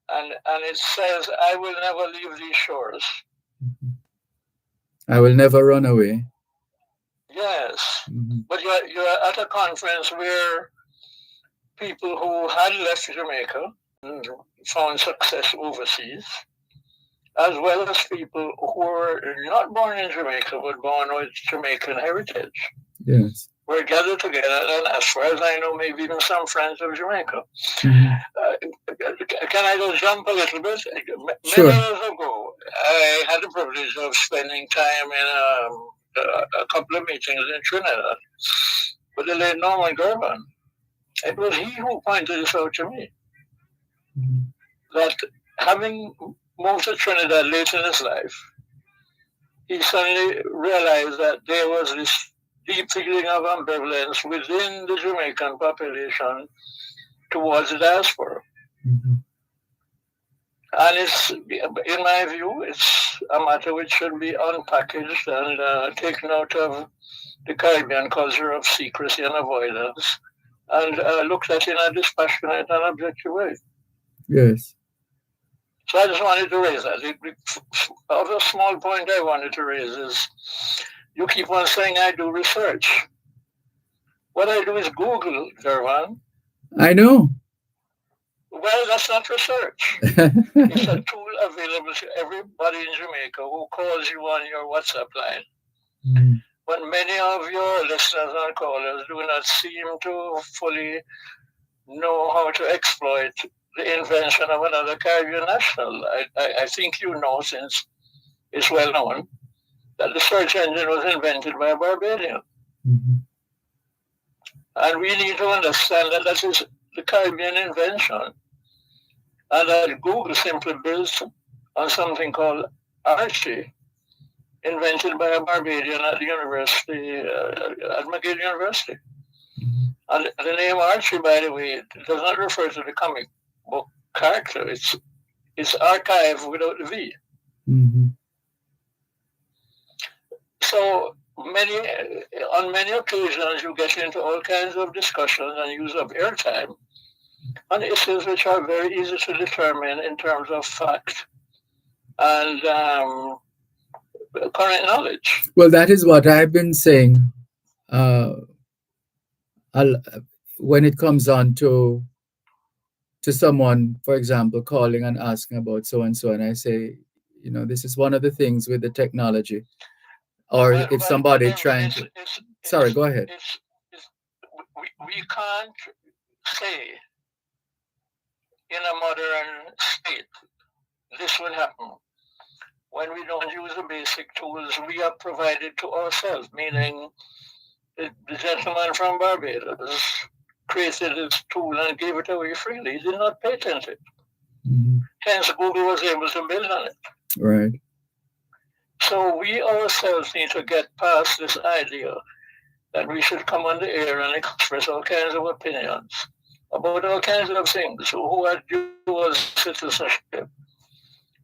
and it says, "I will never leave these shores." I will never run away. Yes, Mhm. but you're at a conference where people who had left Jamaica and found success overseas, as well as people who were not born in Jamaica but born with Jamaican heritage, Yes. were gathered together, and as far as I know, maybe even some friends of Jamaica. Mhm. Can I just jump a little bit? Sure. Many years ago, I had the privilege of spending time in a couple of meetings in Trinidad with the late Norman Dervan. It was he who pointed this out to me, Mhm. that having moved to Trinidad late in his life, he suddenly realized that there was this deep feeling of ambivalence within the Jamaican population towards the diaspora. Mhm. And it's, in my view, it's a matter which should be unpackaged and taken out of the Caribbean culture of secrecy and avoidance and looked at in a dispassionate and objective way. Yes. So I just wanted to raise that. A small point I wanted to raise is you keep on saying I do research. What I do is Google, Dervan. I know. Well, that's not research. It's a tool available to everybody in Jamaica who calls you on your WhatsApp line. Mhm. But many of your listeners and callers do not seem to fully know how to exploit the invention of another Caribbean national. I think you know, since it's well known, that the search engine was invented by a Barbadian. Mhm. And we need to understand that that is the Caribbean invention, and that Google simply builds on something called Archie, invented by a Barbadian at the university, at McGill University. Mhm. And the name Archie, by the way, does not refer to the comic book character. It's archive without the V. Mhm. So on many occasions, you get into all kinds of discussions and use up airtime on issues which are very easy to determine in terms of fact and current knowledge. Well, that is what I've been saying. Uh, I'll, when it comes on to someone, for example, calling and asking about so and so, and I say, this is one of the things with the technology. Or if But somebody Dervan, trying to, sorry, go ahead. we can't say in a modern state this will happen when we don't use the basic tools we have provided to ourselves, meaning the gentleman from Barbados created this tool and gave it away freely. He did not patent it. Mhm. Hence, Google was able to build on it. Right. So we ourselves need to get past this idea that we should come on the air and express all kinds of opinions about all kinds of things. Who had dual citizenship.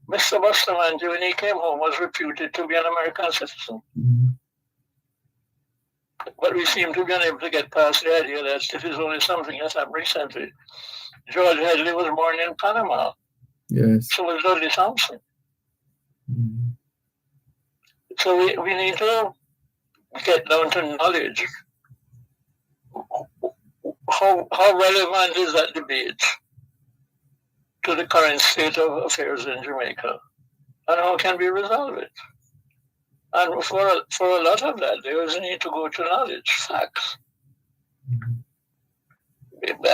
Mr. Bustamante, when he came home, was reputed to be an American citizen. Mhm. But we seem to be unable to get past the idea that it is only something that's happened recently. George Headley was born in Panama. Yes. So was Dudley Thompson. Mhm. So we need to get down to knowledge. How relevant is that debate to the current state of affairs in Jamaica? And how can we resolve it? And for a lot of that, there is a need to go to knowledge, facts. Mhm.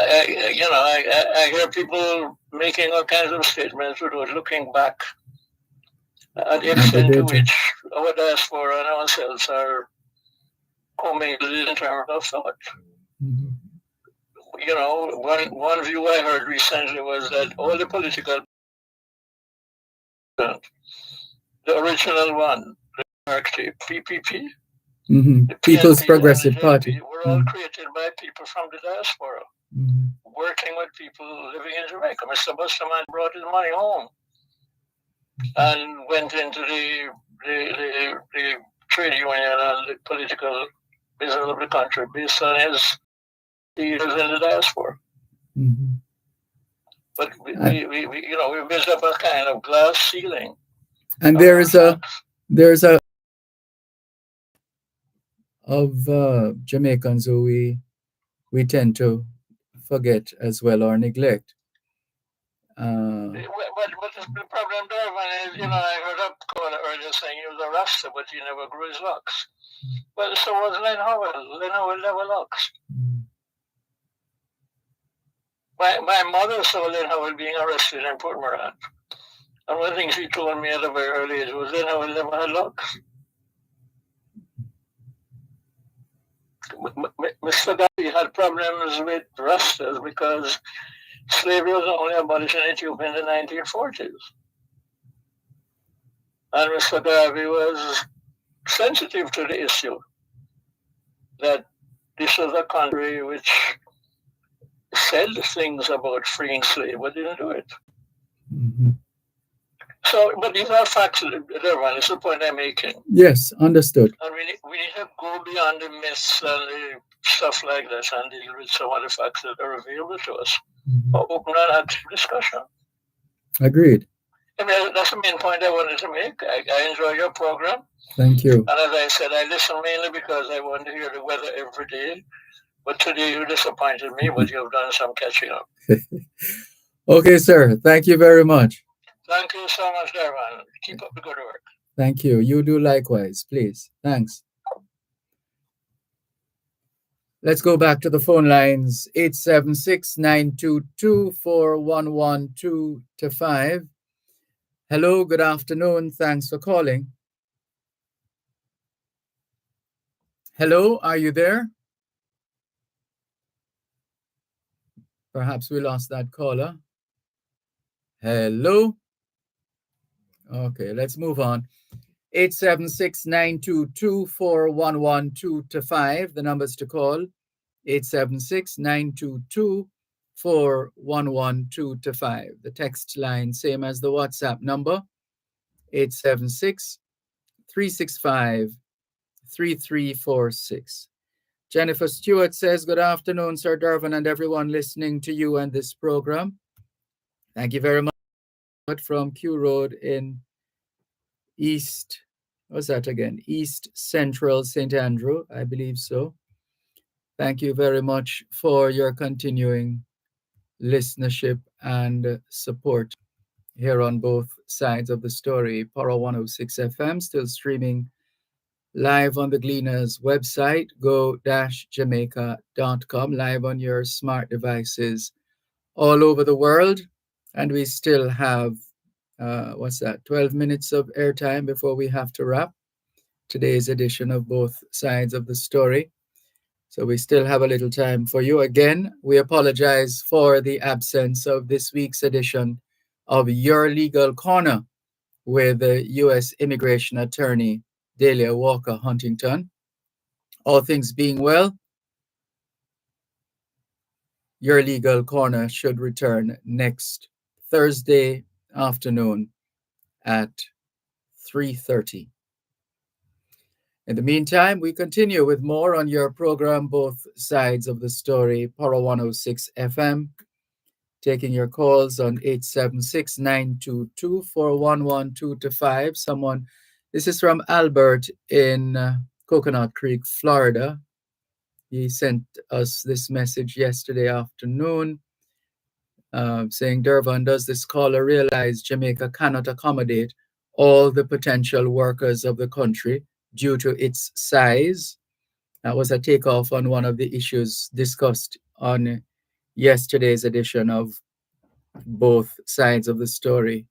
I hear people making all kinds of statements without looking back at the And the extent to data. which our diaspora and ourselves are commingled in terms of thought. Mhm. One view I heard recently was that all the political the original one, the PPP, the People's Progressive Party, were all created by people from the diaspora, working with people living in Jamaica. Mr. Busterman brought his money home and went into the trade union and the political business of the country based on his years in the diaspora. But we built up a kind of glass ceiling. And there's a of Jamaicans who we tend to forget as well or neglect. But the problem, Dervan, is, I heard up caller earlier saying he was a Rasta, but he never grew his locks. Well, so was Len Howell. Len Howell never locks. My mother saw Len Howell being arrested in Port Moran. And one thing she told me at a very early age was Len Howell never had locks. Mr. Garvey had problems with Rastas because slavery was only abolished in Ethiopia in the 1940s. And Mr. Garvey was sensitive to the issue that this was a country which said things about freeing slaves, but didn't do it. So, but these are facts, Dervan. It's the point I'm making. Yes, understood. And we need to go beyond the myths and the stuff like that and deal with some of the facts that are available to us. Open and active discussion. Agreed. I mean, that's the main point I wanted to make. I enjoy your program. Thank you. And as I said, I listen mainly because I want to hear the weather every day. But today you disappointed me, but you've done some catching up. Okay, sir. Thank you very much. Thank you so much, Dervan. Keep up the good work. Thank you. You do likewise, please. Thanks. Let's go back to the phone lines. 876-922-4112-5. Hello, good afternoon. Thanks for calling. Hello, are you there? Perhaps we lost that caller. Hello? Okay, let's move on. 876-922-4112-5. The numbers to call. 876-922-4112-5. The text line, same as the WhatsApp number. 876-365-3346. Jennifer Stewart says, good afternoon, Sir Dervan, and everyone listening to you and this program. Thank you very much. From Q Road in East, what's that again? East Central St. Andrew, I believe so. Thank you very much for your continuing listenership and support here on both sides of the story. Para 106 FM, still streaming live on the Gleaners website, go-jamaica.com, live on your smart devices all over the world. And we still have, 12 minutes of airtime before we have to wrap today's edition of Both Sides of the Story. So we still have a little time for you. Again, we apologize for the absence of this week's edition of Your Legal Corner with the U.S. immigration attorney, Delia Walker Huntington. All things being well, Your Legal Corner should return next Thursday afternoon at 3:30. In the meantime, we continue with more on your program, Both Sides of the Story, Para 106 FM, taking your calls on 876-922-4112-5. This is from Albert in Coconut Creek, Florida. He sent us this message yesterday afternoon, saying, Dervan, does this caller realize Jamaica cannot accommodate all the potential workers of the country due to its size? That was a takeoff on one of the issues discussed on yesterday's edition of Both Sides of the Story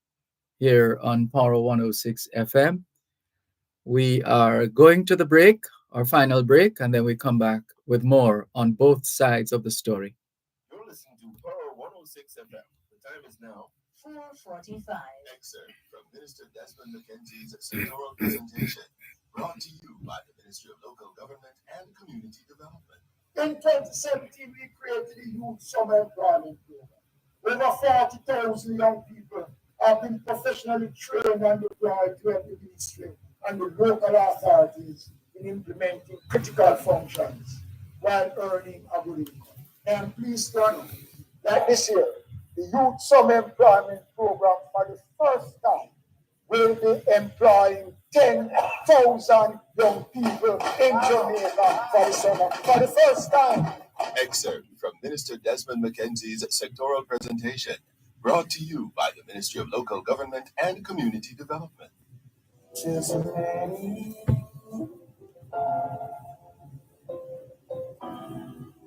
here on Power 106 FM. We are going to the break, our final break, and then we come back with more on Both Sides of the Story. You're listening to Power 106 FM. The time is now 4:45. Excerpt from Minister Desmond McKenzie's sectoral presentation, brought to you by the Ministry of Local Government and Community Development. In 2017, we created a youth summer employment program. Over 40,000 young people have been professionally trained and deployed to help the ministry and the local authorities in implementing critical functions while earning a good income. And please turn on, like this year, the Youth Summer Employment Program for the first time will be employing 10,000 young people in Jamaica for the summer for the first time. Excerpt from Minister Desmond McKenzie's sectoral presentation, brought to you by the Ministry of Local Government and Community Development.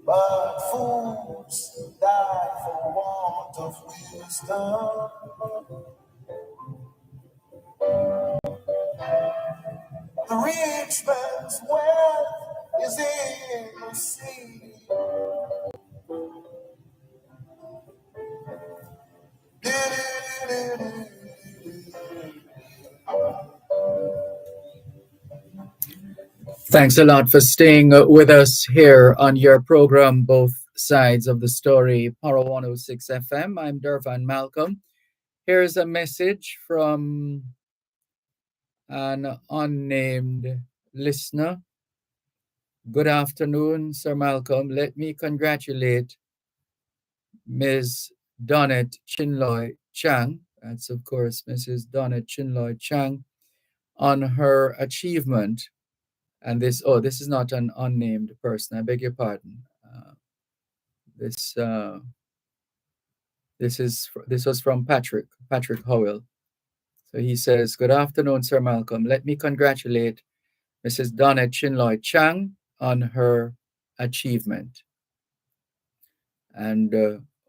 But fools die for want of wisdom. The rich man's wealth is in the sea. Thanks a lot for staying with us here on your program, Both Sides of the Story, Power 106 FM. I'm Dervan Malcolm. Here's a message from an unnamed listener. Good afternoon, Sir Malcolm. Let me congratulate Ms. Donette Chinloy Chang, that's of course Mrs. Donette Chinloy Chang, on her achievement. And this is not an unnamed person. I beg your pardon. This was from Patrick Howell. So he says, "Good afternoon, Sir Malcolm. Let me congratulate Mrs. Donette Chinloy Chang on her achievement." And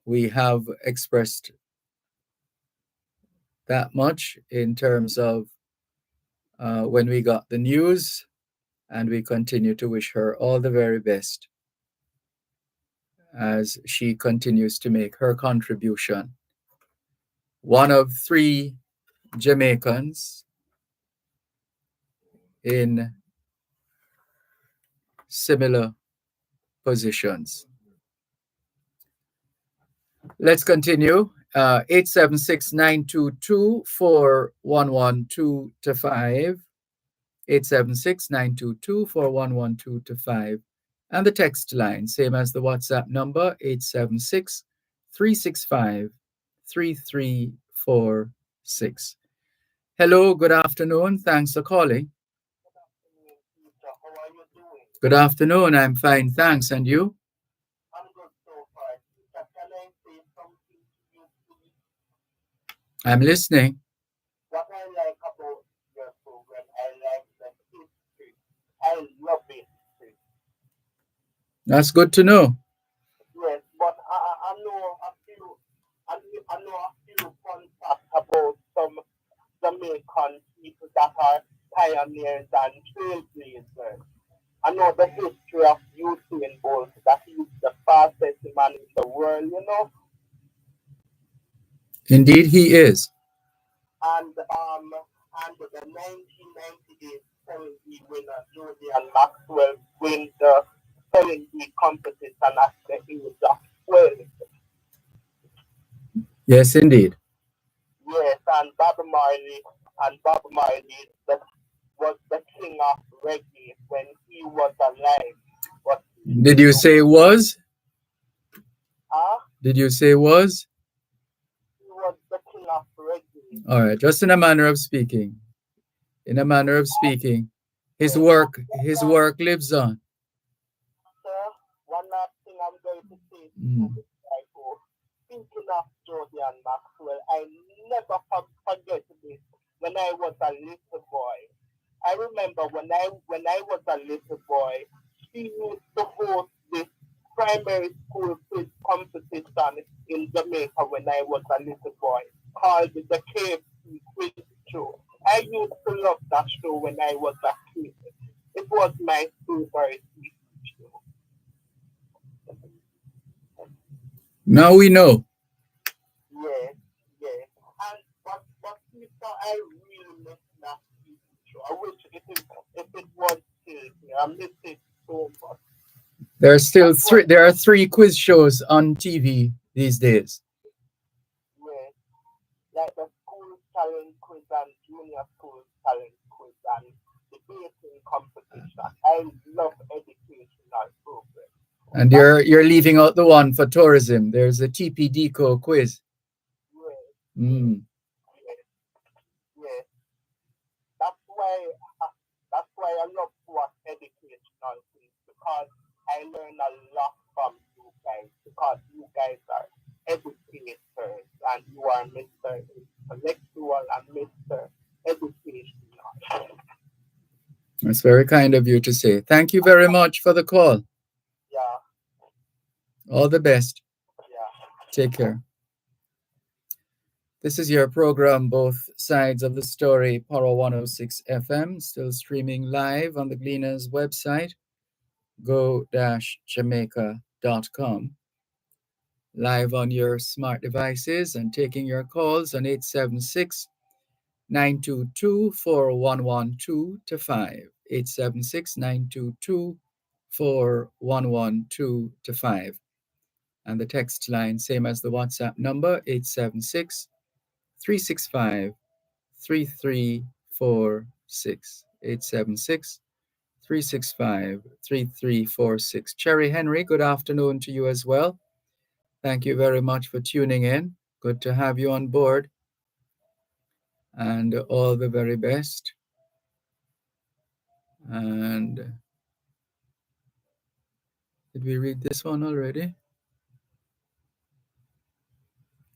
we have expressed that much in terms of when we got the news, and we continue to wish her all the very best as she continues to make her contribution. One of 3 Jamaicans in similar positions. Let's continue. 876-922-4112-5. 876-922-4112-5. And the text line, same as the WhatsApp number, 876-365-3346. Hello, good afternoon. Thanks for calling. How are you doing? Good afternoon. I'm fine, thanks. And you? I'm good so far. Can I say something to you, please? I'm listening. What I like about your program, I like the history. I love history. That's good to know. Yes, but I know a few fun facts about some Jamaican people that are pioneers and trailblazers. I know the history of Usain Bolt, that he's the fastest man in the world, you know. Indeed, he is. And the 1998 spelling winner Julian Maxwell win the spelling bee competition at the age of 12. Yes, indeed. Yes, and Bob Marley was the king of reggae when he was alive. But Did you say was? Huh? Did you say was? He was the king of reggae. All right, just in a manner of speaking. In a manner of speaking. His work lives on. Sir, one last thing I'm going to say to you before I go. Speaking of Julian Maxwell, I never forget this when I was a little boy. I remember when I was a little boy, she used to host this primary school quiz competition in Jamaica when I was a little boy, called the KFC Quiz Show. I used to love that show when I was a kid. It was my favorite show. Now we know. Yes. And but Mr. I really miss that TV show. I wish if it was still here. I miss it so much. There are still three. There are three quiz shows on TV these days. Yeah, like the school talent quiz and junior school talent quiz and debating competition. I love educational programs. And you're leaving out the one for tourism. There's a TPDCO quiz. Yeah, Mm. yeah. That's why I love to watch educational things because I learn a lot from you guys because you guys are educators and you are Mr. Intellectual and Mr. Educational. That's very kind of you to say. Thank you very much for the call. Yeah, All the best. yeah. Take care. This is your program, Both Sides of the Story, Power 106 FM, still streaming live on the Gleaners website, go-jamaica.com. Live on your smart devices and taking your calls on 876 922 4112 to 5. 876 922 4112 to 5. And the text line, same as the WhatsApp number, 876 365 3346. 876 365 3346. Cherry Henry, good afternoon to you as well. Thank you very much for tuning in. Good to have you on board. And all the very best. And did we read this one already?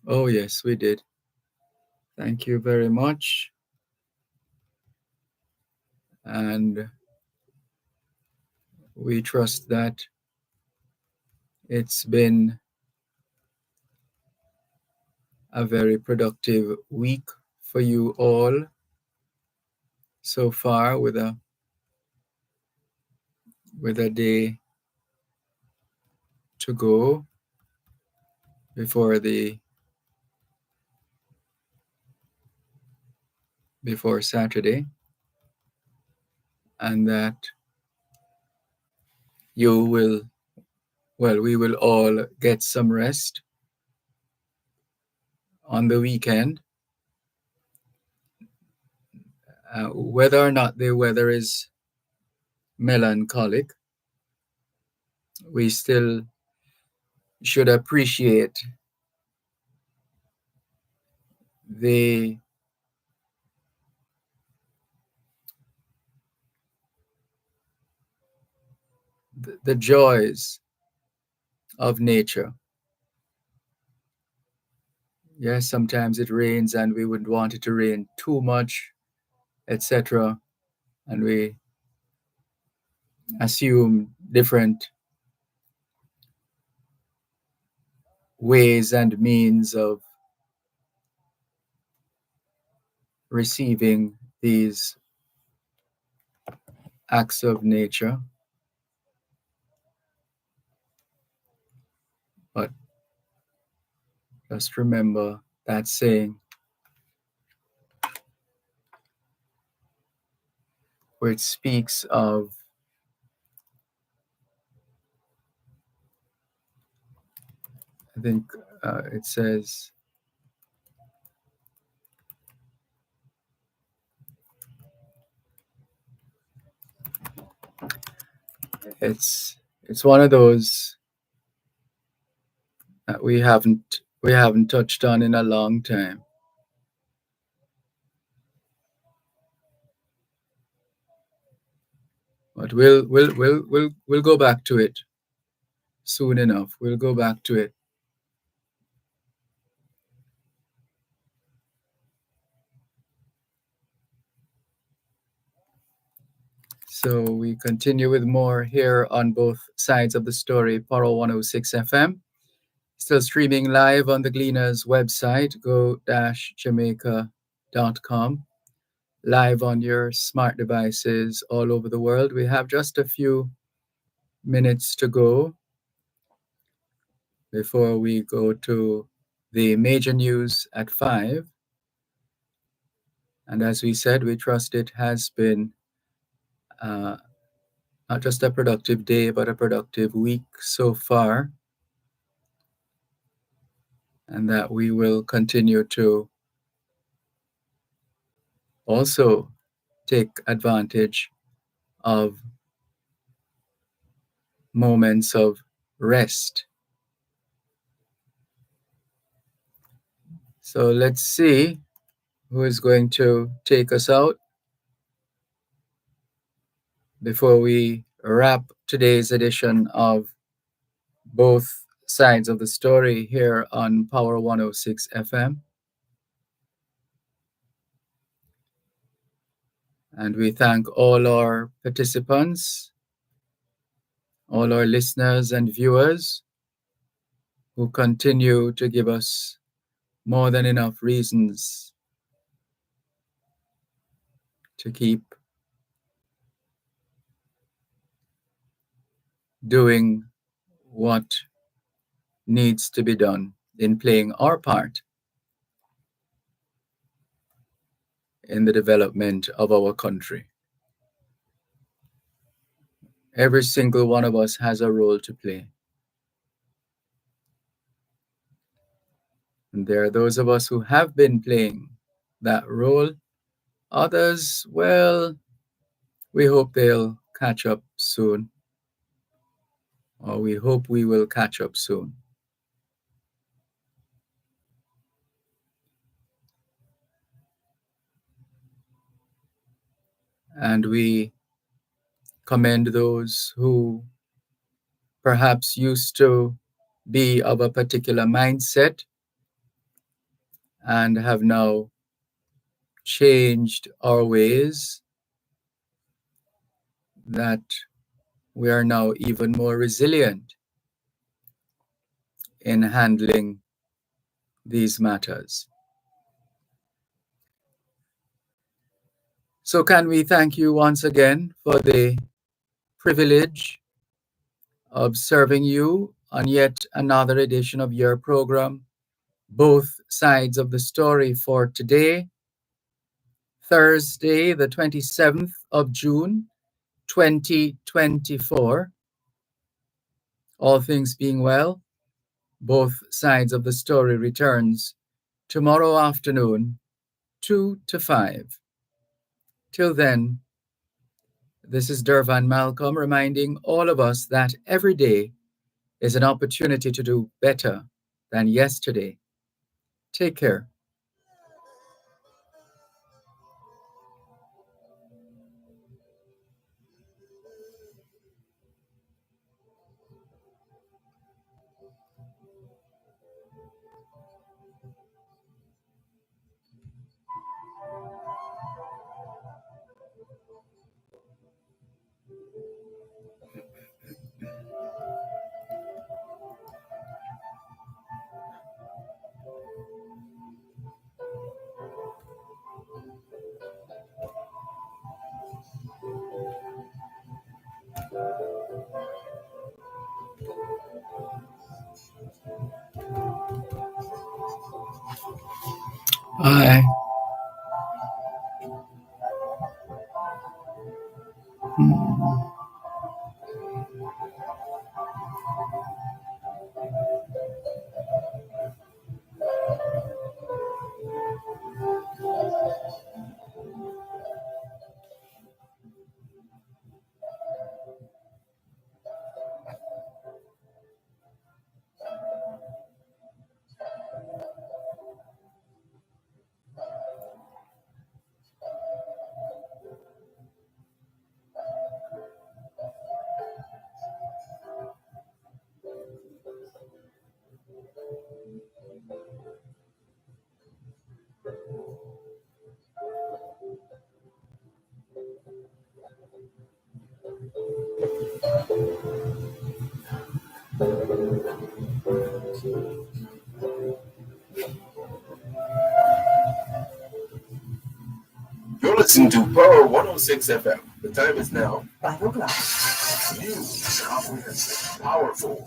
Oh, yes, we did. Thank you very much. And we trust that it's been a very productive week for you all so far with a day to go before Saturday, and that we will all get some rest on the weekend. Whether or not the weather is melancholic, we still should appreciate the joys of nature. Yes, sometimes it rains and we wouldn't want it to rain too much, etc. And we assume different ways and means of receiving these acts of nature. But just remember that saying, where it speaks of I think it says it's one of those that we haven't touched on in a long time. But we'll go back to it soon enough. We'll go back to it. So we continue with more here on Both Sides of the Story, Power 106 FM. Still streaming live on the Gleaners website, go-jamaica.com. Live on your smart devices all over the world. We have just a few minutes to go before we go to the major news at 5. And as we said, we trust it has been not just a productive day, but a productive week so far. And that we will continue to also take advantage of moments of rest. So let's see who is going to take us out before we wrap today's edition of Both Sides of the Story here on Power 106 FM. And we thank all our participants, all our listeners and viewers who continue to give us more than enough reasons to keep doing what needs to be done in playing our part in the development of our country. Every single one of us has a role to play. And there are those of us who have been playing that role. Others, well, we hope they'll catch up soon. Or we hope we will catch up soon. And we commend those who perhaps used to be of a particular mindset and have now changed our ways, that we are now even more resilient in handling these matters. So can we thank you once again for the privilege of serving you on yet another edition of your program, Both Sides of the Story, for today, Thursday, the 27th of June, 2024. All things being well, Both Sides of the Story returns tomorrow afternoon, 2 to 5. Till then, this is Dervan Malcolm reminding all of us that every day is an opportunity to do better than yesterday. Take care. Bye. You're listening to Power 106 FM. The time is now 5 o'clock. news, comprehensive, powerful,